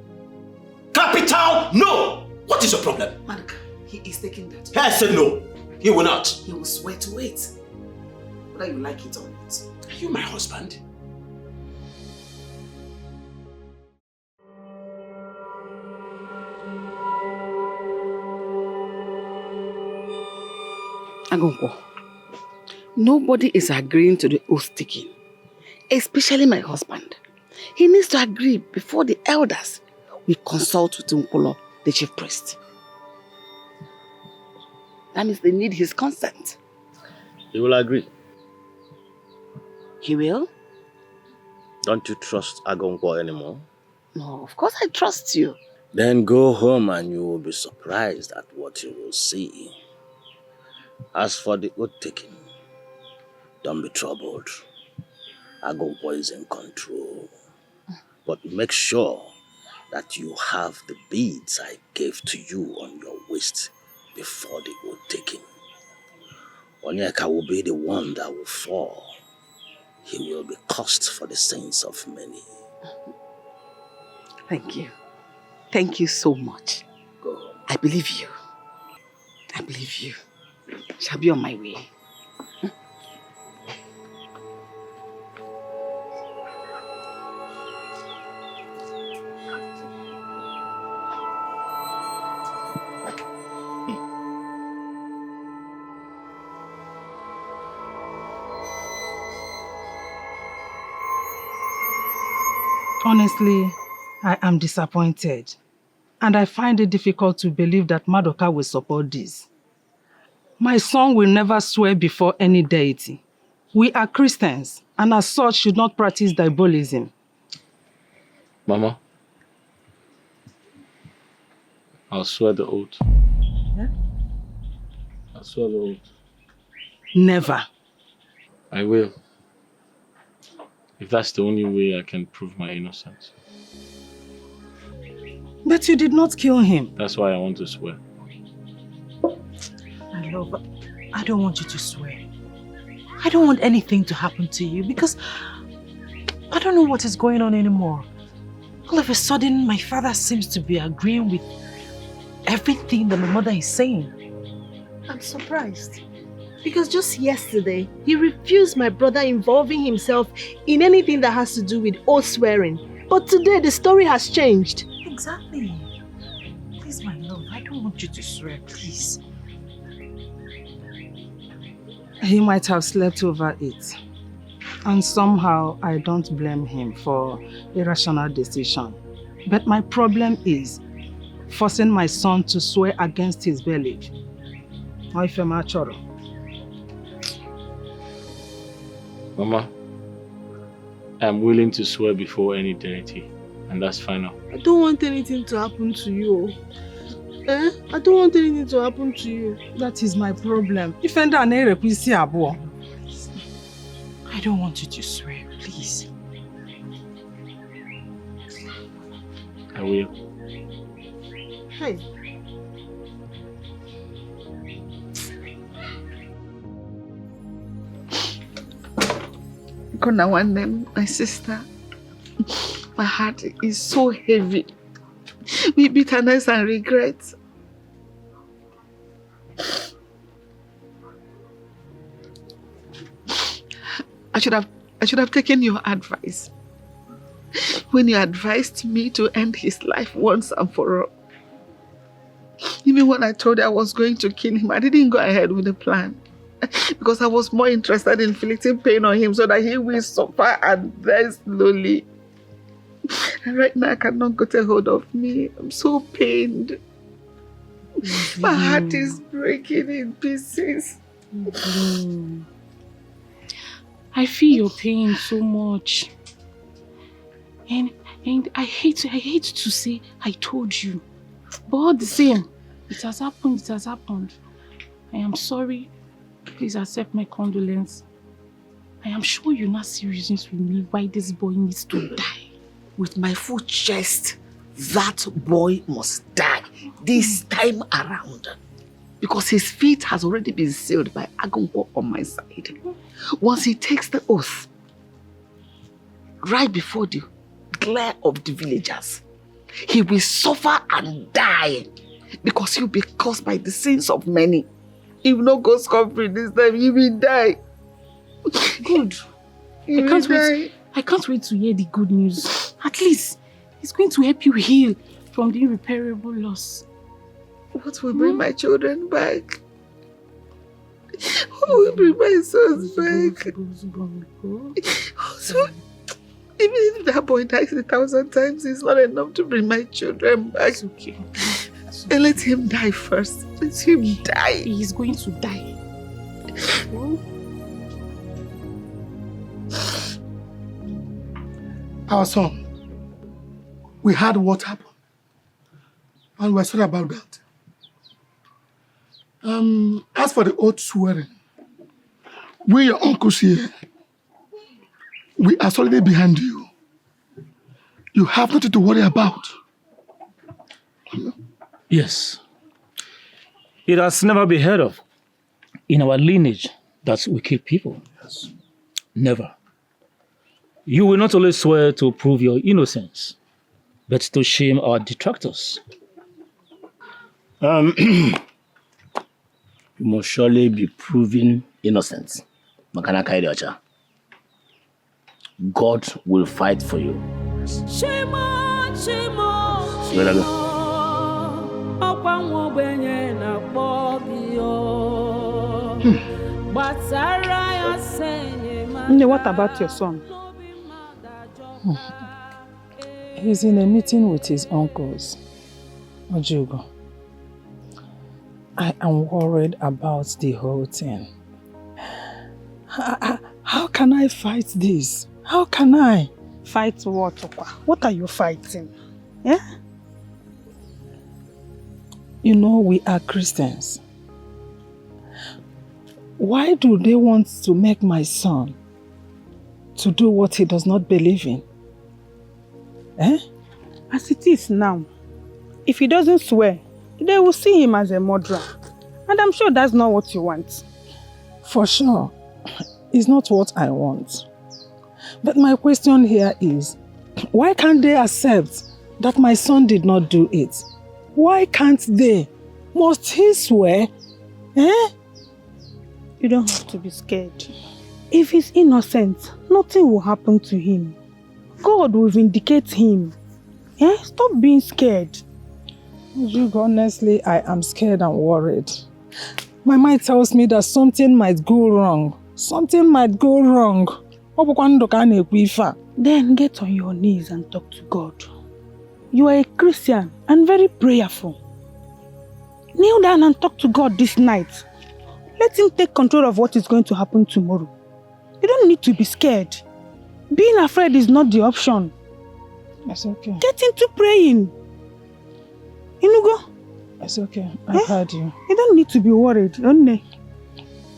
Capital no. What is your problem? Manuka, he is taking that. I said no. He will not. He will swear to it, whether you like it or not. Are you my husband? Agonkwo, nobody is agreeing to the oath taking, especially my husband. He needs to agree before the elders will consult with Nkolo, the chief priest. That means they need his consent. He will agree. He will? Don't you trust Agonkwo anymore? No, of course I trust you. Then go home and you will be surprised at what you will see. As for the oath taking, don't be troubled. Agonkwo is in control. But make sure that you have the beads I gave to you on your waist before the oath taking. Onyeka will be the one that will fall. He will be cursed for the sins of many. Thank you. Thank you so much. Go home. I believe you. I believe you. Shall be on my way. Honestly, I am disappointed. And I find it difficult to believe that Madoka will support this. My son will never swear before any deity. We are Christians, and as such should not practice diabolism. Mama, I'll swear the oath. Yeah? I'll swear the oath. Never. I will. If that's the only way I can prove my innocence. But you did not kill him. That's why I want to swear. My love, I don't want you to swear. I don't want anything to happen to you because I don't know what is going on anymore. All of a sudden, my father seems to be agreeing with everything that my mother is saying. I'm surprised. Because just yesterday, he refused my brother involving himself in anything that has to do with oath swearing. But today, the story has changed. Exactly. Please, my love, I don't want you to swear, please. He might have slept over it. And somehow, I don't blame him for irrational decision. But my problem is forcing my son to swear against his belief. Mama, I'm willing to swear before any deity, and that's final. I don't want anything to happen to you. I don't want anything to happen to you. That is my problem. I don't want you to swear, please. I will. Hey. Kona Wandem, my sister, my heart is so heavy with bitterness and regret. I should have taken your advice when you advised me to end his life once and for all. Even when I told you I was going to kill him, I didn't go ahead with the plan because I was more interested in inflicting pain on him so that he will suffer and die slowly. And right now I cannot get a hold of me. I'm so pained. My heart is breaking in pieces. I feel your pain so much. And I hate to say I told you. But all the same, it has happened. I am sorry. Please accept my condolence. I am sure you not see reasons with me why this boy needs to die. With my full chest, that boy must die this time around. Because his fate has already been sealed by Agunpo on my side. Once he takes the oath, right before the glare of the villagers, he will suffer and die because he will be caused by the sins of many. He will not go scot-free this time, he will die. Good. I can't wait to hear the good news. At least, it's going to help you heal from the irreparable loss. What will bring my children back? Who will bring my sons back? So, even if that boy dies 1,000 times, it's not enough to bring my children back. It's okay. And let him die first. Let him die. He is going to die. Our son, we heard what happened. And we're sorry about that. As for the oath swearing, we, your uncles here, we are solidly behind you. You have nothing to worry about. Yes. It has never been heard of in our lineage that we kill people. Yes. Never. You will not only swear to prove your innocence, but to shame our detractors. You must surely be proven innocent. God will fight for you. What about your son? He's in a meeting with his uncles. Ojugo, I am worried about the whole thing. How can I fight this? How can I? Fight what, Okwa? What are you fighting? Yeah? You know, we are Christians. Why do they want to make my son to do what he does not believe in? As it is now, if he doesn't swear, they will see him as a murderer. And I'm sure that's not what you want. For sure, it's not what I want. But my question here is, why can't they accept that my son did not do it? Why can't they? Must he swear? You don't have to be scared. If he's innocent, nothing will happen to him. God will vindicate him. Stop being scared. Honestly, I am scared and worried. My mind tells me that something might go wrong. Something might go wrong. Then get on your knees and talk to God. You are a Christian and very prayerful. Kneel down and talk to God this night. Let him take control of what is going to happen tomorrow. You don't need to be scared. Being afraid is not the option. It's okay. Get into praying. Inugo? It's okay. I've heard you. You don't need to be worried.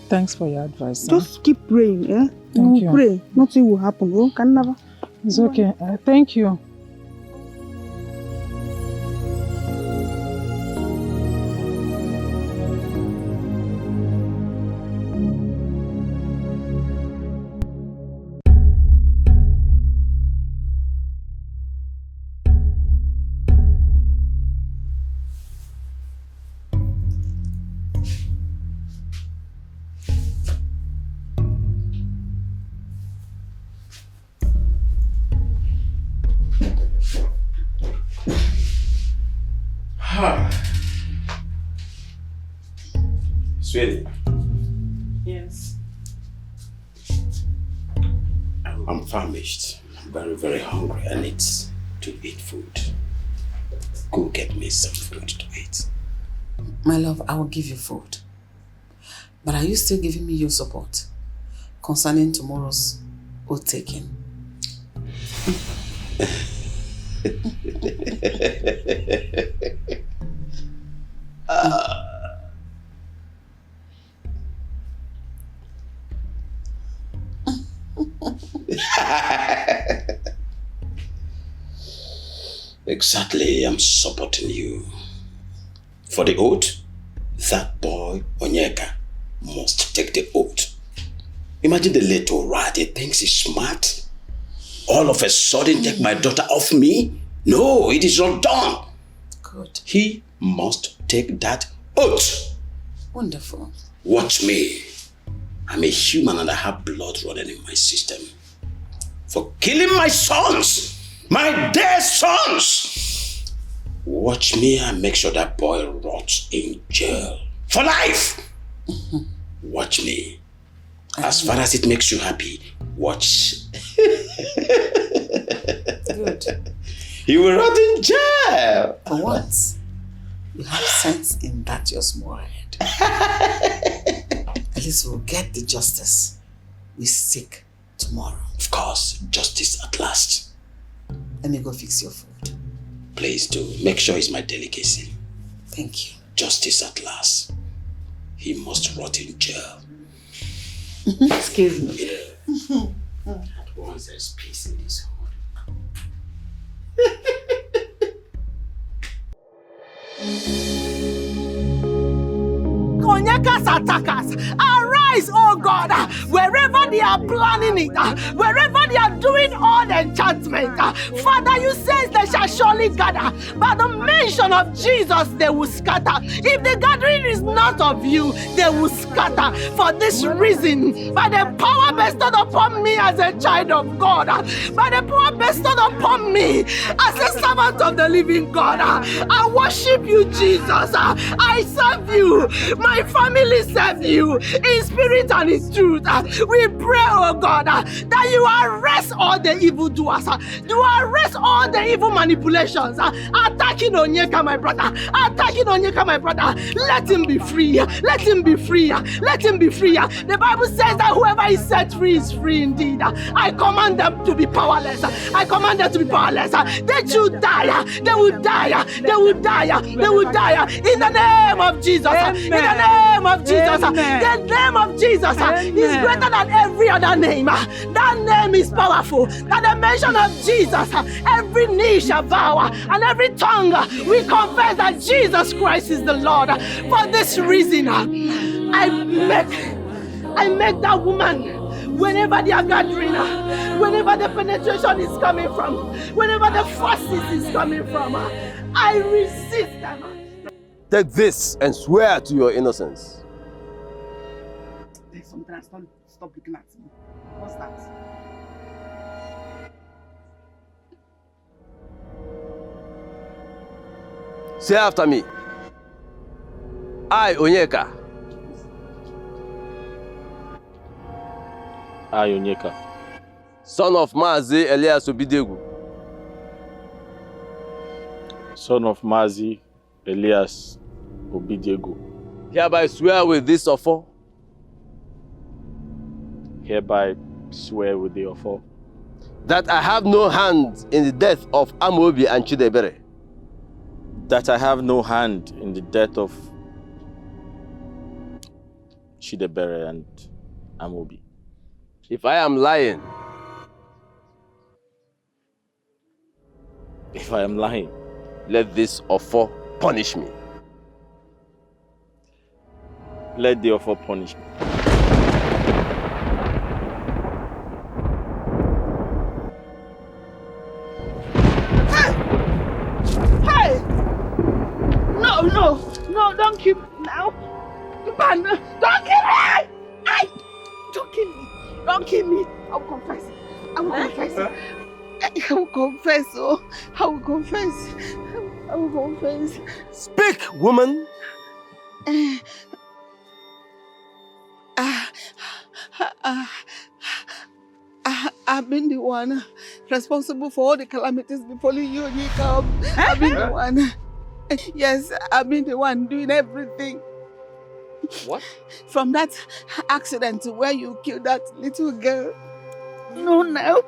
Thanks for your advice. Just keep praying. Thank you. Pray. Nothing will happen. Can never. It's okay. Thank you. Sweetie. Yes. I'm famished. I'm very, very hungry. I need to eat food. Go get me some food to eat. My love, I will give you food. But are you still giving me your support concerning tomorrow's oath taking? Exactly, I'm supporting you. For the oath, that boy, Onyeka, must take the oath. Imagine the little rat, he thinks he's smart. All of a sudden take my daughter off me? No, it is not done. Good. He must take that oath. Wonderful. Watch me. I'm a human and I have blood running in my system. For killing my sons, my dear sons. Watch me and make sure that boy rots in jail. For life. Watch me. As far as it makes you happy, watch. Good. He will rot in jail. For once, you have sense in that your small head. At least we'll get the justice we seek tomorrow. Of course, justice at last. Let me go fix your food. Please do. Make sure it's my delicacy. Thank you. Justice at last. He must rot in jail. Excuse me. Yeah. At once there's peace in this home. Konyakas attackers, arise, oh God, wherever they are planning it, wherever they are doing all the enchantment. Father, you say they shall surely gather. By the mention of Jesus, they will scatter. If the gathering is not of you, they will scatter. For this reason, by the power bestowed upon me as a child of God, by the power bestowed upon me as a servant of the living God, I worship you, Jesus. I serve you. My family serve you in spirit and in truth. We pray, oh God, that you arrest all the evildoers. You arrest all the evil evil manipulations, attacking Onyeka, my brother, attacking Onyeka, my brother. Let him be free. Let him be free. Let him be free. The Bible says that whoever is set free is free indeed. I command them to be powerless. I command them to be powerless. They should die. They will die. They will die. They will die. In the name of Jesus. Amen. In the name of Jesus. Amen. The name of Jesus is greater than every other name. That name is powerful. At the mention of Jesus, every knee shall bow and every tongue will confess that Jesus Christ is the Lord. For this reason, I make that woman, whenever they are gathering, whenever the penetration is coming from, whenever the forces is coming from, I resist them. Take this and swear to your innocence. There's something I stop looking at me. What's that? Say after me. I, Onyeka. I, Onyeka. Son of Mazi Elias Obidegu. Son of Mazi Elias Obidegu. Hereby swear with this offer. Hereby swear with the offer. That I have no hand in the death of Amobi and Chidebere. That I have no hand in the death of Chidebere and Amobi. If I am lying. If I am lying. Let this offer punish me. Let the offer punish me. Hey! No, don't kill me now. Man, don't kill me! Hey! Don't kill me. Don't kill me. I will confess. I will confess. I will confess. Oh, I will confess. I will confess. Speak, woman. I've been the one responsible for all the calamities befalling you, Onyeka. I've been the one. Yes, I've been the one doing everything. What? From that accident where you killed that little girl. No, now.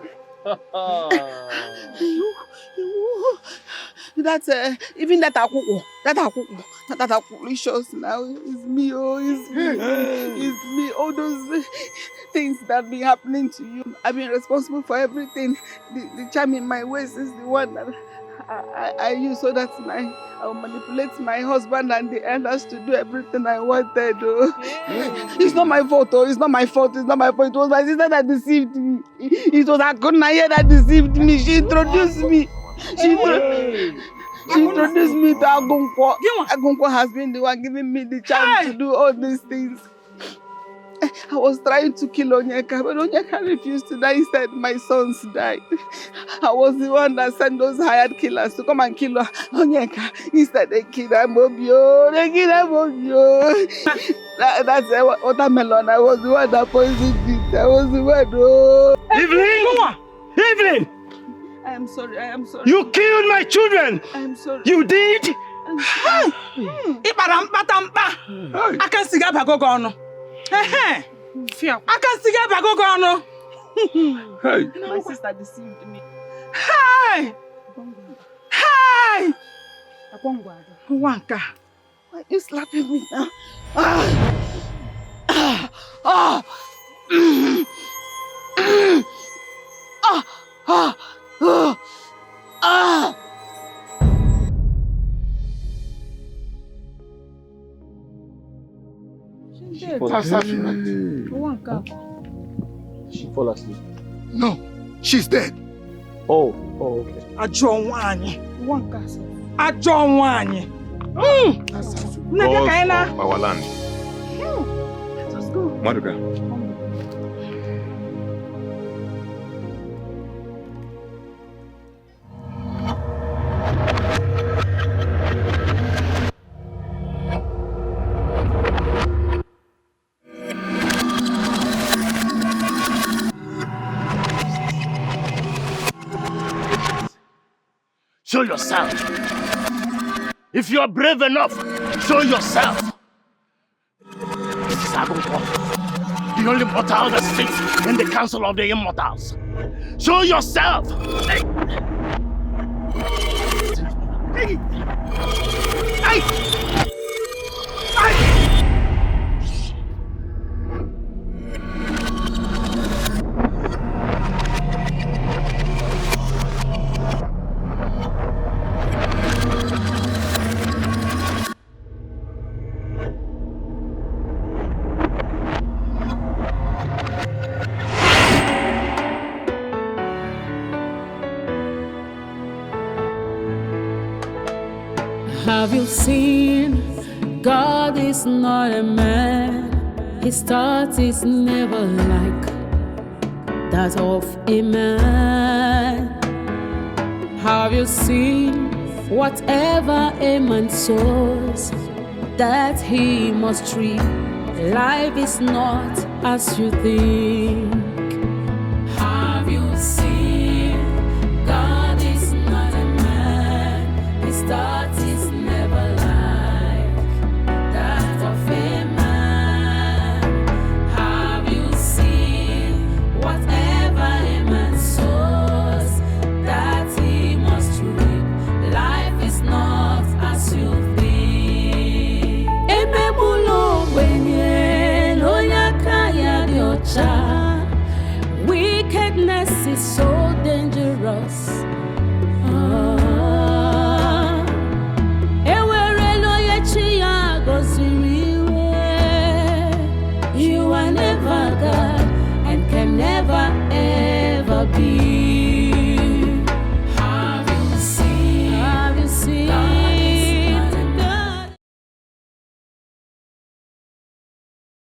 That's even that shows now is me. Oh, it's me. All those things that been happening to you. I've been responsible for everything. The charm in my ways is the one that I use so that I'll manipulate my husband and the elders to do everything I wanted. Oh. It's not my fault. Oh, it's not my fault. It's not my fault. It was my sister that deceived me. It was Akunaya that deceived me. She introduced me. She introduced me to Agunkwo. Agunkwo has been the one giving me the chance to do all these things. I was trying to kill Onyeka, but Onyeka refused to die. Instead, my sons died. I was the one that sent those hired killers to come and kill Onyeka. Instead, they killed Amobio. They killed Amobio. That's watermelon. I was the one that poisoned it. I was the one. Oh. Evelyn! Evelyn! I am sorry. I am sorry. You killed my children! I am sorry. You did? I can't see a bagogono. I can't see a bagogono. Hey. My sister deceived me. Hey! Hey! Wanka. Why are you slapping me now? Ah! She fall asleep. No, she's dead. Oh, okay. Ajonwani. Laws of our land. Let us go. Maduka. show yourself. If you're brave enough, show yourself. This is Agunko, the only mortal that sits in the Council of the Immortals. Show yourself! Hey! Hey! Hey! Hey! Have you seen? God is not a man. His thought is never like that of a man. Have you seen? Whatever a man sows, that he must reap. Life is not as you think.